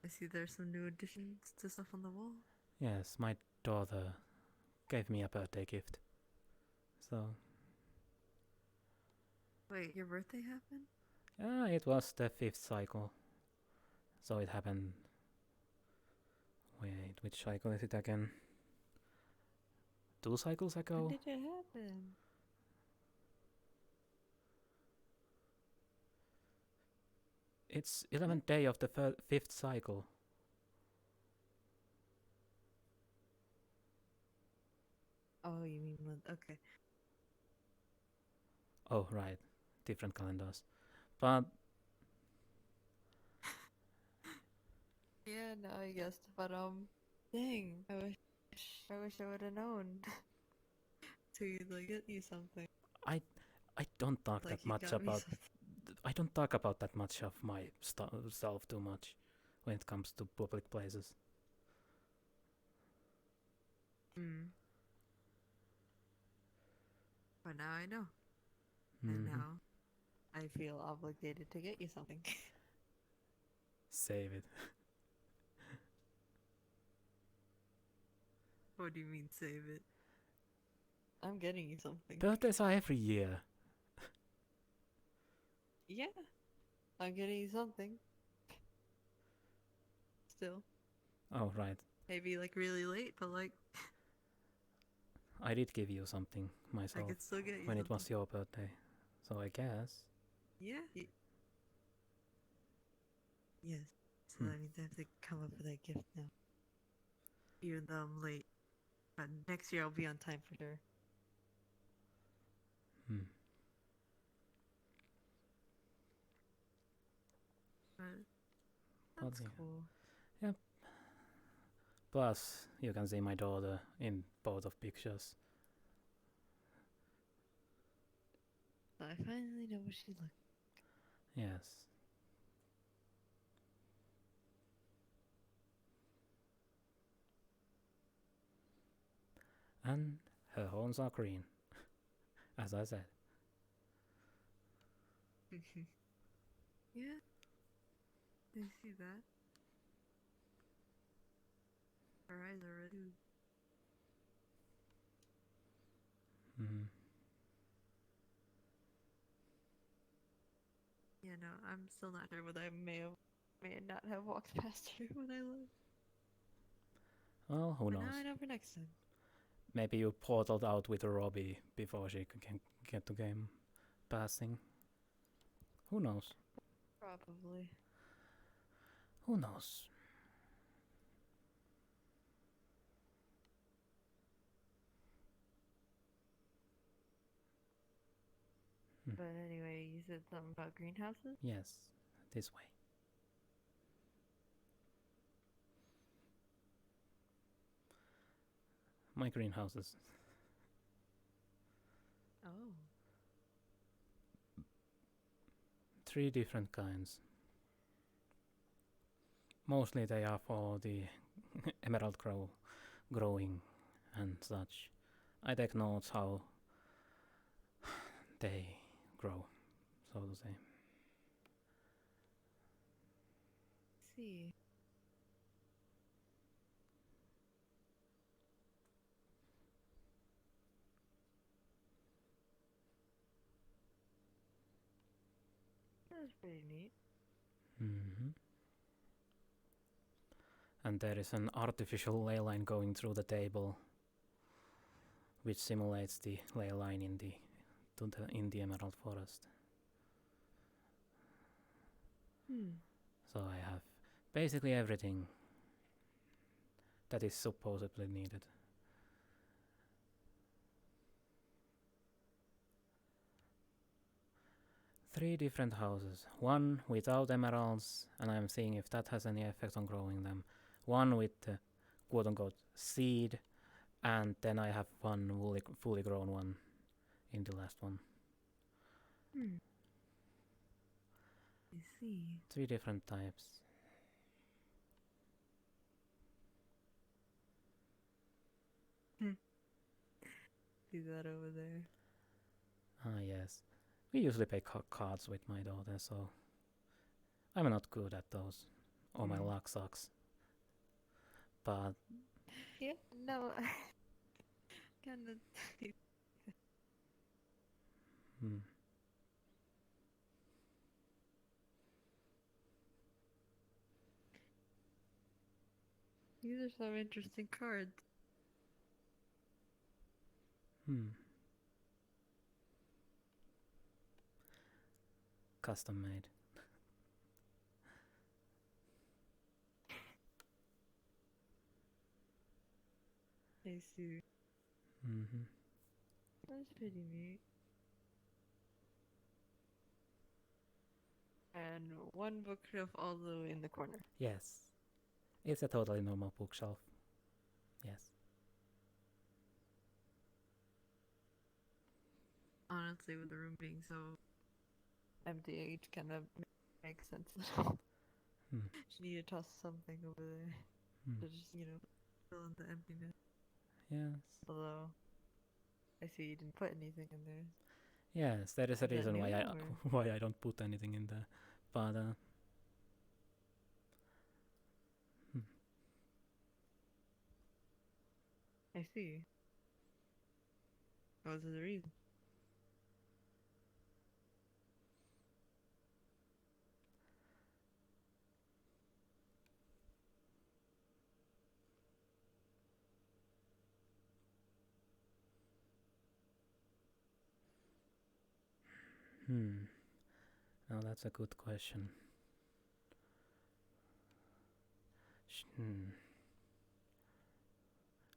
I see there's some new additions to stuff on the wall. Yes, my daughter gave me a birthday gift. So. Wait, your birthday happened? Yeah, it was the 5th cycle. So it happened. Wait, which cycle is it again? 2 cycles ago? When did it happen? It's 11th day of the 5th cycle. Oh, you mean month? Okay. Oh, right. Different calendars. But yeah, no, I guess. But dang, I wish I would have known to like get you something. I don't talk like that much about. I don't talk about that much of my self too much when it comes to public places. But now I know. And now I feel obligated to get you something. Save it. What do you mean save it? I'm getting you something. Birthdays are every year. Yeah. I'm getting you something. Still. Oh, right. Maybe like really late, but like I did give you something myself. I could still get you when something. It was your birthday. So I guess. Yeah. Yes. So that means I have to come up with that gift now. Even though I'm late. But next year I'll be on time for sure. But That's cool. Yep. Plus, you can see my daughter in both of pictures. I finally know what she looks like. Yes. And her horns are green, as I said. Yeah, I see that. Her eyes are red too. Mm-hmm. Yeah, no, I'm still not sure whether I may not have walked past her when I left. Well, who But knows? now I know for next time. Maybe you portaled out with Robbie before she can get to game passing. Who knows? Probably. Who knows? But anyway, you said something about greenhouses? Yes, this way. My greenhouses. Oh. 3 different kinds. Mostly they are for the emerald growing and such. I take notes how they grow, so to say. See. That's pretty neat. Mm-hmm. And there is an artificial ley line going through the table, which simulates the ley line in the emerald forest. So I have basically everything that is supposedly needed. Three different houses. One without emeralds, and I'm seeing if that has any effect on growing them. One with the quote-unquote seed, and then I have one fully grown one in the last one. I see. 3 different types. See that over there? Ah, yes. We usually play cards with my daughter, so I'm not good at those. Or my luck sucks. But yeah, no, kind of. These are some interesting cards. Custom made. I see. That's pretty neat. And one bookshelf also in the corner. Yes. It's a totally normal bookshelf. Yes. Honestly, with the room being so empty, it kind of makes sense at all. She need to toss something over there to just, fill in the emptiness. Yes. Although, I see you didn't put anything in there. Yes, there is a reason why I don't put anything in there. But I see. What was the reason? now that's a good question.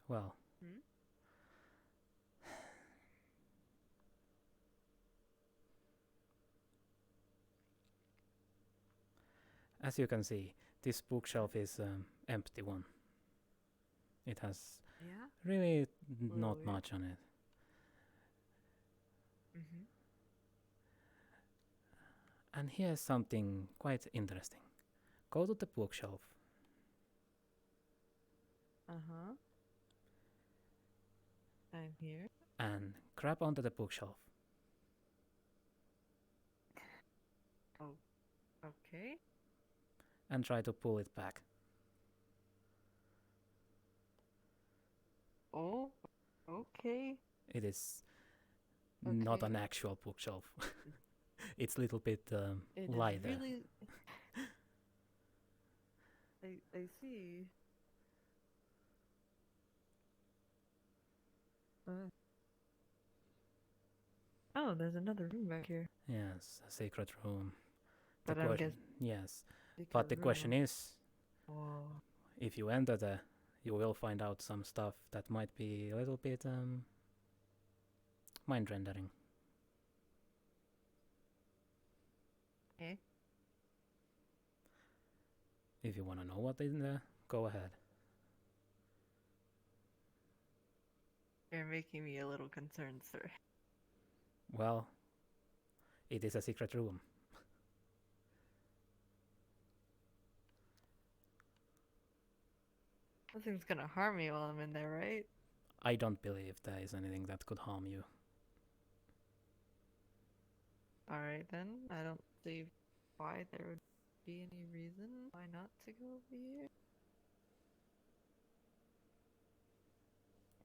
Well, As you can see, this bookshelf is empty one. It has really not much on it. And here's something quite interesting. Go to the bookshelf. I'm here. And grab onto the bookshelf. Oh, okay. And try to pull it back. Oh, okay. It is not an actual bookshelf. It's a little bit lighter. Really... I see. Oh, there's another room back here. Yes, a secret room. But yes. But the question is, if you enter there, you will find out some stuff that might be a little bit mind rendering. Okay. If you want to know what is in there, go ahead. You're making me a little concerned, sir. Well, it is a secret room. Nothing's gonna harm me while I'm in there, right? I don't believe there is anything that could harm you. Alright then, I don't see why there would be any reason why not to go over here.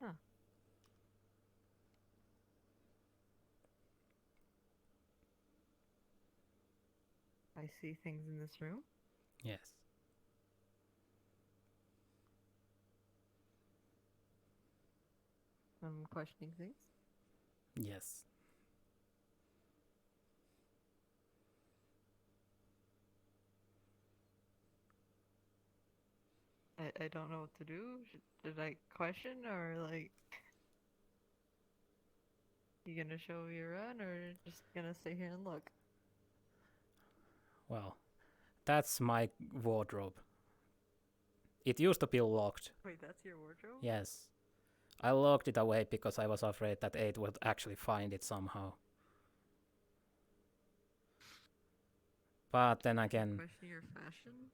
Huh. I see things in this room. Yes. I'm questioning things. Yes. I don't know what to do. Should I question or like... You gonna show me around or just gonna stay here and look? Well, that's my wardrobe. It used to be locked. Wait, that's your wardrobe? Yes. I locked it away because I was afraid that 8 would actually find it somehow. But then again, Question your fashion?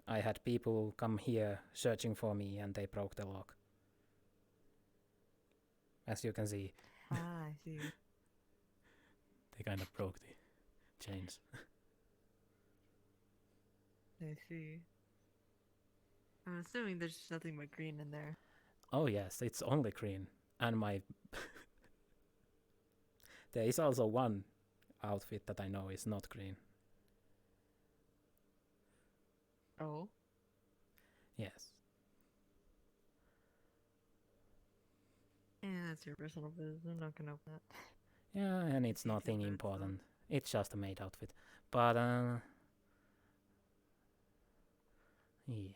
I had people come here searching for me and they broke the lock. As you can see. Ah, I see. They kind of broke the chains. I see. I'm assuming there's just nothing but green in there. Oh yes, it's only green. And my... There is also one outfit that I know is not green. Oh? Yes. Yeah, that's your personal business. I'm not gonna open that. Yeah, and it's nothing important. It's just a maid outfit. But, yeah.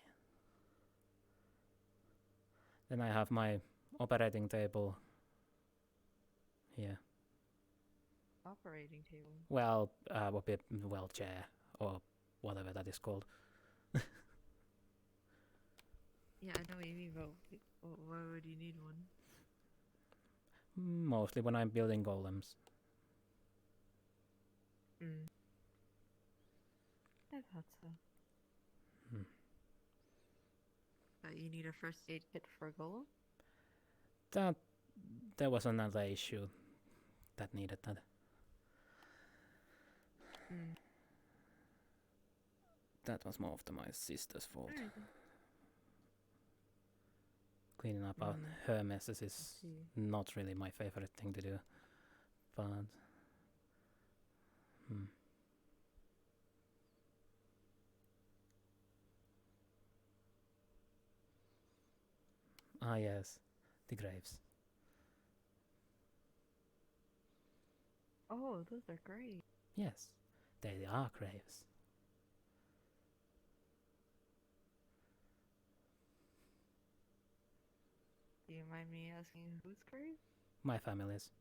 Then I have my operating table here. Operating table? Well, chair, or whatever that is called. Yeah, I know what you mean, but why would you need one? Mostly when I'm building golems. I thought so. You need a first aid kit for a golem? There was another issue that needed that. That was more of my sister's fault. Cleaning up her messes is not really my favorite thing to do. But... Ah yes, the graves. Oh, those are great. Yes, they are graves. Do you mind me asking whose grave? My family's.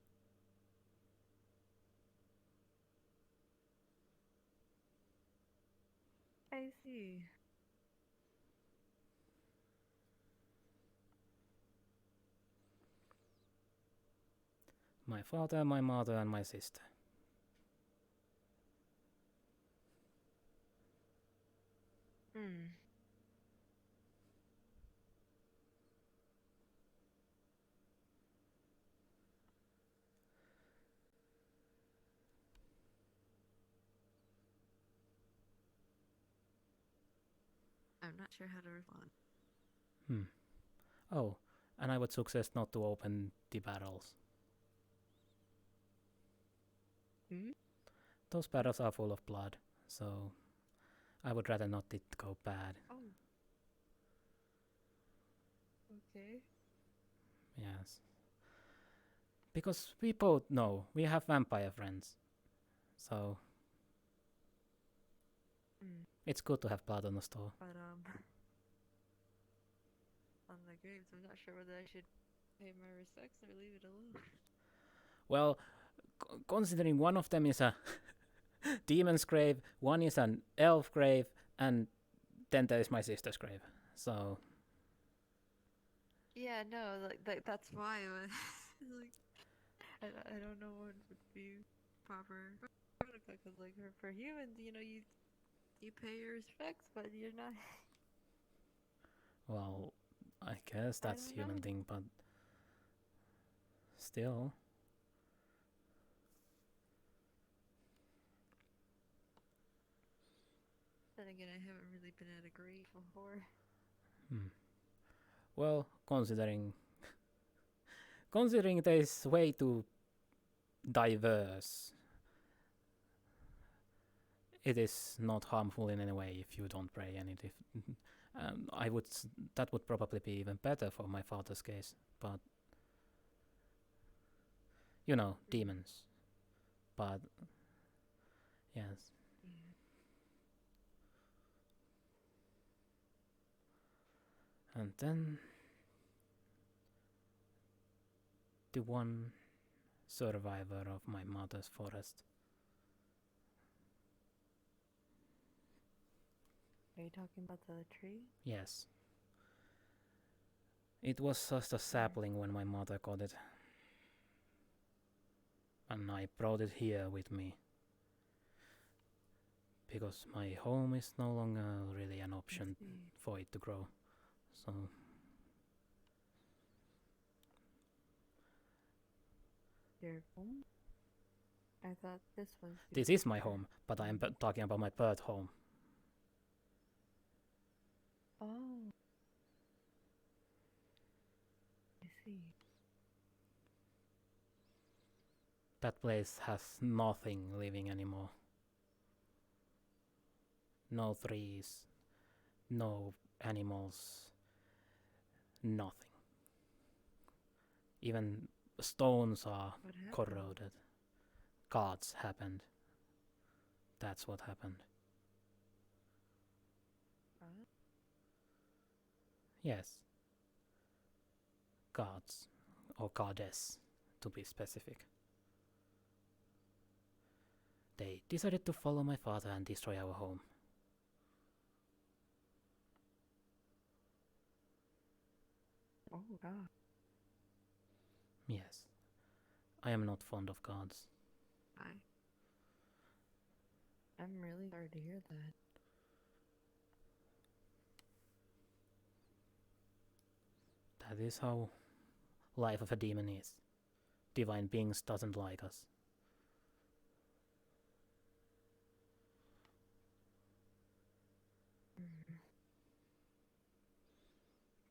I see. My father, my mother, and my sister. Hmm. I'm not sure how to respond. Oh, and I would suggest not to open the barrels. Those barrels are full of blood, so I would rather not it go bad. Oh. Okay. Yes. Because we both know we have vampire friends, so it's good to have blood on the store. But on the graves, I'm not sure whether I should pay my respects or leave it alone. Well, considering one of them is a demon's grave, one is an elf grave, and then there is my sister's grave. So yeah, no, like that's why I was like, I don't know what would be proper protocol because like for humans, you know, you pay your respects, but you're not. well, I guess that's human thing, but still. Then again, I haven't really been at a grave before. Well, considering this way too diverse, it is not harmful in any way if you don't pray, and that would probably be even better for my father's case, but you know, demons. But yes. And then the one survivor of my mother's forest. Are you talking about the tree? Yes. It was just a sapling when my mother got it. And I brought it here with me. Because my home is no longer really an option for it to grow. So your home? I thought this was. This is my home, but I am talking about my birth home. Oh. I see. That place has nothing living anymore. No trees, no animals, nothing. Even stones are corroded. Gods happened. That's what happened. Yes. Gods, or goddess, to be specific. They decided to follow my father and destroy our home. Oh, God. Yes. I am not fond of gods. I'm really sorry to hear that. That is how life of a demon is. Divine beings doesn't like us.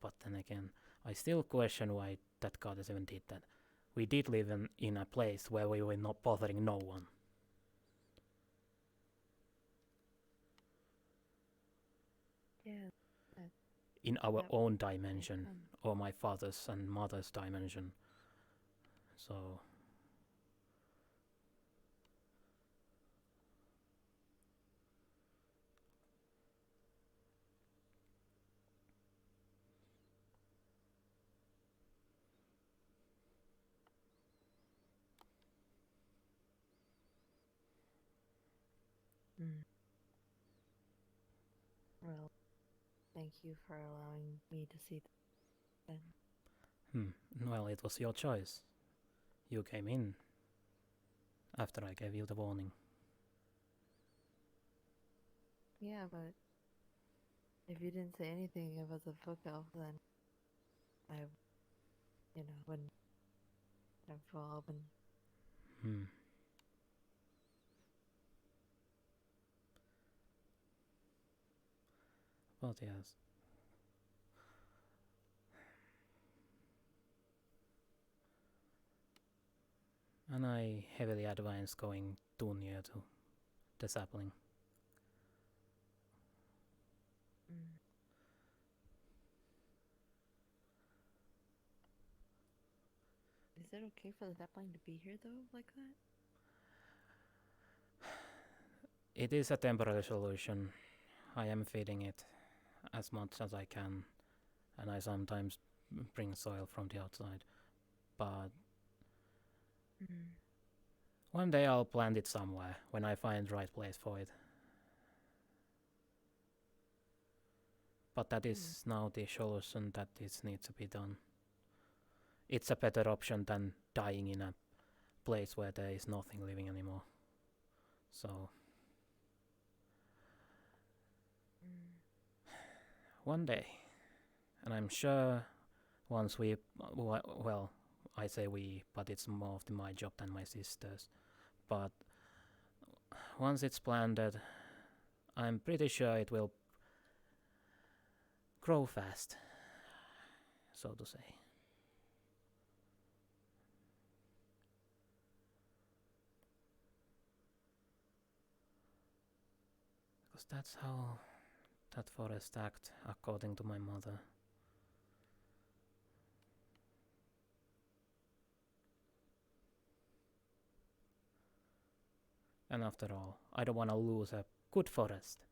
But then again, I still question why that goddess even did that. We did live in a place where we were not bothering no one. Yeah. In our own dimension, or my father's and mother's dimension. So thank you for allowing me to see that then. Well, it was your choice. You came in after I gave you the warning. Yeah, but if you didn't say anything about the book elf, then I, wouldn't have well open. But yes. And I heavily advise going too near to the sapling. Is it okay for the sapling to be here though, like that? It is a temporary solution. I am feeding it as much as I can, and I sometimes bring soil from the outside. But one day I'll plant it somewhere when I find the right place for it. But that is now the solution that this needs to be done. It's a better option than dying in a place where there is nothing living anymore. So one day, and I'm sure once we, well, I say we, but it's more of my job than my sister's. But once it's planted, I'm pretty sure it will grow fast, so to say. Because that's how that forest acts, according to my mother. And after all, I don't want to lose a good forest.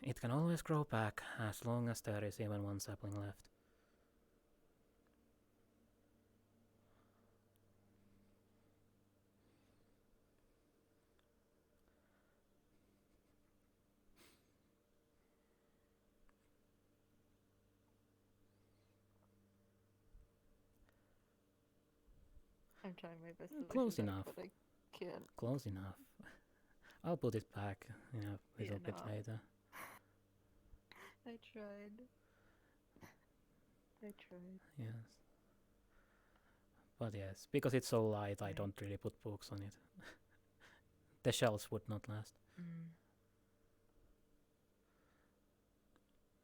It can always grow back as long as there is even one sapling left. I'm trying my best to Close enough. But I can't. Close enough. I'll put it back a little bit later. I tried. Yes. But yes, because it's so light, I don't really put books on it. The shelves would not last.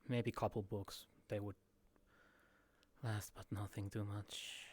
Maybe couple books, they would last, but nothing too much.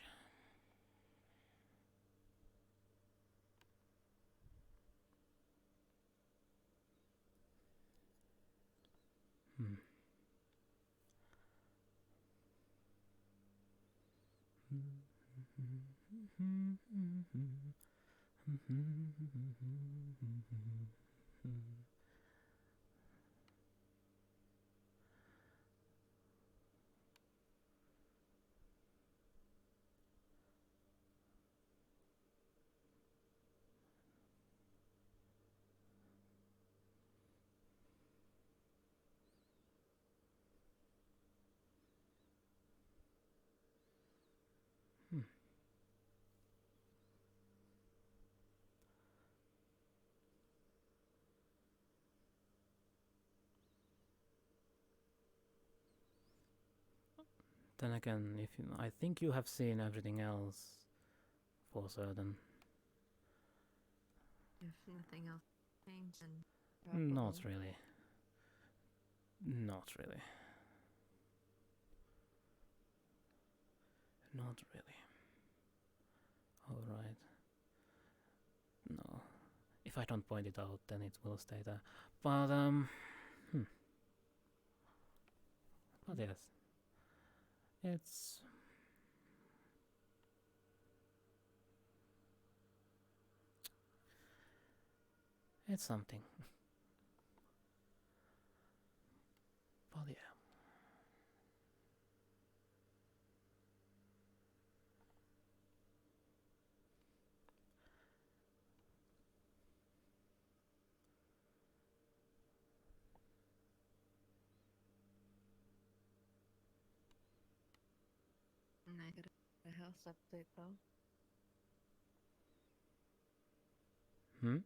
Then again, I think you have seen everything else for certain. If nothing else changed, then Not really. Not really. Not really. Alright. No. If I don't point it out, then it will stay there. But, But yes. It's something. But yeah. nice to get a house update though. Hmm?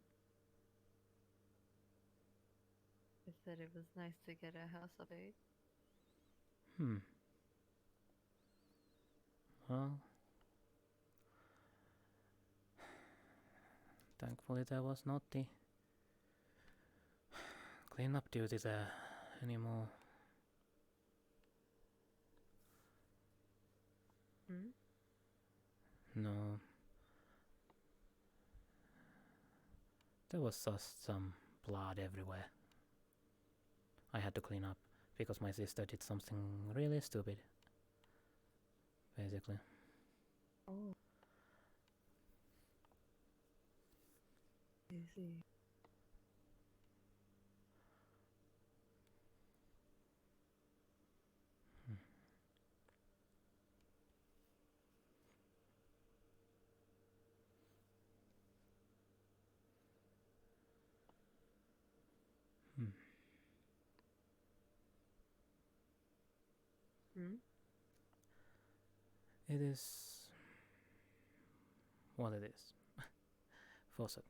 I said it was nice to get a house update. Hmm. Well, thankfully there was not the cleanup duty there anymore. Hmm? No. There was just some blood everywhere. I had to clean up because my sister did something really stupid. Basically. Oh. I see. Hmm. Hmm? It is what it is. For certain.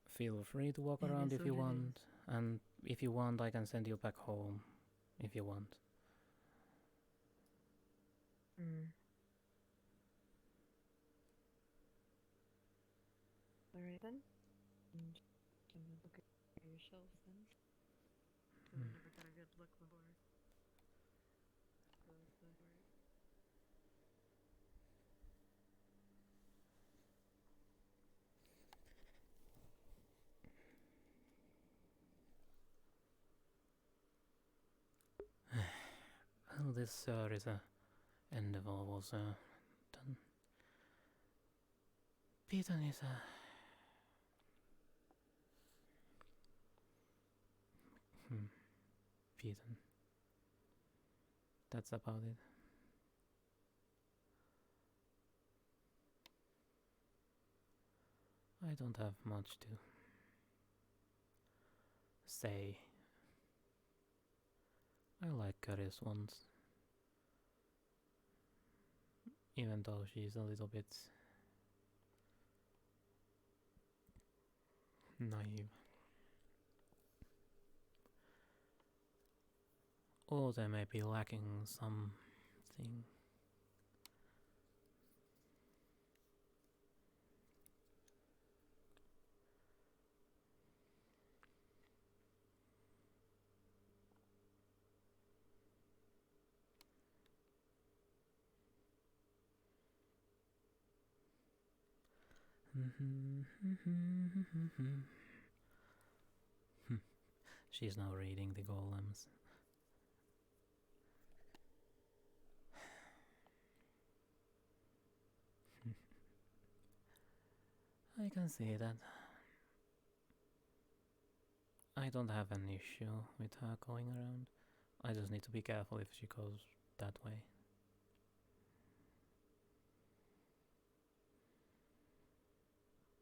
Feel free to walk It around is if you what it want, and if you want, I can send you back home if you want. Hmm. Alright then. Can you look at your shelves then? Because I never got a good look before. So it's the word. Well, this is a endeavor was done. Peyton is a Peyton. That's about it. I don't have much to say. I like Curry's ones, even though she's a little bit naive. Or they may be lacking something. She's now reading the golems. I can see that. I don't have an issue with her going around. I just need to be careful if she goes that way.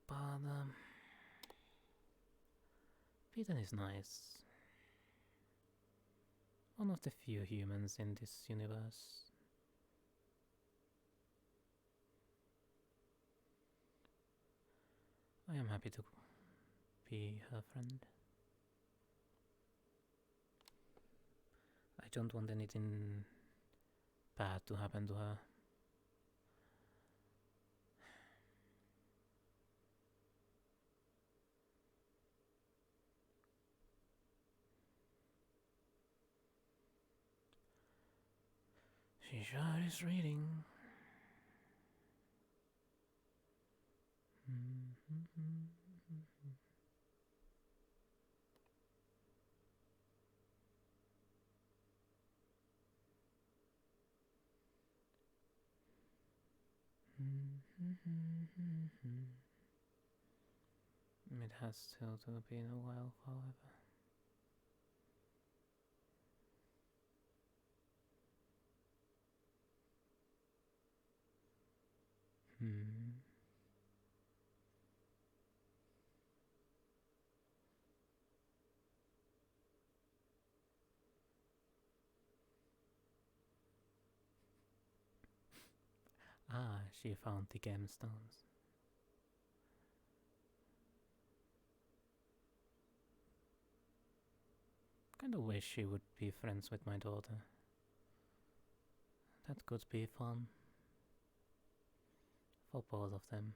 But, Peyton is nice. One of the few humans in this universe. I am happy to be her friend. I don't want anything bad to happen to her. She sure is reading. It has still to been a while, however. she found the gemstones. Kind of wish she would be friends with my daughter. That could be fun. For both of them.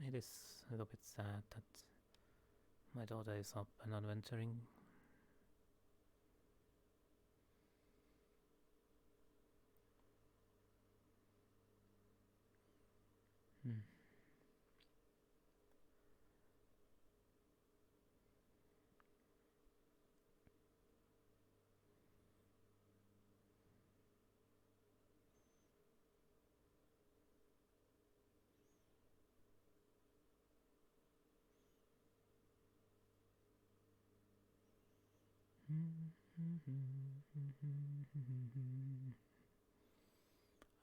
It is a little bit sad that my daughter is up and adventuring. Hmm.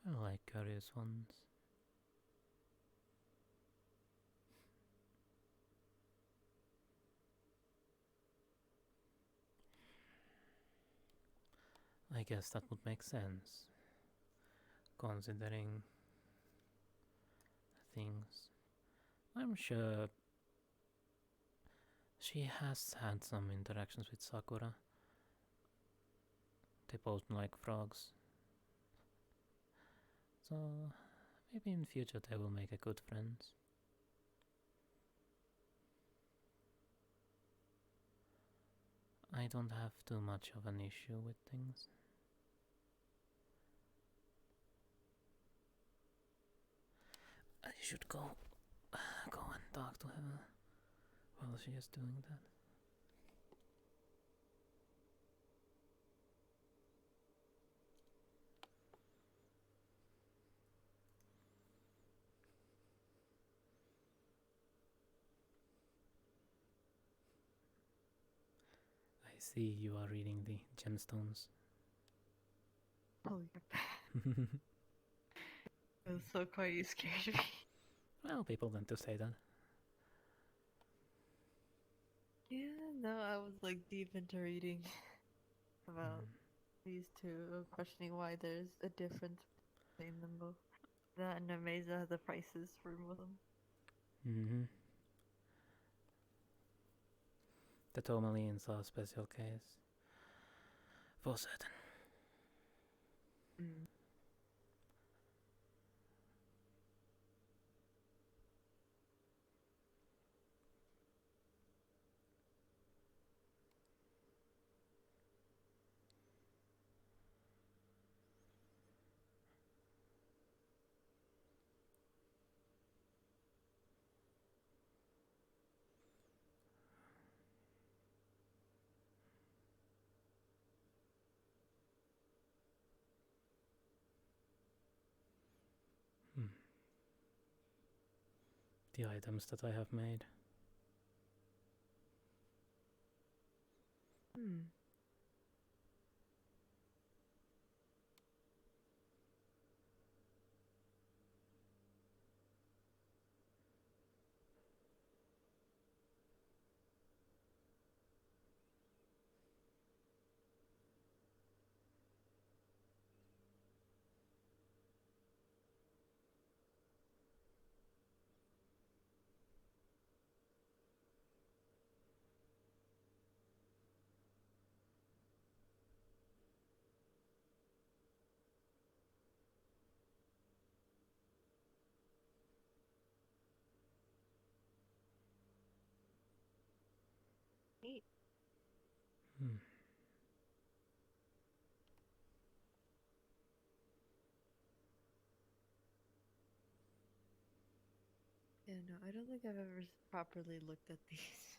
I like curious ones. I guess that would make sense, considering things. I'm sure she has had some interactions with Sakura. They both like frogs. So maybe in future they will make a good friends. I don't have too much of an issue with things. I should go and talk to her while she is doing that. I see you are reading the gemstones. Oh, yep. It was so quiet, you scared me. Well, people tend to say that. Yeah, no, I was like deep into reading about these two, questioning why there's a difference between them both. That and Amazing the prices for both of them. Mm-hmm. The Tomalians are a special case. For certain. Mm. The items that I have made. Hmm. Neat. Hmm. Yeah, no, I don't think I've ever properly looked at these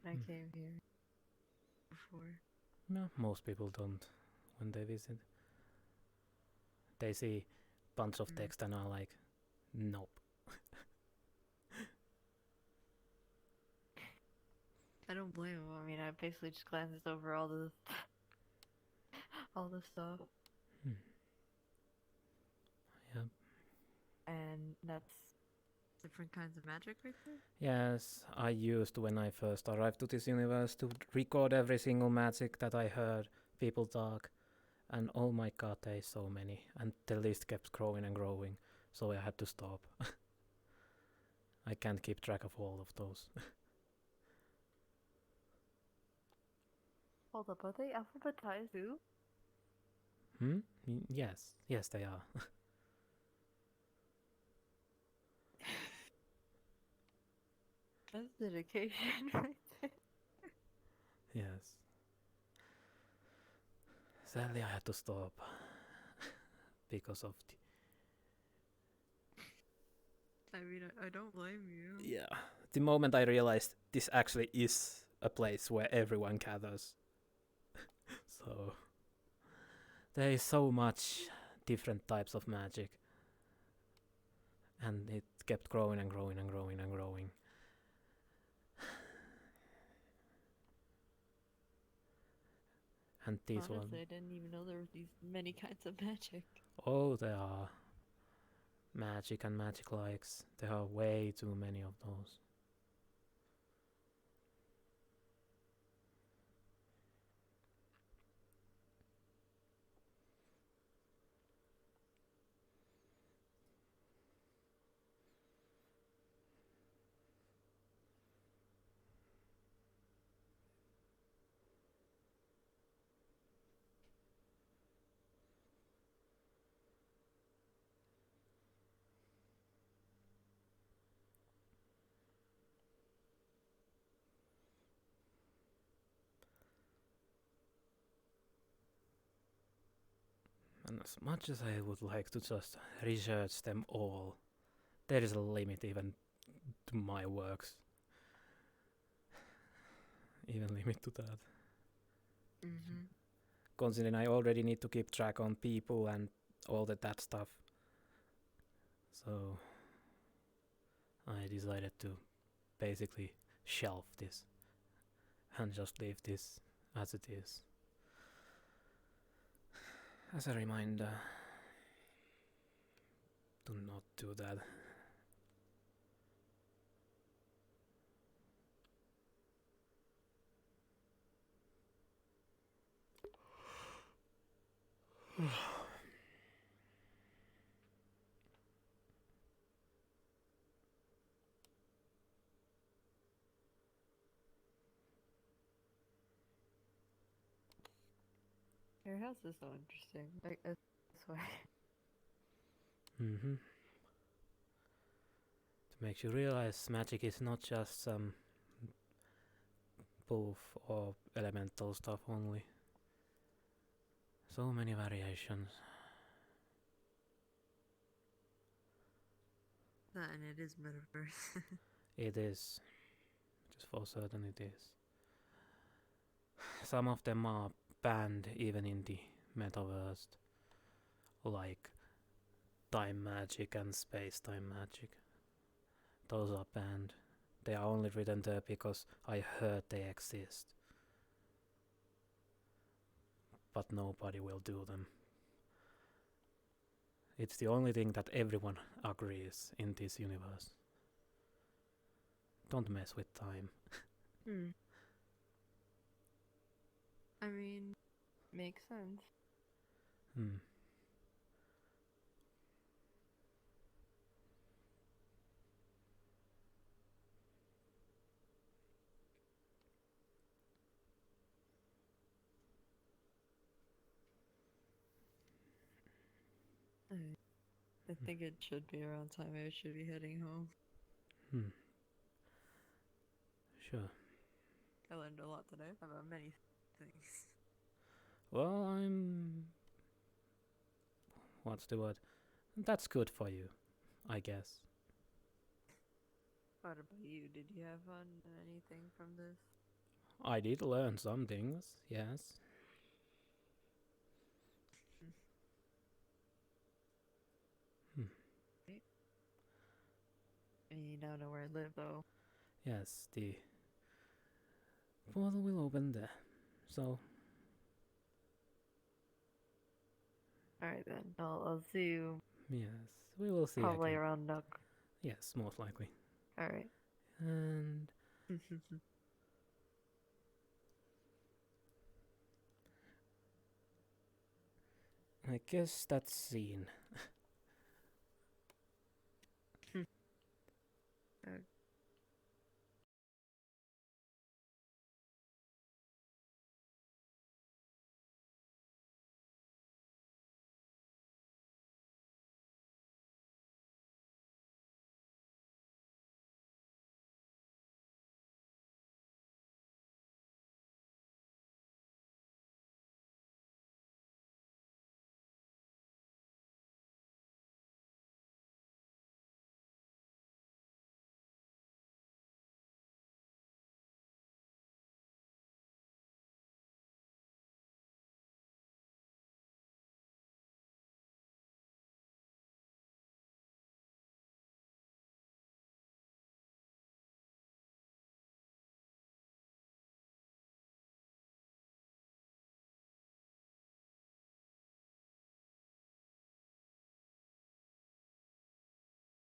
when I came here before. No, most people don't when they visit. They see bunch of text and are like, nope. I don't blame him. I mean, I basically just glanced over all the stuff, Yep. and that's different kinds of magic right there. Yes, I used when I first arrived to this universe to record every single magic that I heard people talk, And oh my god, there is so many. And the list kept growing and growing, so I had to stop. I can't keep track of all of those. Hold up, are they alphabetized too? Yes, they are. That's dedication right there. Yes. Sadly, I had to stop because of I mean, I don't blame you. yeah. The moment I realized this actually is a place where everyone gathers. So there is so much different types of magic, and it kept growing and growing and growing and growing. And these Honestly, I didn't even know there were these many kinds of magic. Oh, there are magic and magic likes. There are way too many of those. And as much as I would like to just research them all, there is a limit even to my works. Even limit to that. Mm-hmm. Considering I already need to keep track on people and all that stuff. So I decided to basically shelf this and just leave this as it is. As a reminder, do not do that. Your house is so interesting. That's why. Mm-hmm. To make you realize magic is not just some buff or elemental stuff only. So many variations. And it is Metaverse. It is. Just for certain it is. Some of them are banned even in the Metaverse. Like time magic and space-time magic. Those are banned. They are only written there because I heard they exist. But nobody will do them. It's the only thing that everyone agrees in this universe. Don't mess with time. I mean, makes sense. I think it should be around time I should be heading home. Sure. I learned a lot today about many things. Well, what's the word? That's good for you, I guess. What about you? Did you have fun? Anything from this? I did learn some things, yes. You now know where I live, though. Yes, the portal will open there. So. Alright then. I'll see you. Yes, we will see. Probably again. around Nook. Yes, most likely. Alright. And. I guess that's scene.